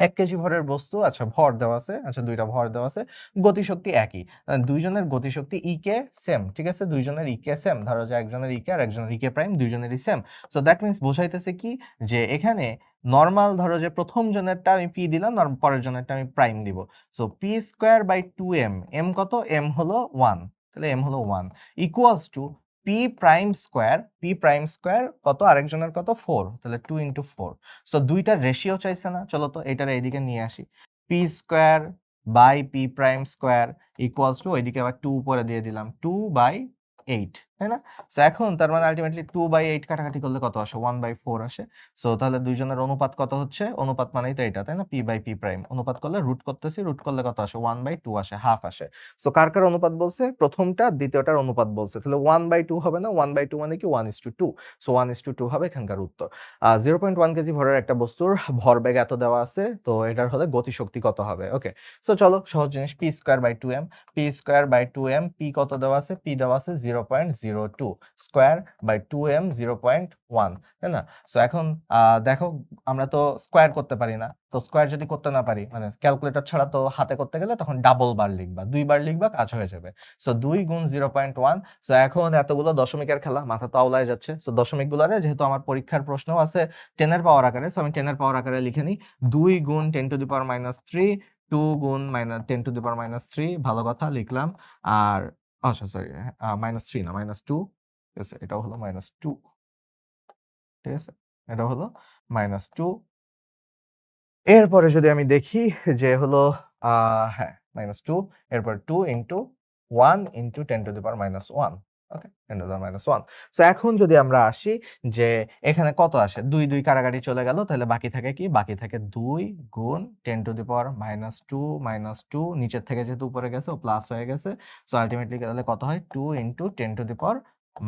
১ কেজি ভরের বস্তু, আচ্ছা ভর দেওয়া আছে, আচ্ছা ২ টা ভর দেওয়া আছে, গতিশক্তি একই। ২ জনের গতিশক্তি ই কে সেম, ঠিক আছে? ২ জনের ই কে সেম। ধরো যে একজনের ই কে আর একজনের ই কে প্রাইম ২ জনেরই সেম। সো দ্যাট মিন্স বোঝাইতেছে কি যে এখানে নরমাল ধরো যে প্রথম জনেরটা আমি পি দিলাম আর পরের জনেরটা আমি প্রাইম দিব। So P square by 2m, M কত? এম হলো 1, তাহলে এম হলো 1 equals to P prime square, P prime square কত? আরেকজনের কত? 4, তাহলে 2 ইনটু 4। সো দুইটার রেশিও চাইছে না? চলো তো এটার এইদিকে নিয়ে আসি। P square by P prime square equals to ওইদিকে আবার 2 উপরে দিয়ে দিলাম 2/8, তাই না? সো এখন তার মানে আলটিমেটলি 2/8 কাটাকাটি করলে কত আসে? 1/4 আসে। সো তাহলে দুইজনের অনুপাত কত হচ্ছে? অনুপাত মানেই তো এটা, তাই না? P by P prime. অনুপাত করলে রুট করতেছি, রুট করলে কত আসে? 1/2 আসে, হাফ আসে। সো কার কার অনুপাত বলছে? প্রথমটা দ্বিতীয়টার অনুপাত বলছে। তাহলে 1/2 হবে না? 1/2 মানে কি? 1:2। সো 1:2 হবে এখানকার উত্তর। 0.1 কেজি ভরের একটা বস্তুর ভরবেগ এত দেওয়া আছে, তো এটার হলে গতিশক্তি কত হবে? ওকে। সো চলো সহজ জিনিস, P square by 2m, P square by 2m, P কত দেওয়া আছে? পি দেওয়া আছে 0.02, স্কয়ার বাই 2m 0.1, তাই না? সো এখন দেখো আমরা তো স্কয়ার করতে পারি না। তো স্কয়ার যদি করতে না পারি মানে ক্যালকুলেটর ছাড়া তো হাতে করতে গেলে তখন ডাবল বার লিখবা, ২ বার লিখবা, কাজ হয়ে যাবে। সো ২ গুণ 0.1। সো এখন এতগুলো দশমিকের খেলা, মাথা তো আউলায় যাচ্ছে। সো দশমিকগুলারে যেহেতু আমার পরীক্ষার প্রশ্নও আছে 10 এর পাওয়ার আকারে, সো আমি 10 এর পাওয়ার আকারে লিখে নিই। ২ গুণ 10 টু দি পাওয়ার -3, 2 গুণ 10 টু দি পাওয়ার -3, ভালো কথা লিখলাম। আর আচ্ছা সরি, -3 না, -2, ঠিক আছে? এটাও হলো -2, ঠিক আছে? এটাও হলো -2। এরপরে যদি আমি দেখি যে হলো হ্যাঁ, -2, এরপর 2 into 1 into 10 to the power -1, okay? 10 to the power -1। So এখন যদি আমরা আসি যে এখানে কত আসে? ২, ২ কাটাকাটি চলে গেল, তাহলে বাকি থাকে কি? বাকি থাকে 2 গুণ 10 টু দি পাওয়ার -2, -2 নিচের থেকে যেহেতু উপরে গেছে ও প্লাস হয়ে গেছে। সো আল্টিমেটলি তাহলে কত হয়? 2 into 10 to the power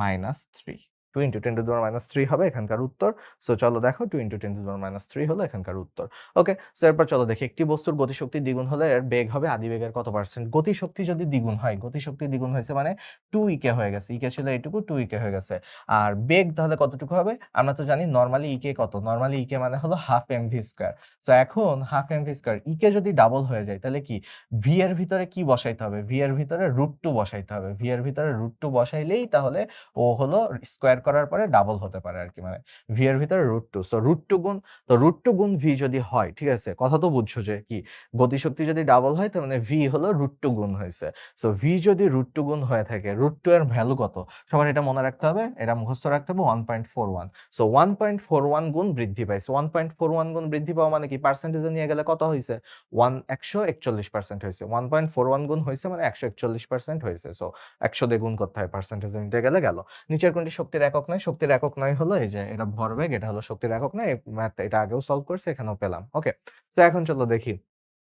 -3। 2 into 10 to the power -3 হবে এখানকার উত্তর। সো চলো দেখো 2 ইনটু 10 টু দি পাওয়ার -3 হলো এখানকার উত্তর। ওকে। সো এরপর চলো দেখি একটি বস্তুর গতিশক্তি দ্বিগুণ হলে এর বেগ হবে আদিবেগের কত পার্সেন্ট? গতিশক্তি যদি দ্বিগুণ হয়, গতিশক্তি দ্বিগুণ হয়েছে মানে 2 ইকে হয়ে গেছে। ইকে ছিল এইটুকু, 2 ইকে হয়ে গেছে। আর বেগ তাহলে কতটুকু হবে? আমরা তো জানি নরমালি ইকে কত? নরমালি ইকে মানে হলো হাফ এমভি স্কয়ার। সো এখন হাফ এমভি স্কয়ার ইকে যদি ডাবল হয়ে যায় তাহলে কি ভি এর ভিতরে কি বসাইতে হবে? ভি এর ভিতরে √2 বসাইতে হবে। ভি এর ভিতরে √2 বসাইলেই তাহলে ও হলো স্কয়ার করার পরে ডাবল হতে পারে আরকি, মানে ভি এর ভিতরে √2। সো √2 গুণ, তো √2 গুণ ভি যদি হয়, ঠিক আছে? কথা তো বুঝছো যে কি গতিশক্তি যদি ডাবল হয় তার মানে ভি হলো √2 গুণ হইছে। সো ভি যদি √2 গুণ হয়ে থাকে, √2 এর ভ্যালু কত? সবার এটা মনে রাখতে হবে, এটা মুখস্থ রাখতে হবে 1.41। সো 1.41 গুণ বৃদ্ধি পাইছে। 1.41 গুণ বৃদ্ধি পাওয়া মানে কি? পার্সেন্টেজে নিয়ে গেলে কত হইছে? 141% হইছে। 1.41 গুণ হইছে মানে 141% হইছে। সো ১০০ দিয়ে গুণ করতে হয়, পার্সেন্টেজে নিতে গেলে গেল। নিচের কোনটি শক্তির একক নয়? শক্তির একক নয় হলো এই যে এটা ভরবেগ, এটা হলো শক্তির একক নয়। ম্যাথ এটা আগেও সলভ করছি, এখানেও পেলাম। ওকে। তো এখন চলো দেখি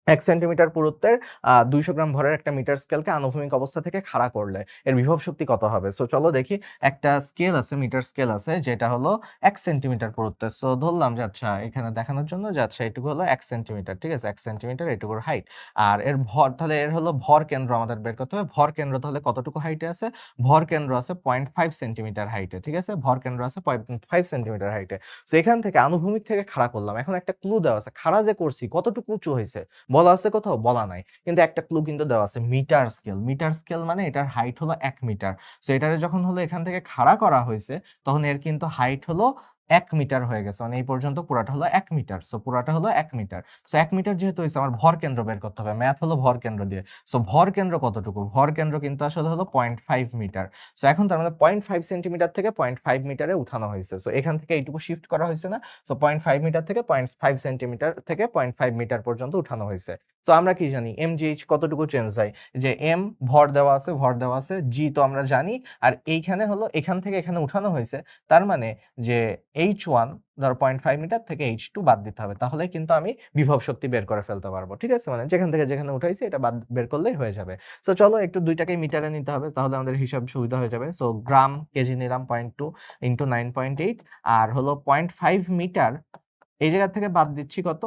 ১ সেন্টিমিটার পুরুত্বের ২০০ গ্রাম ভরের একটা মিটার স্কেলকে আনুভূমিক অবস্থা থেকে খাড়া করলে এর বিভব শক্তি কত হবে? সো চলো দেখি, একটা স্কেল আছে, মিটার স্কেল আছে যেটা হলো ১ সেন্টিমিটার পুরুত্বের। সো ধরলাম যে আচ্ছা এখানে দেখানোর জন্য যে আচ্ছা এটুকু হলো ১ সেন্টিমিটার, ঠিক আছে? ১ সেন্টিমিটার এটুকুর হাইট। আর এর ভর, তাহলে এর হলো ভর কেন্দ্র আমাদের বের করতে হবে। ভর কেন্দ্র তাহলে কতটুকু হাইটে আছে? ভর কেন্দ্র আছে 0.5 সেন্টিমিটার হাইটে, ঠিক আছে? ভর কেন্দ্র আছে 0.5 সেন্টিমিটার হাইটে। সো এখান থেকে আনুভূমিক থেকে খাড়া করলাম। এখন একটা ক্লু দেওয়া আছে, খাড়া যে করছি কতটুকু উঁচু হইছে? বলা আছে কোথাও? বলা নাই। কিন্তু একটা ক্লু কিন্তু দেওয়া আছে মিটার স্কেল। মিটার স্কেল মানে এটার হাইট হলো ১ মিটার। সো এটারে যখন হলো এখান থেকে খাড়া করা হইছে, তখন এর কিন্তু হাইট হলো ১ মিটার হয়ে গেছে। মানে এই পর্যন্ত পুরাটা হলো ১ মিটার। সো পুরাটা হলো ১ মিটার। সো ১ মিটার যেহেতু হইছে আমার ভর কেন্দ্র বের করতে হবে। ম্যাথ হলো ভর কেন্দ্র দিয়ে। সো ভর কেন্দ্র কতটুকু? ভর কেন্দ্র কিন্তু আসলে হলো ০.৫ মিটার। সো এখন তার মানে ০.৫ সেন্টিমিটার থেকে ০.৫ মিটারে উঠানো হইছে। সো এখান থেকে এইটুকু শিফট করা হইছে না? সো ০.৫ মিটার থেকে ০.৫ সেন্টিমিটার থেকে ০.৫ মিটার পর্যন্ত উঠানো হইছে। সো আমরা কি জানি? mgh কতটুকু চেঞ্জ হয়? যে m ভর দেওয়া আছে, ভর দেওয়া আছে, g তো আমরা জানি। আর এইখানে হলো এখান থেকে এখানে উঠানো হইছে। তার মানে যে h1 ধরো ০.৫ মিটার থেকে h2 বাদ দিতে হবে। তাহলেই কিন্তু আমি বিভব শক্তি বের করে ফেলতে পারবো। ঠিক আছে? মানে যেখান থেকে যেখানে উঠাইছি এটা বাদ বের করলেই হয়ে যাবে। সো চলো একটু ২ টাকেই মিটারে নিতে হবে। তাহলে আমাদের হিসাব সুবিধা হয়ে যাবে। সো গ্রাম, কেজি নিলাম ০.২ ইন্টু 9.8 আর হলো ০.৫ মিটার এই জায়গা থেকে বাদ দিচ্ছি কত?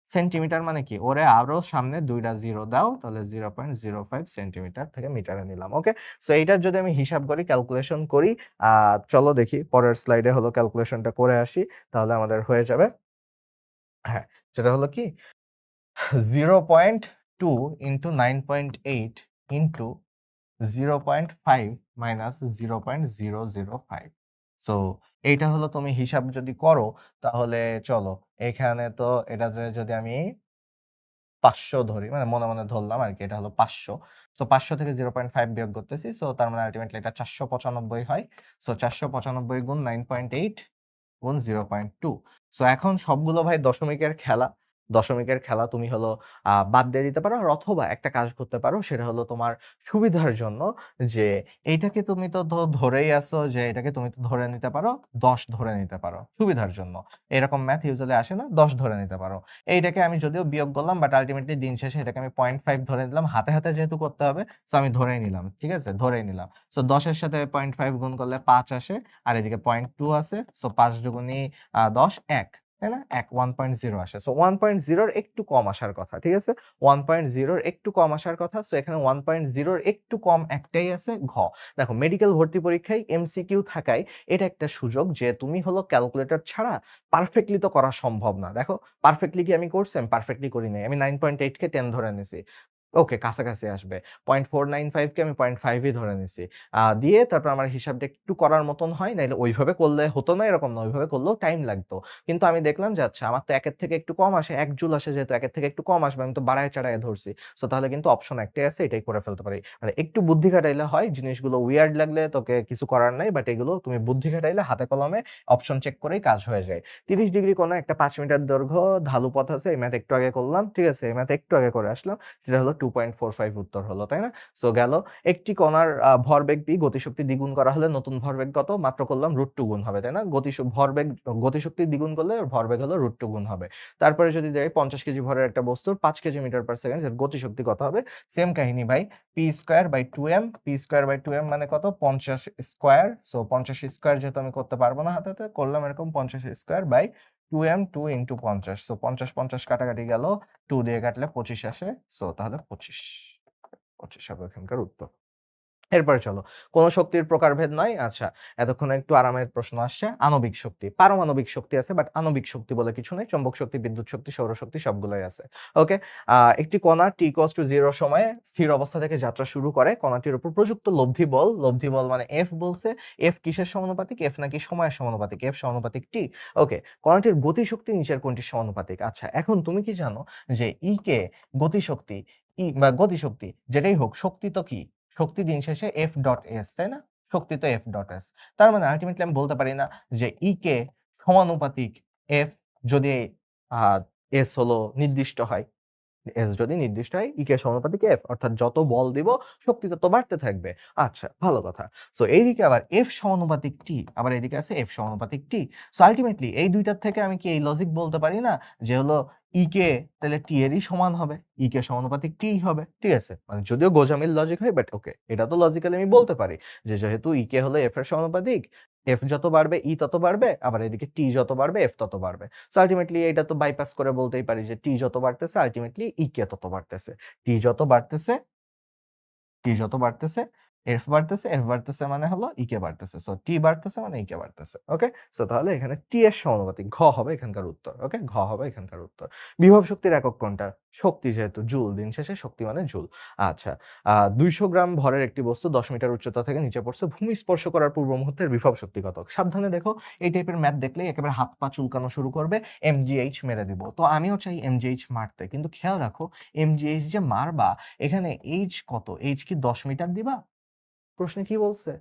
সেন্টিমিটার মানে কি? ওরে আরো সামনে ২ টা 0 দাও, তাহলে 0.05 সেন্টিমিটার থেকে মিটারে নিলাম। ওকে? সো এইটার যদি আমি হিসাব করি, ক্যালকুলেশন করি, আ চলো দেখি পরের স্লাইডে হলো ক্যালকুলেশনটা করে আসি। তাহলে আমাদের হয়ে যাবে হ্যাঁ, সেটা হলো কি 0.2 ইন্টু 9.8 ইন্টু 0.5 মাইনাস 0.005 সো এইটা হলো তুমি হিসাব যদি করো তাহলে চলো এখানে তো এটাতে যদি আমি ৫০০ ধরি মানে মনে, মনে ধরলাম আরকি এটা হলো ৫০০ সো ৫০০ থেকে 0.5 বিয়োগ করতেছি সো তার মানে আল্টিমেটলি এটা ৪৯৫ হয়। সো ৪৯৫ গুণ 9.8 গুণ 0.2 সো এখন সবগুলো ভাই দশমিকের খেলা। দশমিকের খেলা তুমি হলো বাদ দিয়ে দিতে পারো আর অথবা একটা কাজ করতে পারো সেটা হলো তোমার সুবিধার জন্য যে এইটাকে তুমি তো ধরেই আছো যে এটাকে তুমি তো ধরে নিতে পারো ১০ ধরে নিতে পারো সুবিধার জন্য। এরকম ম্যাথ ইউজুয়ালি আসে না ১০ ধরে নিতে পারো। এইটাকে আমি যদিও বিয়োগ করলাম বাট আল্টিমেটলি দিন শেষে এটাকে আমি ০.৫ ধরে নিলাম। হাতে, হাতে যেহেতু করতে হবে সো আমি ধরেই নিলাম। ঠিক আছে? ধরেই নিলাম। সো ১০ এর সাথে ০.৫ গুণ করলে ৫ আসে আর এদিকে ০.২ আছে। সো ৫ দুগুণী ১০ ১ তাই না? ১ 1.0 আসে। সো 1.0 এর একটু কম আসার কথা। ঠিক আছে? 1.0 এর একটু কম আসার কথা। সো এখানে 1.0 এর একটু কম একটাই আছে ঘ। দেখো মেডিকেল ভর্তি পরীক্ষায় এমসিকিউ থাকায় এটা একটা সুযোগ যে তুমি হলো ক্যালকুলেটর ছাড়া পারফেক্টলি তো করা সম্ভব না। দেখো পারফেক্টলি কি আমি করছি? আমি পারফেক্টলি করি নাই। আমি 9.8 কে 10 ধরে নিছি। ওকে কাছাকাছি আসবে। 0.495 কে আমি 0.5 ই ধরে নিছি। দিয়ে তারপর আমার হিসাবটা একটু করার মতন হয়। নাইলে ওইভাবে করলে হতো না এরকম না। ওইভাবে করলেও টাইম লাগতো। কিন্তু আমি দেখলাম যে আচ্ছা আমার তো ১ এর থেকে একটু কম আসে, ১ জুল আসে যেহেতু ১ এর থেকে একটু কম আসবে আমি তো বাড়ায় চাড়ায় ধরছি। সো তাহলে কিন্তু অপশন একটাই আছে এটাই করে ফেলতে পারি। মানে একটু বুদ্ধি খাটাইলে হয়। জিনিসগুলো উইয়ার্ড লাগলে তোকে কিছু করার নাই। বাট এগুলো তুমি বুদ্ধি খাটাইলে হাতে কলমে অপশন চেক করেই কাজ হয়ে যায়। ৩০ ডিগ্রি কোণে একটা ৫ মিটার দৈর্ঘ্য ঢালু পথ আছে। এই ম্যাথ একটু আগে করলাম। ঠিক আছে? এই ম্যাথ একটু আগে করে আসলাম। সেটা হলো 2.45 উত্তর হলো, তাই না? সো গেল। একটি কণার ভরবেগ b গতিশক্তি দ্বিগুণ করা হলে নতুন ভরবেগ কত? মাত্র করলাম √2 গুণ হবে, তাই না? ভরবেগ গতিশক্তি দ্বিগুণ করলে ভরবেগ হলো √2 গুণ হবে। তারপরে যদি যাই ৫০ কেজি ভরের একটা বস্তুর ৫ কেজি মিটার পার সেকেন্ড এর গতিশক্তি কত হবে? সেম কাহিনী ভাই। p²/2m p²/2m মানে কত? ৫০ স্কয়ার। সো ৫০ স্কয়ার যেহেতু আমি করতে পারবো না হাতে, হাতে করলাম এরকম ৫০ স্কয়ার/2m 2 ইনটু ৫০ সো ৫০ কাটাকাটি গেল 2 দিয়ে কাটলে ২৫ আসে। সো তাহলে ২৫ হবে এখানকার উত্তর। এরপরে চলো। কোন শক্তির প্রকারভেদ নয়। আচ্ছা, এতক্ষণে একটু আরামের প্রশ্ন আসছে। আণবিক শক্তি। পারমাণবিক শক্তি আছে বাট আণবিক শক্তি বলে কিছু নেই। চৌম্বক শক্তি, বিদ্যুৎ শক্তি, সৌরশক্তি সবগুলোই আছে। ওকে? একটি কণা t = 0 সময়ে স্থির অবস্থা থেকে যাত্রা শুরু করে। কণাটির উপর প্রযুক্ত লব্ধি বল মানে F বলছে। F কিসের সমানুপাতিক? F নাকি সময়ের সমানুপাতিক? F সমানুপাতিক t। ওকে। কণাটির গতিশক্তি নিচের কোনটির সমানুপাতিক? আচ্ছা, এখন তুমি কি জানো যে E কে গতিশক্তি বা গতিশক্তি যেটাই হোক শক্তি তো কি? শক্তি দিন শেষে F ডট S তাই না? শক্তি তো F ডট S তার মানে আল্টিমেটলি আমি বলতে পারি না যে E কে সমানুপাতিক F যদি আ S হলো নির্দিষ্ট হয়। S যদি নির্দিষ্ট হয় E কে সমানুপাতিক F অর্থাৎ যত বল দিব শক্তি তত বাড়তে থাকবে। আচ্ছা ভালো কথা। সো এইদিকে আবার F সমানুপাতিক T আবার এদিকে আছে F সমানুপাতিক T। সো আল্টিমেটলি এই দুইটার থেকে আমি কি এই লজিক বলতে পারি না যে হলো E কে তাহলে T এরই সমান হবে। E কে সমানুপাতিক T হবে। ঠিক আছে? মানে যদিও গোজামিল লজিক হয় বাট ওকে এটা তো লজিক্যালি আমি বলতে পারি যে যেহেতু E কে হলো F এর সমানুপাতিক F যত বাড়বে E তত বাড়বে আবার এদিকে T যত বাড়বে F তত বাড়বে। সো আল্টিমেটলি এটা তো বাইপাস করে বলতেই পারি যে T যত বাড়তেছে আল্টিমেটলি E কে তত বাড়তেছে। T যত বাড়তেছে এফ বাড়তেছে মানে হলো ইকে বাড়তেছে। সো টি বাড়তেছে মানে ইকে বাড়তেছে। ওকে? সো তাহলে এখানে টি এর সমানুপাতিক ঘ হবে এখানকার উত্তর। ওকে? ঘ হবে এখানকার উত্তর। বিভব শক্তির একক কোনটা? শক্তি যেহেতু জুল, দিন শেষে শক্তি মানে জুল। আচ্ছা, ২০০ গ্রাম ভরের একটি বস্তু ১০ মিটার উচ্চতা থেকে নিচে পড়ছে। ভূমি স্পর্শ করার পূর্ব মুহূর্তের বিভব শক্তি কত? সাবধানে দেখো, এই টাইপের ম্যাথ দেখলেই একেবারে হাত পা চুলকানো শুরু করবে। এমজিএইচ মেরে দিব। তো আমিও চাই এমজিএইচ মারতে। কিন্তু খেয়াল রাখো, এমজিএইচ যে মারবা, এখানে এইচ কত? এইচ কি ১০ মিটার দিবা? প্রশ্নে কি বলছে?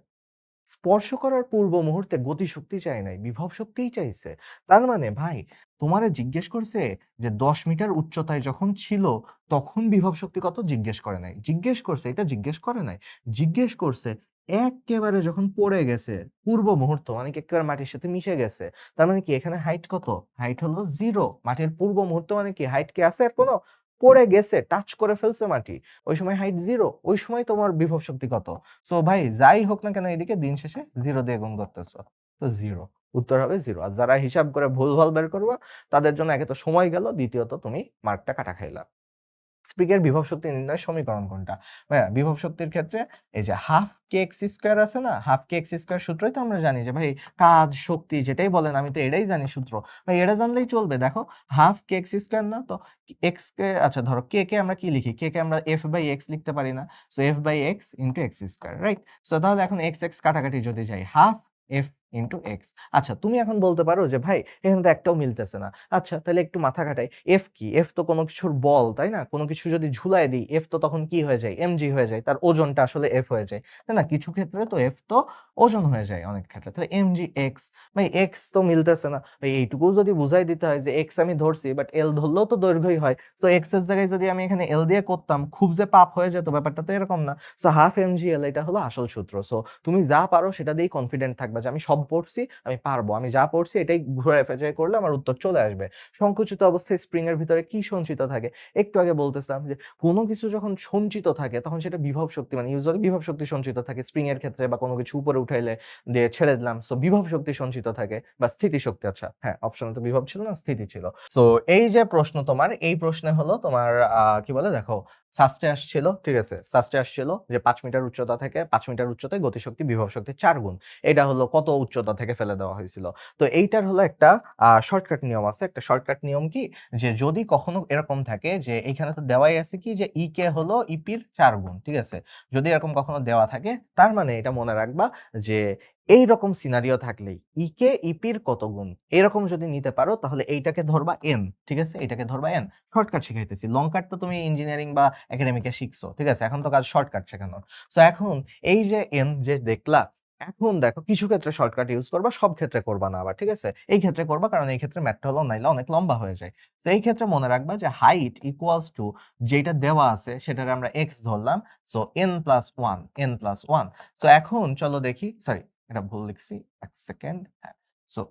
স্পর্শ করার পূর্ব মুহূর্তে গতিশক্তি চায় নাই, বিভব শক্তিই চাইছে। তার মানে ভাই, তোমারে জিজ্ঞেস করছে যে ১০ মিটার উচ্চতায় যখন ছিল, তখন বিভব শক্তি কত জিজ্ঞেস করে নাই। জিজ্ঞেস করছে, এটা জিজ্ঞেস করে নাই। জিজ্ঞেস করছে এক্কেবারে যখন পড়ে গেছে, পূর্ব মুহূর্ত মানে কি একেবারে মাটির সাথে মিশে গেছে। তার মানে কি এখানে হাইট কত? হাইট হলো 0। মাটির পূর্ব মুহূর্ত মানে কি হাইট কি আছে আর কোনো? পড়ে গেছে, টাচ করে ফেলছে মাটি। ওই সময় হাইট 0। ওই সময় তোমার বিভব শক্তি কত? সো ভাই যাই হোক না কেন এদিকে দিন শেষে 0 দিয়ে গুণ করতেছো। তো 0। উত্তর হবে 0। আর যারা হিসাব করে ভুলভাল বের করবা, তাদের জন্য একে তো সময় গেল, দ্বিতীয়ত তুমি মার্কটা কাটা খাইলা। স্প্রিং-এর বিভব শক্তি নির্ণয়ের সমীকরণ কোনটা? ভাইয়া বিভব শক্তির ক্ষেত্রে এই যে হাফ কে এক্স স্কয়ার আছে না? হাফ কে এক্স স্কয়ার সূত্রই তো আমরা জানি যে ভাই কাজ, শক্তি যেটাই বলেন আমি তো এটাই জানি সূত্র। ভাই এটা জানলেই চলবে। দেখো হাফ কে এক্স স্কয়ার না তো এক্স কে আচ্ছা ধরো কে কে আমরা কি লিখি? কে কে আমরা এফ বাই এক্স লিখতে পারি না? So F by X into X square, right? So তাহলে এখন এক্স এক্স কাটাকাটি যদি যাই, হাফ এফ ইনটু এক্স। আচ্ছা তুমি এখন বলতে পারো যে ভাই এখানে তো একটাও মিলতেছে না। আচ্ছা তাহলে একটু মাথা খাটাই। এফ কি? এফ তো কোনো কিছুর বল, তাই না? কোনো কিছু যদি ঝুলায় দিই, এফ তো তখন কি হয়ে যায়? এমজি হয়ে যায়। তার ওজনটা আসলে এফ হয়ে যায়। তাই না? কিছু ক্ষেত্রে তো এফ তো ওজন হয়ে যায় অনেক ক্ষেত্রে। তাহলে এমজি এক্স। ভাই এক্স তো মিলতেছে না। ভাই এইটুকুও যদি বুঝাই দিতে হয় যে এক্স আমি ধরছি, বাট এল ধরলেও তো দৈর্ঘ্যই হয়। তো এক্স এর জায়গায় যদি আমি এখানে এল দিয়ে করতাম, খুব যে পাপ হয়ে যেত, ব্যাপারটা তো এরকম না। সো হাফ এমজি এল এটা হলো আসল সূত্র। সো তুমি যা পারো সেটা দিয়েই কনফিডেন্ট থাকবা যে আমি সব পড়ছি, আমি পারবো। আমি যা পড়ছি এটাই ঘুরায় পেঁচায় করলে আমার উত্তর চলে আসবে। সংকুচিত অবস্থায় স্প্রিং এর ভিতরে কি সঞ্চিত থাকে? একটু আগে বলতেছিলাম যে কোনো কিছু যখন সঞ্চিত থাকে তখন সেটা বিভব শক্তি, মানে ইউজুয়ালি বিভব শক্তি সঞ্চিত থাকে স্প্রিং এর ক্ষেত্রে, বা কোনো কিছু উপরে উঠাইলে দিয়ে ছেড়ে দিলাম, সো বিভব শক্তি সঞ্চিত থাকে, বা স্থিতি শক্তি। আচ্ছা হ্যাঁ, অপশনে তো বিভব ছিল না, স্থিতি ছিল। সো এই যে প্রশ্ন তোমার, এই প্রশ্নে হলো তোমার কি বলে দেখো, সাস্টে আসছিল, ঠিক আছে? সাস্টে আসছিল যে ৫ মিটার উচ্চতা থেকে ৫ মিটার উচ্চতায় গতিশক্তি বিভব শক্তির ৪ গুণ। এটা হলো কত উচ্চতা থেকে ফেলে দেওয়া হয়েছিল। তো এইটার হলো একটা শর্টকাট নিয়ম আছে। একটা শর্টকাট নিয়ম কি, যে যদি কখনো এরকম থাকে যে এইখানে তো দেওয়াই আছে কি যে ই কে হলো ইপির ৪ গুণ, ঠিক আছে? যদি এরকম কখনো দেওয়া থাকে, তার মানে এটা মনে রাখবা যে এইরকম সিনারিও থাকলেই ই কে ইপির কত গুণ, এরকম যদি নিতে পারো তাহলে এইটাকে ধরবা এন, ঠিক আছে? এটাকে ধরবা এন। শর্টকাট শিখাইতেছি। লং কাট তো তুমি ইঞ্জিনিয়ারিং বা একাডেমিকে শিখছো, ঠিক আছে? এখন তো কাজ শর্টকাট শেখানোর। সো এখন এই যে এন যে দেখলা, এখন দেখো কিছু ক্ষেত্রে শর্টকাট ইউজ করবা, সব ক্ষেত্রে করবা না আবার, ঠিক আছে? এই ক্ষেত্রে করবা কারণ এই ক্ষেত্রে ম্যাথটা হলো নাইলে অনেক লম্বা হয়ে যায়। তো এই ক্ষেত্রে মনে রাখবা যে হাইট ইকুয়ালস টু যেটা দেওয়া আছে সেটারে আমরা এক্স ধরলাম। So N plus one, N plus one. তো এখন চলো দেখি, সরি এটা ভুল লিখছি, এক সেকেন্ড। হ্যাঁ, so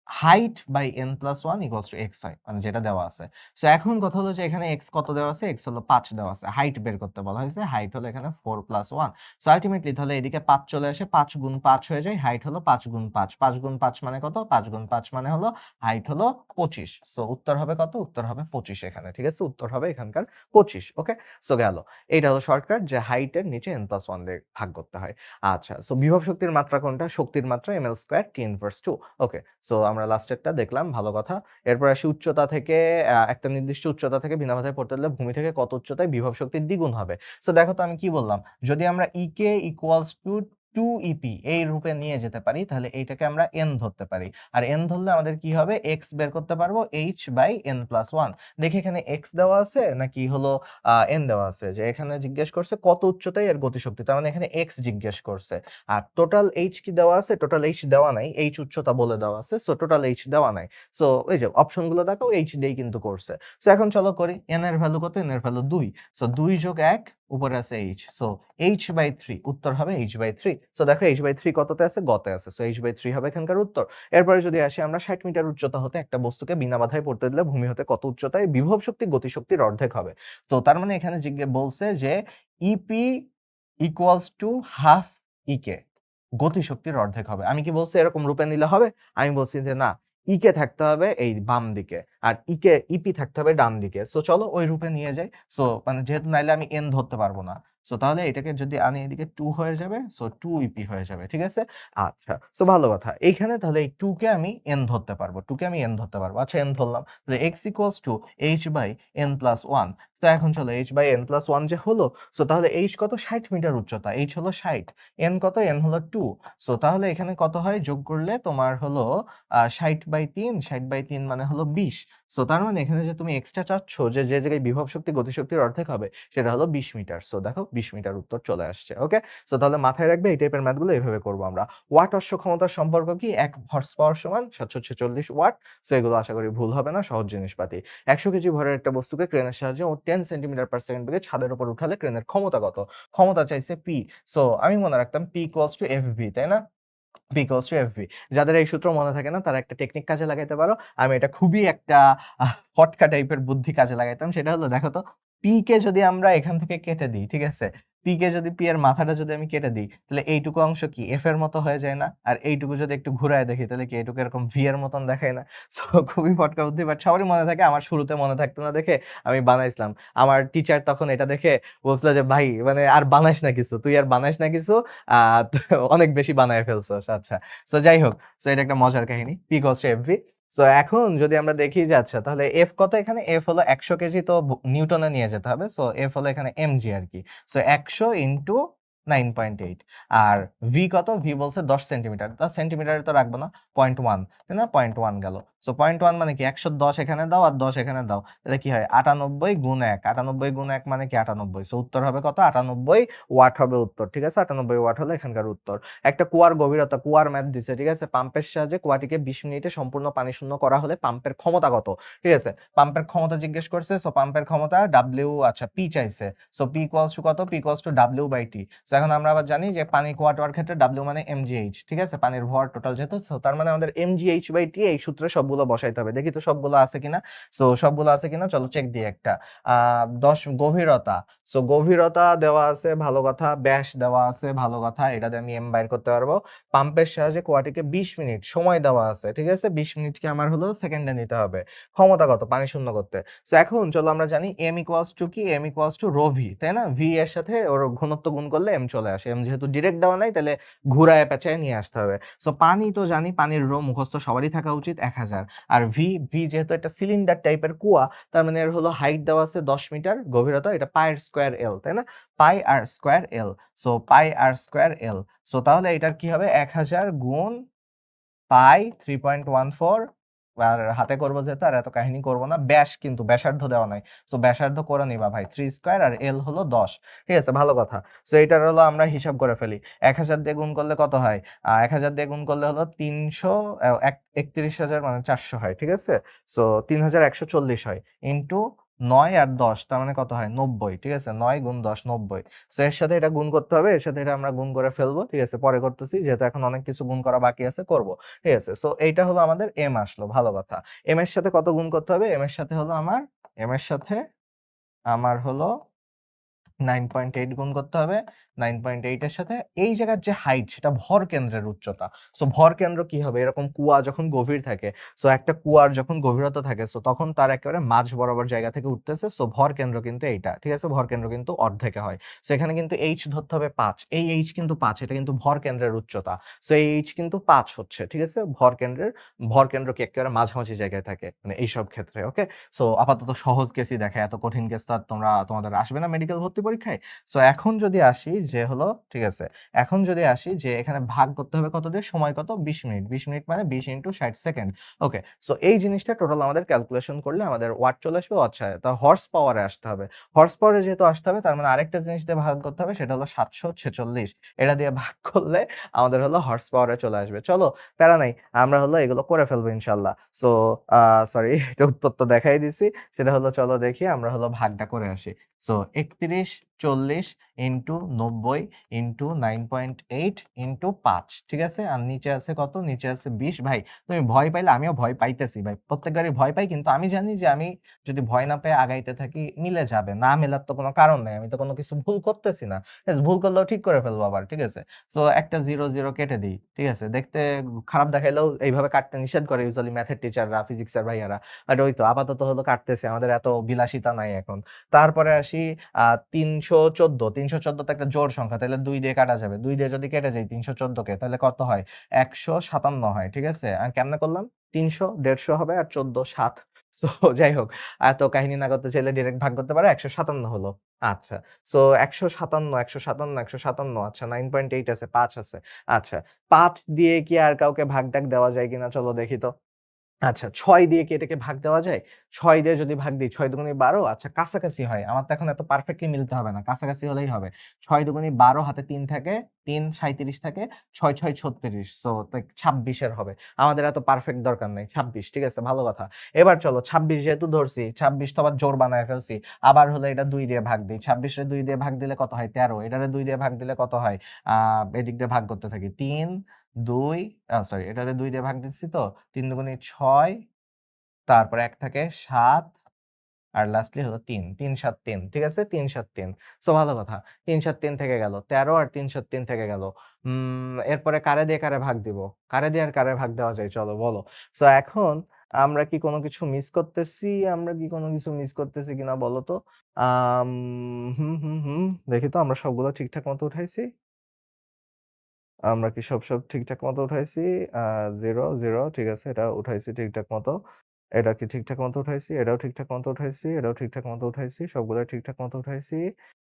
height by N plus one equals to X হয়, মানে যেটা দেওয়া আছে। সো এখন কথা হলো যে এখানে এক্স কত দেওয়া আছে? এক্স হলো ৫ দেওয়া আছে। হাইট বের করতে বলা হয়েছে। হাইট হলো এখানে 4 প্লাস 1। সো আল্টিমেটলি তাহলে এদিকে ৫ চলে আসে, ৫ গুণ ৫ হয়ে যায়। হাইট হলো ৫ গুণ ৫। ৫ গুণ ৫ মানে কত? ৫ গুণ ৫ মানে হলো হাইট হলো ২৫। সো উত্তর হবে কত? উত্তর হবে ২৫ এখানে, ঠিক আছে? উত্তর হবে এখানকার ২৫। ওকে? সো গেল। এইটা হলো শর্টকাট যে হাইটের নিচে n প্লাস 1 দিয়ে ভাগ করতে হয়। আচ্ছা, সো বিভব শক্তির মাত্রা কোনটা? শক্তির মাত্রা ml স্কয়ার t ইনভার্স 2। ওকে, সো আমরা লাস্টেরটা দেখলাম, ভালো কথা। এরপর আসি উচ্চতা থেকে, একটা নির্দিষ্ট উচ্চতা থেকে বিনা বাধায় পড়তে দিলে ভূমি থেকে কত উচ্চতায় বিভব শক্তির দ্বিগুণ হবে? সো দেখো তো আমি কি বললাম, যদি আমরা ই কে ইকুয়ালস টু 2 ইপি এই রূপে নিয়ে যেতে পারি তাহলে এইটাকে আমরা এন ধরতে পারি। আর এন ধরলে আমাদের কি হবে? এক্স বের করতে পারবো এইচ বাই এন প্লাস 1। দেখি এখানে এক্স দেওয়া আছে নাকি হলো এন দেওয়া আছে। যে এখানে জিজ্ঞেস করছে কত উচ্চতায় এর গতিশক্তি, তার মানে এখানে এক্স জিজ্ঞেস করছে। আর টোটাল এইচ কি দেওয়া আছে? টোটাল এইচ দেওয়া নাই, এইচ উচ্চতা বলে দেওয়া আছে। সো টোটাল এইচ দেওয়া নাই। সো এই যে অপশনগুলো দেখো, এইচ দিয়েই কিন্তু করছে। সো এখন চলো করি। এন এর ভ্যালু কত? এন এর ভ্যালু 2। সো 2 যোগ 1, উপরে আছে এইচ। সো এইচ বাই 3, উত্তর হবে এইচ বাই 3। সো দেখো এইচ বাই 3 কততে আছে? গতে আছে। সো এইচ বাই 3 হবে এখানকার উত্তর। এরপরে যদি আসি, আমরা 60 মিটার উচ্চতা হতে একটা বস্তুকে বিনা বাধায় পড়তে দিলে ভূমি হতে কত উচ্চতায় বিভব শক্তি গতিশক্তির অর্ধেক হবে? তো তার মানে এখানে বলছে যে ইপি ইকুয়ালস টু হাফ ইকে, গতিশক্তির অর্ধেক হবে। আমি কি বলছি এরকম রূপে নিলে হবে? আমি বলছি যে না, ইকে থাকতে হবে এই বাম দিকে, আর ইপি থাকতে হবে ডান দিকে। সো চলো ওই রূপে নিয়ে যাই। সো মানে যেহেতু নাইলে আমি n ধরতে পারবো না। সো তাহলে এটাকে যদি আনি এদিকে 2 হয়ে যাবে। সো 2 ইপি হয়ে যাবে। ঠিক আছে? আচ্ছা। সো ভালো কথা। এইখানে তাহলে এই 2 কে আমি n ধরতে পারবো। 2 কে আমি n ধরতে পারবো। আচ্ছা n ধরলাম। তাহলে x h/n+1। তো এখন চলো h/n+1 যে হলো, সো তাহলে h কত? 60 মিটার উচ্চতা। h হলো 60। n কত? n হলো 2। সো তাহলে এখানে কত হয়? যোগ করলে তোমার হলো 60/3, 60/3 মানে হলো 20। সো তার মানে এখানে যে তুমি এক্সট্রা চাচ্ছ যে জায়গায় বিভব শক্তি গতিশক্তির অর্ধেক হবে সেটা হলো 20 মিটার। সো দেখো 20 মিটার উত্তর চলে আসছে। ওকে? সো তাহলে মাথায় রাখবে এই টাইপের ম্যাথগুলো এভাবে করব আমরা। ওয়াট অশ্ব ক্ষমতার সম্পর্ক কি? 1 হর্স পাওয়ার সমান 746 ওয়াট। সো এগুলো আশা করি ভুল হবে না, সহজ জিনিসপাতি। 100 কেজি ভরের একটা বস্তুকে ক্রেনের সাহায্যে ও 10 সেন্টিমিটার পার সেকেন্ড বেগে ছাদের উপর উঠালে ক্রেনের ক্ষমতা কত? ক্ষমতা চাইছে পি। সো আমি মনে রাখতাম পি ইকুয়ালস টু এফভি, তাই না? P equals to FV যাদের এই সূত্র মনে থাকে না তারা একটা টেকনিক কাজে লাগাইতে পারো। আমি এটা খুবই একটা ফটকা টাইপের বুদ্ধি কাজে লাগাইতাম। সেটা হলো দেখো তো P কে যদি আমরা এখান থেকে কেটে দিই, ঠিক আছে? P কে যদি P এর মাথাটা যদি আমি কেটে দিই, তাহলে এইটুকু অংশ কি F এর মতো হয়ে যায় না? আর এইটুকু যদি একটু ঘুরায় দেখি তাহলে কি এইটুকু এরকম V এর মতন দেখায় না? সো খুবই ফটকা বুদ্ধি, বাট সবারই মনে থাকে। আমার শুরুতে মনে থাকতো না দেখে আমি বানাইছিলাম। আমার টিচার তখন এটা দেখে বলছিল যে, "ভাই মানে আর বানাইস না কিছু। তুই আর বানাইস না কিছু। আ অনেক বেশি বানায় ফেলছস।" আচ্ছা। সো যাই হোক, সো এটা একটা মজার কাহিনী। P equals to FV। So এখন যদি আমরা দেখি যে আচ্ছা তাহলে F কত এখানে? F হলো 100 কেজি, তো নিউটনে নিয়ে যেতে হবে। সো F হলো এখানে mg আরকি। So 100 into 9.8। আর V কত? V বলছে 10 সেন্টিমিটার। তো সেন্টিমিটারে তো রাখবো না। 0.1, তাই না? 0.1 গেল। সো 0.1 মানে কি? 110 এখানে দাও আর 10 এখানে দাও। তাহলে কি হয়? 98 গুণ 1। 98 গুণ 1 মানে কি? 98। সো উত্তর হবে কত? 98 ওয়াট হবে উত্তর। ঠিক আছে? 98 ওয়াট হলো এখানকার উত্তর। একটা কুয়ার গভীরতা, কুয়ার ম্যাথ দিছে, ঠিক আছে? পাম্পের সাহায্যে কুয়াটিকে 20 মিনিটে সম্পূর্ণ পানি শূন্য করা হলে পাম্পের ক্ষমতা কত? ঠিক আছে? পাম্পের ক্ষমতা জিজ্ঞেস করছে। সো পাম্পের ক্ষমতা W, আচ্ছা P চাইছে। সো P ইকুয়ালস টু কত? P equals to W/T। So এখন আমরা আবার জানি যে পানি কুয়াটোয়ার ক্ষেত্রে W মানে mgh, ঠিক আছে? পানির ভর টোটাল যেহেতু, সো তার মানে আমাদের mgh/T এই সূত্রে সবগুলো বসাইতে হবে। দেখি তো সবগুলো আছে কিনা। সো সবগুলো আছে কিনা চলো চেক দিই একটা। 10 গভীরতা। সো গভীরতা দেওয়া আছে, ভালো কথা। ব্যাস দেওয়া আছে, ভালো কথা। এটা দিয়ে আমি m বাইর করতে পারবো। পাম্পের সাহায্যে কুয়াটিকে 20 মিনিট সময় দেওয়া আছে, ঠিক আছে? 20 মিনিটকে আমার হলো সেকেন্ডে নিতে হবে। ক্ষমতা কত? পানি শূন্য করতে। সো এখন চলো আমরা জানি m ইকুয়ালস টু কি? m equals to rho V, তাই না? ভি এর সাথে ওর ঘনত্ব গুণ করলে m চলে আসে। m যেহেতু ডিরেক্ট দেওয়া নাই তাহলে ঘুরায় পেঁচায় নিয়ে আসতে হবে। সো পানি তো জানি, পানির রো মুখস্থ সবারই থাকা উচিত 1000। আর ভি যেহেতু একটা সিলিন্ডার টাইপের কুয়া, তার মানে এর হলো হাইট দেওয়া আছে 10 মিটার, গভীরতা এটা পাই আর স্কয়ার এল, তাই না? পাই আর স্কয়ার এল। সো পাই আর স্কয়ার এল। সো তাহলে এটার কি হবে? 1000 গুণ পাই 3.14। আর হাতে করবো যেহেতু আর এত কাহিনী করব না। ব্যাস কিন্তু ব্যাসার্ধ দেওয়া নাই। সো ব্যাসার্ধ করে নিবা ভাই। 3 স্কয়ার আর এল হলো 10। ঠিক আছে? ভালো কথা। সো এটার হলো আমরা হিসাব করে ফেলি। 1000 দিয়ে গুণ করলে কত হয়? 1000 দিয়ে গুণ করলে হলো 300 31,000 মানে 400 হয়। ঠিক আছে? সো 3140 হয়। ইনটু 9 আর 10 তার মানে কত হয়? 90। ঠিক আছে? 9 গুণ 10 90। সো এর সাথে এটা গুণ করতে হবে। এর সাথে এটা আমরা গুণ করে ফেলবো। ঠিক আছে? পরে করতেছি। যেহেতু এখন অনেক কিছু গুণ করা বাকি আছে, করব। ঠিক আছে? সো এইটা হলো আমাদের m আসলো। ভালো কথা। m এর সাথে কত গুণ করতে হবে? m এর সাথে হলো m এর সাথে আমার হলো 9.8 গুণ করতে হবে। 9.8 এর সাথে এই জায়গার যে হাইট সেটা ভর কেন্দ্রের উচ্চতা। সো ভর কেন্দ্র কি হবে? এরকম কুয়া যখন গভীর থাকে, সো একটা কুয়ার যখন গভীরতা থাকে সো তখন তার একেবারে মাঝ বরাবর জায়গা থেকে উঠতেছে। সো ভর কেন্দ্র কিন্তু এইটা। ঠিক আছে? ভর কেন্দ্র কিন্তু অর্ধেকে হয়। সো এখানে কিন্তু h ধরতে হবে 5। এই h কিন্তু 5, এটা কিন্তু ভর কেন্দ্রের উচ্চতা। সো এই h কিন্তু 5 হচ্ছে। ঠিক আছে? ভর কেন্দ্র কি একেবারে মাঝামাঝি জায়গায় থাকে। মানে এইসব ক্ষেত্রে। ওকে? সো আপাতত সহজ কেসই দেখায়। এত কঠিন কেস তো আর তোমাদের আসবে না মেডিকেল ভর্তি পরীক্ষায়। সো এখন যদি আসি যে হলো, ঠিক আছে? এখন যদি আসি যে এখানে ভাগ করতে হবে কত দিয়ে? সময় কত? 20 মিনিট। 20 মিনিট মানে 20 ইনটু 60 সেকেন্ড। ওকে। সো এই জিনিসটা টোটাল আমাদের ক্যালকুলেশন করলে আমাদের ওয়াট চলে আসবে। আচ্ছা, তা হর্স পাওয়ারে আসতে হবে। হর্স পাওয়ারে যেহেতু আসতে হবে তার মানে আরেকটা জিনিস দিয়ে ভাগ করতে হবে, সেটা হলো 746। এটা দিয়ে ভাগ করলে আমাদের হলো হর্স পাওয়ারে চলে আসবে। চলো, প্যারা নাই। আমরা হলো এগুলো করে ফেলবো ইনশাআল্লাহ। সো সরি, এটা উত্তর তো দেখাই দিছি। সেটা হলো চলো দেখি আমরা হলো ভাগটা করে আসি। সো 31 40 ইন্টু 90 ইন্টু 9.8 ইন্টু 5, ঠিক আছে? আর নিচে আছে কত? নিচে আছে 20। ভাই তুমি ভয় পাইলে আমিও ভয় পাইতেছি ভাই। প্রত্যেকবারই ভয় পাই, কিন্তু আমি জানি যে আমি যদি ভয় না পেয়ে আগাইতে থাকি মিলে যাবে। না মেলার তো কোনো কারণ নাই। আমি তো কোনো কিছু ভুল করতেছি না। ভুল করলেও ঠিক করে ফেলবো আবার, ঠিক আছে? সো একটা 0, 0 কেটে দেই, ঠিক আছে? দেখতে খারাপ দেখাইলেও এইভাবে কাটতে নিষেধ করে ইউজুয়ালি ম্যাথের টিচাররা, ফিজিক্সের ভাইয়ারা। বাট ওই তো আপাতত হলো কাটতেছে। আমাদের এত বিলাসিতা নাই এখন। তারপরে আসি ৩১৪। ৩১৪ তো একটা জোড় সংখ্যা। তাহলে ২ দিয়ে কাটা যাবে। ২ দিয়ে যদি কেটে যাই ৩১৪ কে, তাহলে কত হয়? ১৫৭ হয়, ঠিক আছে? আর কেমনে করলাম? ৩০০, ১৫০ হবে আর ১৪ ৭। সো যাই হোক, এত কাহিনী না করতে চাইলে ডিরেক্ট ভাগ করতে পারো। ১৫৭ হলো। আচ্ছা। সো ১৫৭, ১৫৭, ১৫৭, আচ্ছা 9.8 আছে, ৫ আছে। আচ্ছা, ৫ দিয়ে কি আর কাউকে ভাগ-টাগ দেওয়া যায় কিনা চলো দেখি তো। আচ্ছা, ৬ দিয়ে কি এটাকে ভাগ দেওয়া যায়? ৬ দিয়ে যদি ভাগ দিই, ৬ দুগুণে ১২, আচ্ছা কাছাকাছি হয়। আমার তো এখন এত পারফেক্টলি মিলতে হবে না। কাছাকাছি হলেই হবে। ৬ দুগুণে ১২, হাতে ৩ থাকে, ৩ ৩৭ থাকে, ৬ ৬ ৩৬, সো ২৬ এর হবে। আমাদের এত পারফেক্ট দরকার নাই। ২৬, ঠিক আছে, ভালো কথা। এবার চলো ২৬ যেহেতু ধরছি, ২৬ তো আবার জোড় বানায় ফেলছি। আবার হলো এটা ২ দিয়ে ভাগ দিই। ২৬ রে ২ দিয়ে ভাগ দিলে কত হয়? ১৩। এটারে ২ দিয়ে ভাগ দিলে কত হয়? আ এদিক দিয়ে ভাগ করতে থাকি। ৩, ২, সরি, এটারে ২ দিয়ে ভাগ দিচ্ছি তো। ৩ দুগুণে ৬, তারপরে ১ থাকে ৭, আর লাস্টলি হলো ৩। ৩, ৭, ৩, ঠিক আছে? ৩, ৭, ৩। সো ভালো কথা। ৩, ৭, ৩ থেকে গেল। ১৩ আর ৩, ৭, ৩ থেকে গেল। এরপরে কারে দিয়ে কারে ভাগ দিব? কারে দিয়ে আর কারে ভাগ দেওয়া যায় চলো বলো। সো এখন আমরা কি কোন কিছু মিস করতেছি? আমরা কি কোন কিছু মিস করতেছি কিনা বলো তো? আম দেখি তো আমরা সবগুলো ঠিকঠাক মতো উঠাইছি? আমরা কি সব ঠিকঠাক মতো উঠাইছি? আ 0, 0, ঠিক আছে। এটা উঠাইছি ঠিকঠাক মতো। এটা কি ঠিকঠাক মতো উঠাইছি? এটাও ঠিকঠাক মতো উঠাইছি। এটাও ঠিকঠাক মতো উঠাইছি। সবগুলাই ঠিকঠাক মতো উঠাইছি।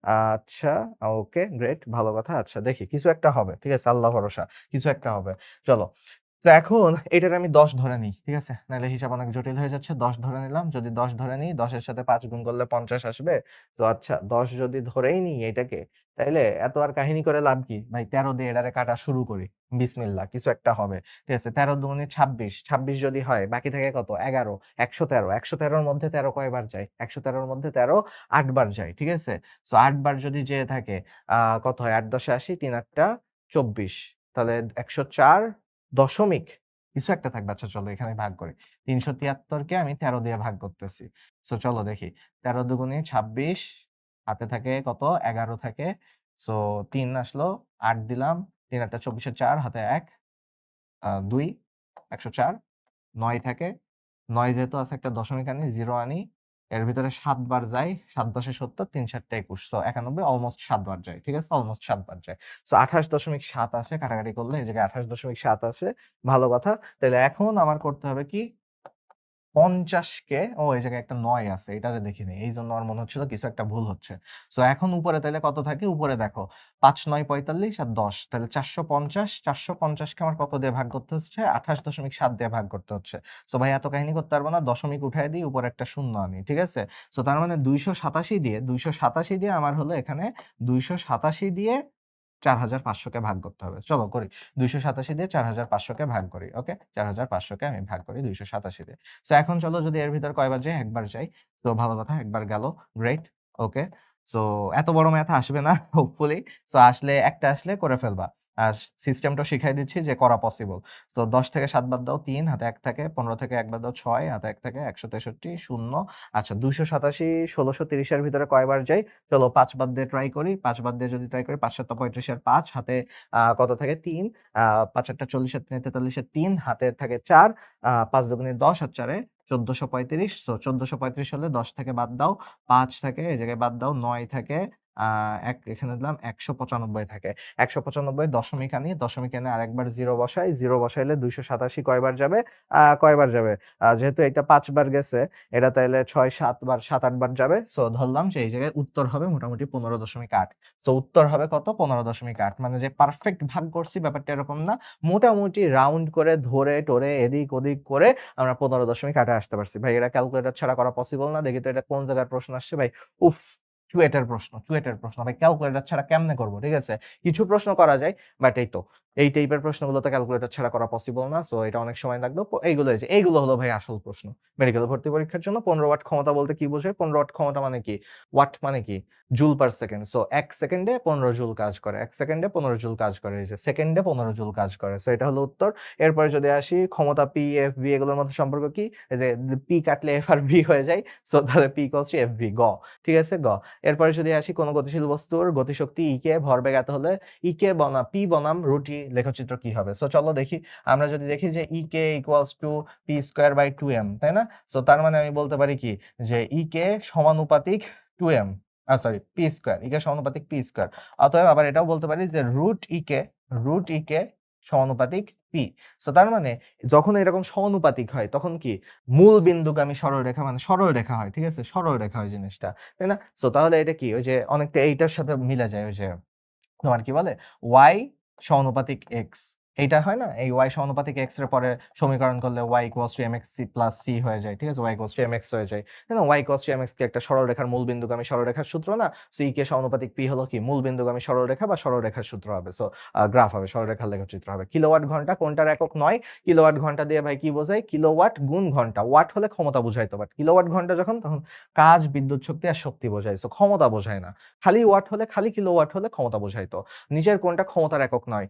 আচ্ছা, ওকে, গ্রেট, ভালো কথা। আচ্ছা দেখি কিছু একটা হবে। ঠিক আছে? আল্লাহ ভরসা। কিছু একটা হবে। চলো। তো এখন এটারে আমি ১০ ধরে নিই। ঠিক আছে? নাইলে হিসাব অনেক জটিল হয়ে যাচ্ছে। ১০ ধরে নিলাম। যদি ১০ ধরে নিই, ১০ এর সাথে ৫ গুণ করলে ৫০ আসবে। তো আচ্ছা ১০ যদি ধরেই নিই এইটাকে, তাইলে এত আর কাহিনী করে লাভ কি? ভাই ১৩ দিয়ে এটারে কাটা শুরু করি। বিসমিল্লাহ, কিছু একটা হবে। ঠিক আছে? ১৩ দুগুণে ২৬। ২৬ যদি হয়, বাকি থাকে কত? ১১। ১১৩। ১১৩ র মধ্যে ১৩ কয়বার যায়? ১১৩ র মধ্যে ১৩ ৮ বার যায়। ঠিক আছে? সো ৮ বার যদি যেয়ে থাকে, কত হয়? ৮ ১০ ৮০, ৩ ৮ টা ২৪। তাহলে ১০৪ দশমিক কিছু একটা থাকবে। আচ্ছা চলো এখানে ভাগ করি। ৩৭৩ কে আমি ১৩ দিয়ে ভাগ করতেছি। সো চলো দেখি। ১৩ দুগুণে ২৬, হাতে থাকে কত? ১১ থাকে। সো ৩ আসলো, ৮ দিলাম। ৩ ৮ টা ২৪ এর ৪, হাতে ১, ২, ১০৪, ৯ থাকে। ৯ যেহেতু আছে একটা দশমিক আনি, 0 আনি। এর ভিতরে ৭ বার যায়। ৭ ১০ ৭০, ৩ ৭ টা ২১। সো ৯১, অলমোস্ট ৭ বার যায়। ঠিক আছে? অলমোস্ট ৭ বার যায়। সো ২৮.৭ আসে। কাটাকাটি করলে এই জায়গায় ২৮.৭ আসে। ভালো কথা। তাইলে এখন আমার করতে হবে কি? ৫০ কে, এই জায়গায় একটা ৯ আছে। এটারে দেখি নাই। এইজন্য আমার মনে হচ্ছিল কিছু একটা ভুল হচ্ছে। সো এখন উপরে তাইলে কত থাকে? উপরে দেখো ৫ ৯ ৪৫ আর ১০, তাহলে ৪৫০। ৪৫০ কে আমার কত দিয়ে ভাগ করতে হচ্ছে? ২৮.৭ দিয়ে ভাগ করতে হচ্ছে। সো ভাই এত কাহিনী করতে পারব না। দশমিক উঠায় দিই, উপরে একটা শূন্য আনি। ঠিক আছে? সো তার মানে ২৮৭ দিয়ে আমার হলো এখানে ২৮৭ দিয়ে ৪৫০০ কে ভাগ করতে হবে। চলো করি। ২৮৭ দিয়ে ৪৫০০ কে ভাগ করি। ওকে? ৪৫০০ কে আমি ভাগ করি ২৮৭ দিয়ে। সো এখন চলো যদি এর ভিতর কয়বার যাই? একবার যাই। তো ভালো কথা, একবার গেল। গ্রেট। ওকে। সো এত বড় ম্যাথ আসবে না হোপফুলি। সো আসলে একটা আসলে করে ফেলবা। আর সিস্টেমটাও শিখাই দিচ্ছি যে করা পসিবল। তো ১০ থেকে ৭ বাদ দাও ৩, হাতে ১ থাকে। ১৫ থেকে ১ বাদ দাও ৬, হাতে ১ থাকে। ১৬৩, ০। আচ্ছা ২৮৭, ১৬৩০ এর ভিতরে কয়বার যাই? চলো ৫ বাদ দিয়ে ট্রাই করি। ৫ বাদ দিয়ে যদি ট্রাই করি, ৫ ৭ ৩৫ এর ৫, হাতে কত থাকে? ৩। ৫ ৮ ৪০ আর ৩ ৪৩ এর ৩, হাতে থাকে ৪। ৫ দুগুণে ১০ আর ৪ এ ১৪৩৫। সো ১৪৩৫ হলে ১০ থেকে বাদ দাও। ৫ থাকে, এই জায়গায় বাদ দাও। ৯ থাকে। ১ এখানে দিলাম, ১৯৫ থাকে। ১৯৫ দশমিক আনি। দশমিক এনে আরেকবার 0 বসাই। 0 বসাইলে ২৮৭ কয়বার যাবে? কয়বার যাবে? যেহেতু এটা ৫ বার গেছে, এটা তাইলে ৬ ৭ বার, ৭ ৮ বার যাবে। সো ধরলাম যে এই জায়গায় উত্তর হবে মোটামুটি ১৫.৮। সো উত্তর হবে কত? ১৫.৮। মানে যে পারফেক্ট ভাগ করছি ব্যাপারটা এরকম না। মোটামুটি রাউন্ড করে ধরে-টরে এদিক-ওদিক করে আমরা ১৫.৮ আসতে পারছি। ভাই এটা ক্যালকুলেটর ছাড়া করা পসিবল না। দেখি তো এটা কোন জায়গার প্রশ্ন আসছে ভাই। উফ! চুয়েটের প্রশ্ন ভাই ক্যালকুলেটর ছাড়া কেমনে করব, ঠিক আছে? কিছু প্রশ্ন করা যায়, বাট এই তো এই টাইপের প্রশ্নগুলো তো ক্যালকুলেটর ছাড়া করা পসিবল না। সো এটা অনেক সময় লাগবে। এইগুলো হলো ভাই আসল প্রশ্ন। মেডিকেল ভর্তি পরীক্ষার জন্য 15 ওয়াট ক্ষমতা বলতে কি বোঝায়? 15 ওয়াট ক্ষমতা মানে কি? ওয়াট মানে কি? Joule per second. সো 1 সেকেন্ডে 15 জুল কাজ করে। 1 সেকেন্ডে 15 জুল কাজ করে। এই যে সেকেন্ডে 15 জুল কাজ করে। সো এটা হলো উত্তর। এরপরে যদি আসি ক্ষমতা P, F, V এগুলোর মধ্যে সম্পর্ক কি? এই যে P কাটলে F আর V হয়ে যায়। সো তাহলে P = FV গ। ঠিক আছে? গ। এরপরে যদি আসি কোন গতিশীল বস্তুর গতিশক্তি E কে ভরবেগ এত হলে E কে বনাম P বনাম √E লেখচিত্র কি হবে? সো চলো দেখি। আমরা যদি দেখি যে E কে = P²/2m, তাই না? সো তার মানে আমি বলতে পারি কি যে E কে সমানুপাতিক 2m, সরি P², E কে সমানুপাতিক P²। অতএব আবার এটাও বলতে পারি যে √E কে সমানুপাতিক P। সো তার মানে যখন এরকম সমানুপাতিক হয় তখন কি মূল বিন্দুগামী সরলরেখা মানে সরলরেখা হয়, ঠিক আছে? সরলরেখা হয় জিনিসটা, তাই না? সো তাহলে এটা কি ওই যে অনেকটা এইটার সাথে মিলে যায় ওই যে তোমার কি বলে y সমানুপাতিক x, এইটা হয় না? এই y সমানুপাতিক x এর পরে সমীকরণ করলে y = mx c হয়ে যায়, ঠিক আছে? y = mx হয়ে যায়, তাই না? y = mx কি একটা সরলরেখার মূল বিন্দুগামী সরলরেখার সূত্র না? সো e কে সমানুপাতিক p হলো কি মূল বিন্দুগামী সরলরেখা বা সরলরেখার সূত্র হবে। সো গ্রাফ হবে, সরলরেখার লেখচিত্র হবে। কিলোওয়াট ঘন্টা কোনটার একক নয়? কিলোওয়াট ঘন্টা দিয়ে ভাই কি বোঝায়? কিলোওয়াট গুণ ঘন্টা। ওয়াট হলে ক্ষমতা বুঝাইতো, বাট কিলোওয়াট ঘন্টা যখন তখন কাজ, বিদ্যুৎ শক্তি আর শক্তি বোঝায়। সো ক্ষমতা বোঝায় না। খালি ওয়াট হলে, খালি কিলোওয়াট হলে ক্ষমতা বোঝাইতো। নিচের কোনটা ক্ষমতার একক নয়?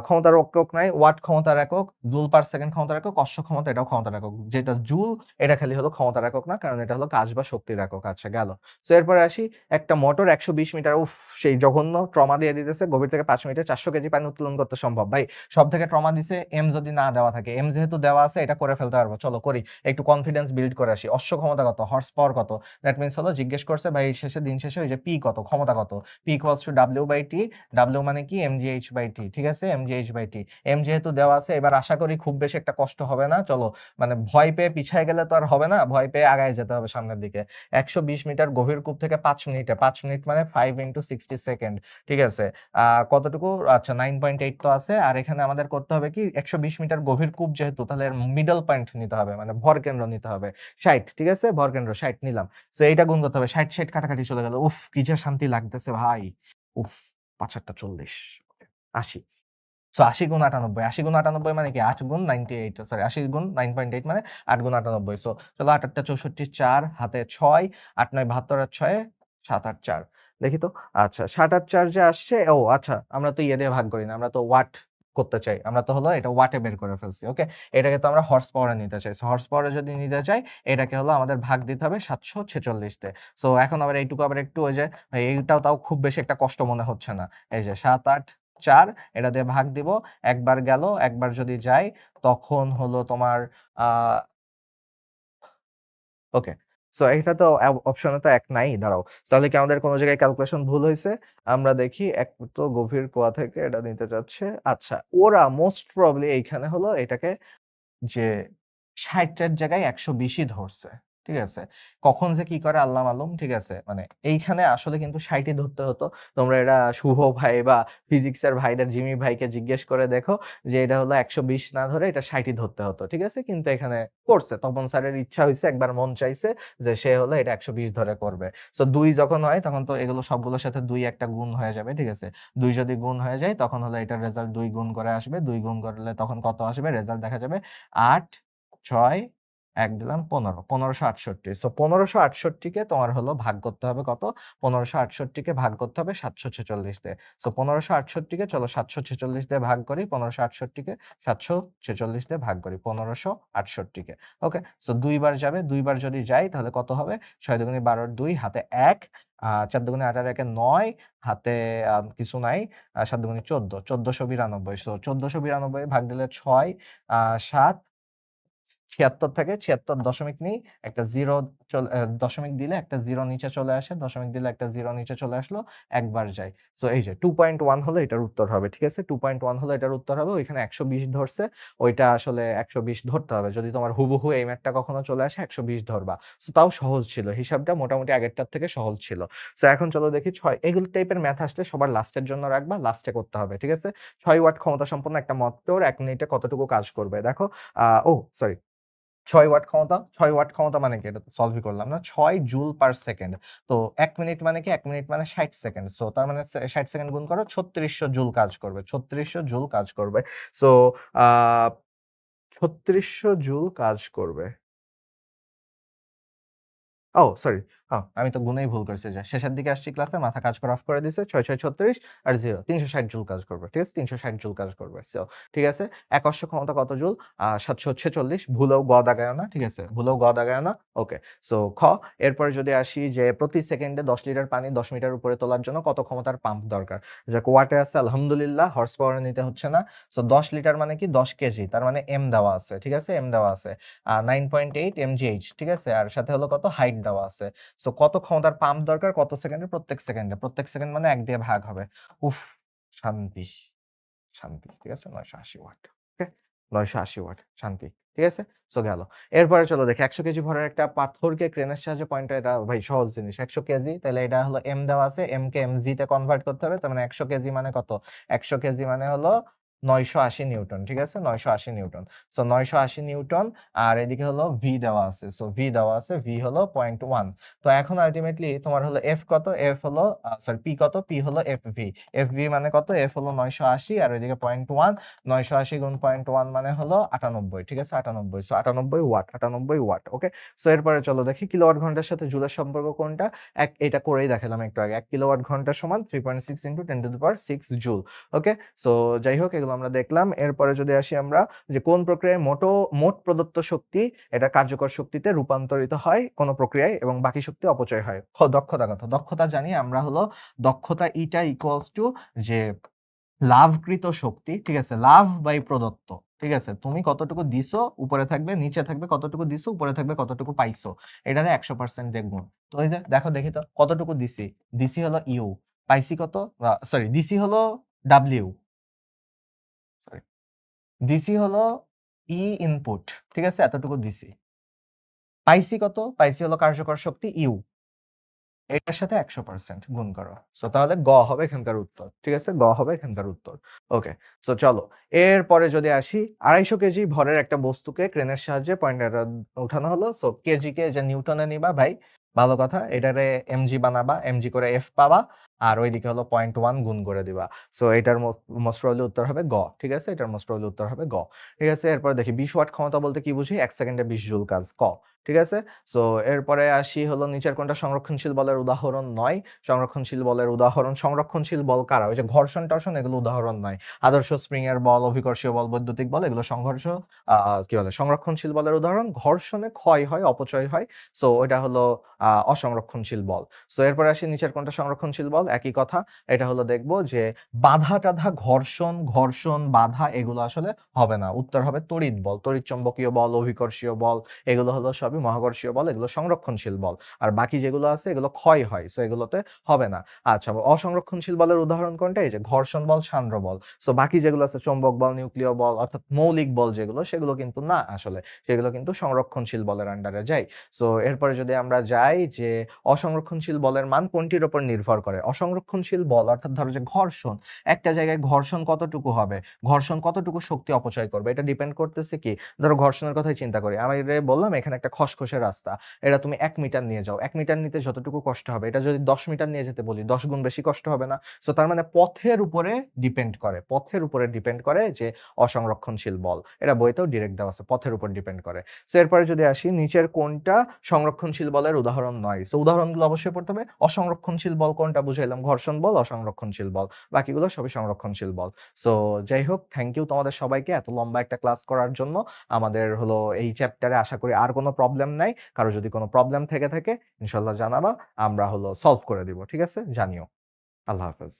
ক্ষমতার একক নাই, ওয়াট ক্ষমতার একক, জুল পার সেকেন্ড ক্ষমতার একক, অশ্ব ক্ষমতা এটাও ক্ষমতার একক। যেটা জুল এটা খালি হলো ক্ষমতার একক না, কারণ এটা হলো কাজ বা শক্তির একক। আচ্ছা গেল। সো এরপরে আসি একটা মোটর 120 মিটার, উফ সেই জঘন্য ট্রমা দিয়ে দিতেছে, গভীর থেকে 5 মিনিটে 400 কেজি পানি উত্তোলন করতে সম্ভব। ভাই সব থেকে ট্রমা দিছে, এম যদি না দেওয়া থাকে, এম যেহেতু দেওয়া আছে এটা করে ফেলতে পারবো। চলো করি, একটু কনফিডেন্স বিল্ড করে আসি। অশ্ব ক্ষমতা কত, হর্স পাওয়ার কত, দ্যাট মিনস হলো জিজ্ঞেস করছে ভাই শেষে দিন শেষে ওই যে পি কত, ক্ষমতা কত, P = W/T, W মানে কি mgh/T, ঠিক আছে? mgh/T, m যেহেতু দেওয়া আছে, এবার আশা করি খুব বেশি একটা কষ্ট হবে না। চলো মানে ভয় পেয়ে পিছায় গেলে তো আর হবে না, ভয় পেয়ে আগায় যেতে হবে সামনের দিকে। 120 মিটার গভীর কূপ থেকে 5 মিনিটে, 5 মিনিট মানে 5 × 60 সেকেন্ড, ঠিক আছে? কতটুকু? আচ্ছা 9.8 তো আছে, আর এখানে আমাদের করতে হবে কি 120 মিটার গভীর কূপ যেহেতু, তাহলে মিডল পয়েন্ট নিতে হবে, মানে ভরকেন্দ্র নিতে হবে 60, ঠিক আছে? ভরকেন্দ্র 60 নিলাম। সো এইটা গুণ করতে হবে, 60 60 কাটাকাটি চলে গেল। উফ কি যে শান্তি লাগতেছে ভাই। উফ ৫ ৮ 40, ৮০। সো ৮০ × ৯৮, ৮০ × ৯৮ মানে কি ৮ × 98, সরি ৮০ × 9.8 মানে ৮ × ৯৮। সো চলো ৮ ৮ 64, 4 হাতে 6, ৮ ৯ 72 আর 6 7 8 4। দেখি তো। আচ্ছা 7 8 4 যে আসছে, ও আচ্ছা আমরা তো ইয়ে দিয়ে ভাগ করি না, আমরা তো ওয়াট করতে চাই। আমরা তো হলো এটা ওয়াটে বের করে ফেলছি। ওকে? এটাকে তো আমরা হর্স পাওয়ারে নিতে চাই। সো হর্স পাওয়ারে যদি নিতে চাই এটাকে হলো আমাদের ভাগ দিতে হবে 746 তে। সো এখন আবার এইটুকু আবার একটু ওই যে এইটাও তাও খুব বেশি একটা কষ্ট মনে হচ্ছে না। এই যে 7 8 4 এটা দিয়ে ভাগ দিব। একবার গেল, একবার যদি যাই তখন হলো তোমার আ ওকে। সো এটা তো অপশনে তো ১ নাই। দাঁড়াও। তাহলে কি আমাদের কোন জায়গায় ক্যালকুলেশন ভুল হইছে? আমরা দেখি এক তো গভীর কুয়া থেকে এটা নিতে চাচ্ছে। আচ্ছা, ওরা মোস্ট প্রবাবলি এইখানে হলো এটাকে যে ৬০ টার জায়গায় ১২০ ই ধরছে। ঠিক আছে? কখন যে কি করে আল্লাহ মালুম, ঠিক আছে? মানে এইখানে আসলে কিন্তু ৬০ ই ধরতে হতো। তোমরা এটা শুভ ভাই বা ফিজিক্সের ভাইদের জিমি ভাইকে জিজ্ঞেস করে দেখো যে এটা হলো ১২০ না ধরে এটা ৬০ ই ধরতে হতো। ঠিক আছে? কিন্তু এখানে করছে। তপন স্যারের ইচ্ছা হইছে, একবার মন চাইছে যে সে হলো এটা ১২০ ধরে করবে। সো ২ যখন হয় তখন তো এগুলো সবগুলোর সাথে ২ একটা গুণ হয়ে যাবে। ঠিক আছে? ২ যদি গুণ হয়ে যায় তখন হলো এটার রেজাল্ট ২ গুণ করে আসবে। ২ গুণ করলে তখন কত আসবে? রেজাল্ট দেখা যাবে ৮ ৬ ১ দিলাম ১৫, ১৫৬৮। সো ১৫৬৮ কে তোমার হলো ভাগ করতে হবে কত? ১৫৬৮ কে ভাগ করতে হবে ৭৪৬ দিয়ে। সো ১৫৬৮ কে চলো ৭৪৬ দিয়ে ভাগ করি। ১৫৬৮ কে ৭৪৬ দিয়ে ভাগ করি। ১৫৬৮ কে। ওকে? সো ২ বার যাবে। ২ বার যদি যাই তাহলে কত হবে? ৬ দুগুণে ১২ ২ হাতে ১, ৪ দুগুণে ৮ আর ১ এ ৯, হাতে কিছু নাই। ৭ দুগুণে ১৪, ১৪৯২। সো ১৪৯২ ভাগ দিলে ৬, ৭ ৭৬ থাকে, ৭৬ দশমিক নেই, একটা 0 দশমিক দিলে একটা 0 নিচে চলে আসে, দশমিক দিলে একটা 0 নিচে চলে আসলো, একবার যায়। সো এই যে 2.1 হলো এটার উত্তর হবে। ঠিক আছে? 2.1 হলো এটার উত্তর হবে। ওইখানে ১২০ ধরছে, ওইটা আসলে ১২০ ধরতে হবে। যদি তোমার হুবহু এই ম্যাথটা কখনো চলে আসে ১২০ ধরবা। সো তাও সহজ ছিল। হিসাবটা মোটামুটি আগেরটার থেকে সহজ ছিল। সো এখন চলো দেখি ৬ এগুলো টাইপের ম্যাথ আসলে সবার লাস্টের জন্য রাখবা, লাস্টে করতে হবে। ঠিক আছে? ৬ ওয়াট ক্ষমতা সম্পন্ন একটা মোটর ১ মিনিটে কতটুকু কাজ করবে? দেখো ও সরি ৬ ওয়াট ক্ষমতা, ৬ ওয়াট ক্ষমতা মানে কি? এটা তো সলভই করলাম না। ৬ জুল পার সেকেন্ড। তো ১ মিনিট মানে কি? ১ মিনিট মানে ৬০ সেকেন্ড। সো তার মানে ৬০ সেকেন্ড গুণ করো ৩৬০০ জুল কাজ করবে। ৩৬০০ জুল কাজ করবে। সো আ ৩৬০০ জুল কাজ করবে। ও সরি। আমি তো গুনেই ভুল করছি যে শেষের দিকে আসছি ক্লাসে মাথা কাজ করা অফ করে দিছে। ৬ ৬ ৩৬ আর 0 ৩৬০ জুল কাজ করবে। ঠিক আছে? ৩৬০ জুল কাজ করবে। সো ঠিক আছে? এক অশ্ব ক্ষমতা কত জুল? ৭৪৬ ভুলেও গ দাগায়ও না। ঠিক আছে? ভুলেও গ দাগায়ও না। ওকে। সো খ এরপরে যদি আসি যে প্রতি সেকেন্ডে ১০ লিটার পানি ১০ মিটার উপরে তোলার জন্য কত ক্ষমতার পাম্প দরকার? যাক ওয়াটে আছে আলহামদুলিল্লাহ হর্স পাওয়ার এ নিতে হচ্ছে না। সো ১০ লিটার মানে কি? ১০ কেজি। তার মানে এম দেওয়া আছে। ঠিক আছে? এম দেওয়া আছে। 9.8 mgh ঠিক আছে? আর সাথে হলো কত? হাইট দেওয়া আছে। সো কত ক্ষমতার পাম্প দরকার কত সেকেন্ডে? প্রত্যেক সেকেন্ডে। প্রত্যেক সেকেন্ড মানে ১ দিয়ে ভাগ হবে। উফ! শান্তি, শান্তি। ঠিক আছে? ৯৮০ ওয়াট। ওকে? ৯৮০ ওয়াট। শান্তি। ঠিক আছে? সো গেল। এরপরে চলো দেখি ১০০ কেজি ভরের একটা পাথরকে ক্রেনের সাহায্যে পয়েন্টে এটা ভাই সহজ জিনিস। ১০০ কেজি তাইলে এটা হলো এম দেওয়া আছে। এম কে এমজি তে কনভার্ট করতে হবে। তার মানে ১০০ কেজি মানে কত? ১০০ কেজি মানে হলো ৯৮০ নিউটন। ঠিক আছে? ৯৮০ নিউটন। সো ৯৮০ নিউটন আর এদিকে হলো ভি দেওয়া আছে। সো ভি দেওয়া আছে। ভি হলো ০.১। তো এখন আল্টিমেটলি তোমার হলো এফ কত? এফ হলো সরি পি কত? পি হলো এফভি। এফভি মানে কত? এফ হলো ৯৮০ আর ওইদিকে ০.১ ৯৮০ গুণ ০.১ মানে হলো ৯৮ ঠিক আছে? ৯৮ সো ৯৮ ওয়াট ৯৮ ওয়াট। ওকে? সো এরপরে চলো দেখি কিলোওয়াট ঘন্টার সাথে জুলের সম্পর্ক কোনটা? এটা করেই দেখালাম একটু আগে। ১ কিলোওয়াট ঘন্টা সমান ৩.৬ ইন্টু 10⁶ জুল। ওকে? সো যাই হোক এগুলো আমরা দেখলাম। এরপরে যদি আসি আমরা যে কোন প্রক্রিয়ায় মোট প্রদত্ত শক্তি এটা কার্যকর শক্তিতে রূপান্তরিত হয় কোন প্রক্রিয়ায় এবং বাকি শক্তি অপচয় হয়। দক্ষতা কত? দক্ষতা জানি আমরা হলো দক্ষতা ইটা ইকুয়ালস টু যে লাভকৃত শক্তি, ঠিক আছে? লাভ বাই প্রদত্ত। ঠিক আছে? তুমি কতটুকু দিছো উপরে থাকবে, নিচে থাকবে কতটুকু দিছো, উপরে থাকবে কতটুকু পাইছো। এটারে ১০০% দিয়ে গুণ। তো এই যে দেখো দেখি তো কতটুকু দিছি। দিছি হলো ইউ। পাইছি কত? সরি দিছি হলো ডাব্লিউ। সরি। দিছি হলো ইনপুট। ঠিক আছে? এতটুকু দিছি। পাইছি কত? পাইছি হলো কার্যকর শক্তি ইউ। এটার সাথে ১০০% গুণ করো। সো তাহলে গ হবে এখানকার উত্তর। ঠিক আছে? গ হবে এখানকার উত্তর। ওকে। সো চলো। এরপরে যদি আসি ২৫০ কেজি ভরের একটা বস্তুকে ক্রেনের সাহায্যে পয়েন্টে উঠানো হলো। সো কেজি কে যে নিউটনে নিবা ভাই, ভালো কথা। এটারে এমজি বানাবা, এমজি করে এফ পাবা। আর ওইদিকে হলো ০.১ গুণ করে দিবা। সো এটার মোস্ট প্রবাবলি উত্তর হবে গ। ঠিক আছে? এটার মোস্ট প্রবাবলি উত্তর হবে গ। ঠিক আছে? এরপরে দেখি ২০ ওয়াট ক্ষমতা বলতে কি বুঝি? ১ সেকেন্ডে ২০ জুল কাজ। ক। ঠিক আছে? সো এরপরে আসি হলো নিচের কোনটা সংরক্ষণশীল বলের উদাহরণ নয়? সংরক্ষণশীল বলের উদাহরণ সংরক্ষণশীল বল কারা? ওই যে ঘর্ষণ-টর্ষণ এগুলো উদাহরণ নয়। আদর্শ স্প্রিং এর বল, অভিকর্ষীয় বল, বৈদ্যুতিক বল এগুলো কি বলে? সংরক্ষণশীল বলের উদাহরণ। ঘর্ষণে ক্ষয় হয়, অপচয় হয়। সো ওইটা হলো অসংরক্ষণশীল বল। সো এরপরে আসি নিচের কোনটা সংরক্ষণশীল বল? একই কথা। এটা হলো দেখব যে বাধা-টাধা ঘর্ষণ, বাধা এগুলো আসলে হবে না। উত্তর হবে তড়িৎ বল। তড়িৎচুম্বকীয় বল, অভিকর্ষীয় বল এগুলো হলো সবই মহাকর্ষীয় বল, এগুলো সংরক্ষণশীল বল। আর বাকি যেগুলো আছে এগুলো ক্ষয় হয়। সো এগুলোতে হবে না। আচ্ছা অসংরক্ষণশীল বলের উদাহরণ কোনটা? এই যে ঘর্ষণ বল, সান্দ্র বল। সো বাকি যেগুলো আছে চৌম্বক বল, নিউক্লিয় বল অর্থাৎ মৌলিক বল যেগুলো সেগুলো কিন্তু না আসলে। সেগুলো কিন্তু সংরক্ষণশীল বলের আন্ডারে যায়। সো এরপরে যদি আমরা যাই যে অসংরক্ষণশীল বলের মান কোনটির উপর নির্ভর করে? অসংরক্ষণশীল বল অর্থাৎ ধরো যে ঘর্ষণ, একটা জায়গায় ঘর্ষণ কতটুকু হবে? ঘর্ষণ কতটুকু শক্তি অপচয় করবে? এটা ডিপেন্ড করতেছে কি? ধরো ঘর্ষণের কথাই চিন্তা করি। আমি বললাম এখানে একটা খসখসে রাস্তা। এটা তুমি ১ মিটার নিয়ে যাও। ১ মিটার নিতে যতটুকু কষ্ট হবে এটা যদি ১০ মিটার নিয়ে যেতে বলি ১০ গুণ বেশি কষ্ট হবে না? সো তার মানে পথের উপরে ডিপেন্ড করে। পথের উপরে ডিপেন্ড করে যে অসংরক্ষণশীল বল। এটা বইতেও ডিরেক্ট দেওয়া আছে। পথের উপর ডিপেন্ড করে। সো এরপরে যদি আসি নিচের কোনটা সংরক্ষণশীল বলের উদাহরণ নয়? সো উদাহরণগুলো অবশ্যই পড়তে হবে। অসংরক্ষণশীল বল কোনটা বুঝাইলাম? ঘর্ষণ বল, অসংরক্ষণশীল বল। বাকিগুলো সবই সংরক্ষণশীল বল। সো যাই হোক থ্যাংক ইউ তোমাদের সবাইকে এত লম্বা একটা ক্লাস করার জন্য। আমাদের হলো এই চ্যাপ্টারে আশা করি আর কোনো প্রবলেম নাই। কারো যদি কোনো প্রবলেম থেকে থাকে ইনশাআল্লাহ জানাবা। আমরা হলো সলভ করে দিব। ঠিক আছে? জানিও। আল্লাহ হাফেজ।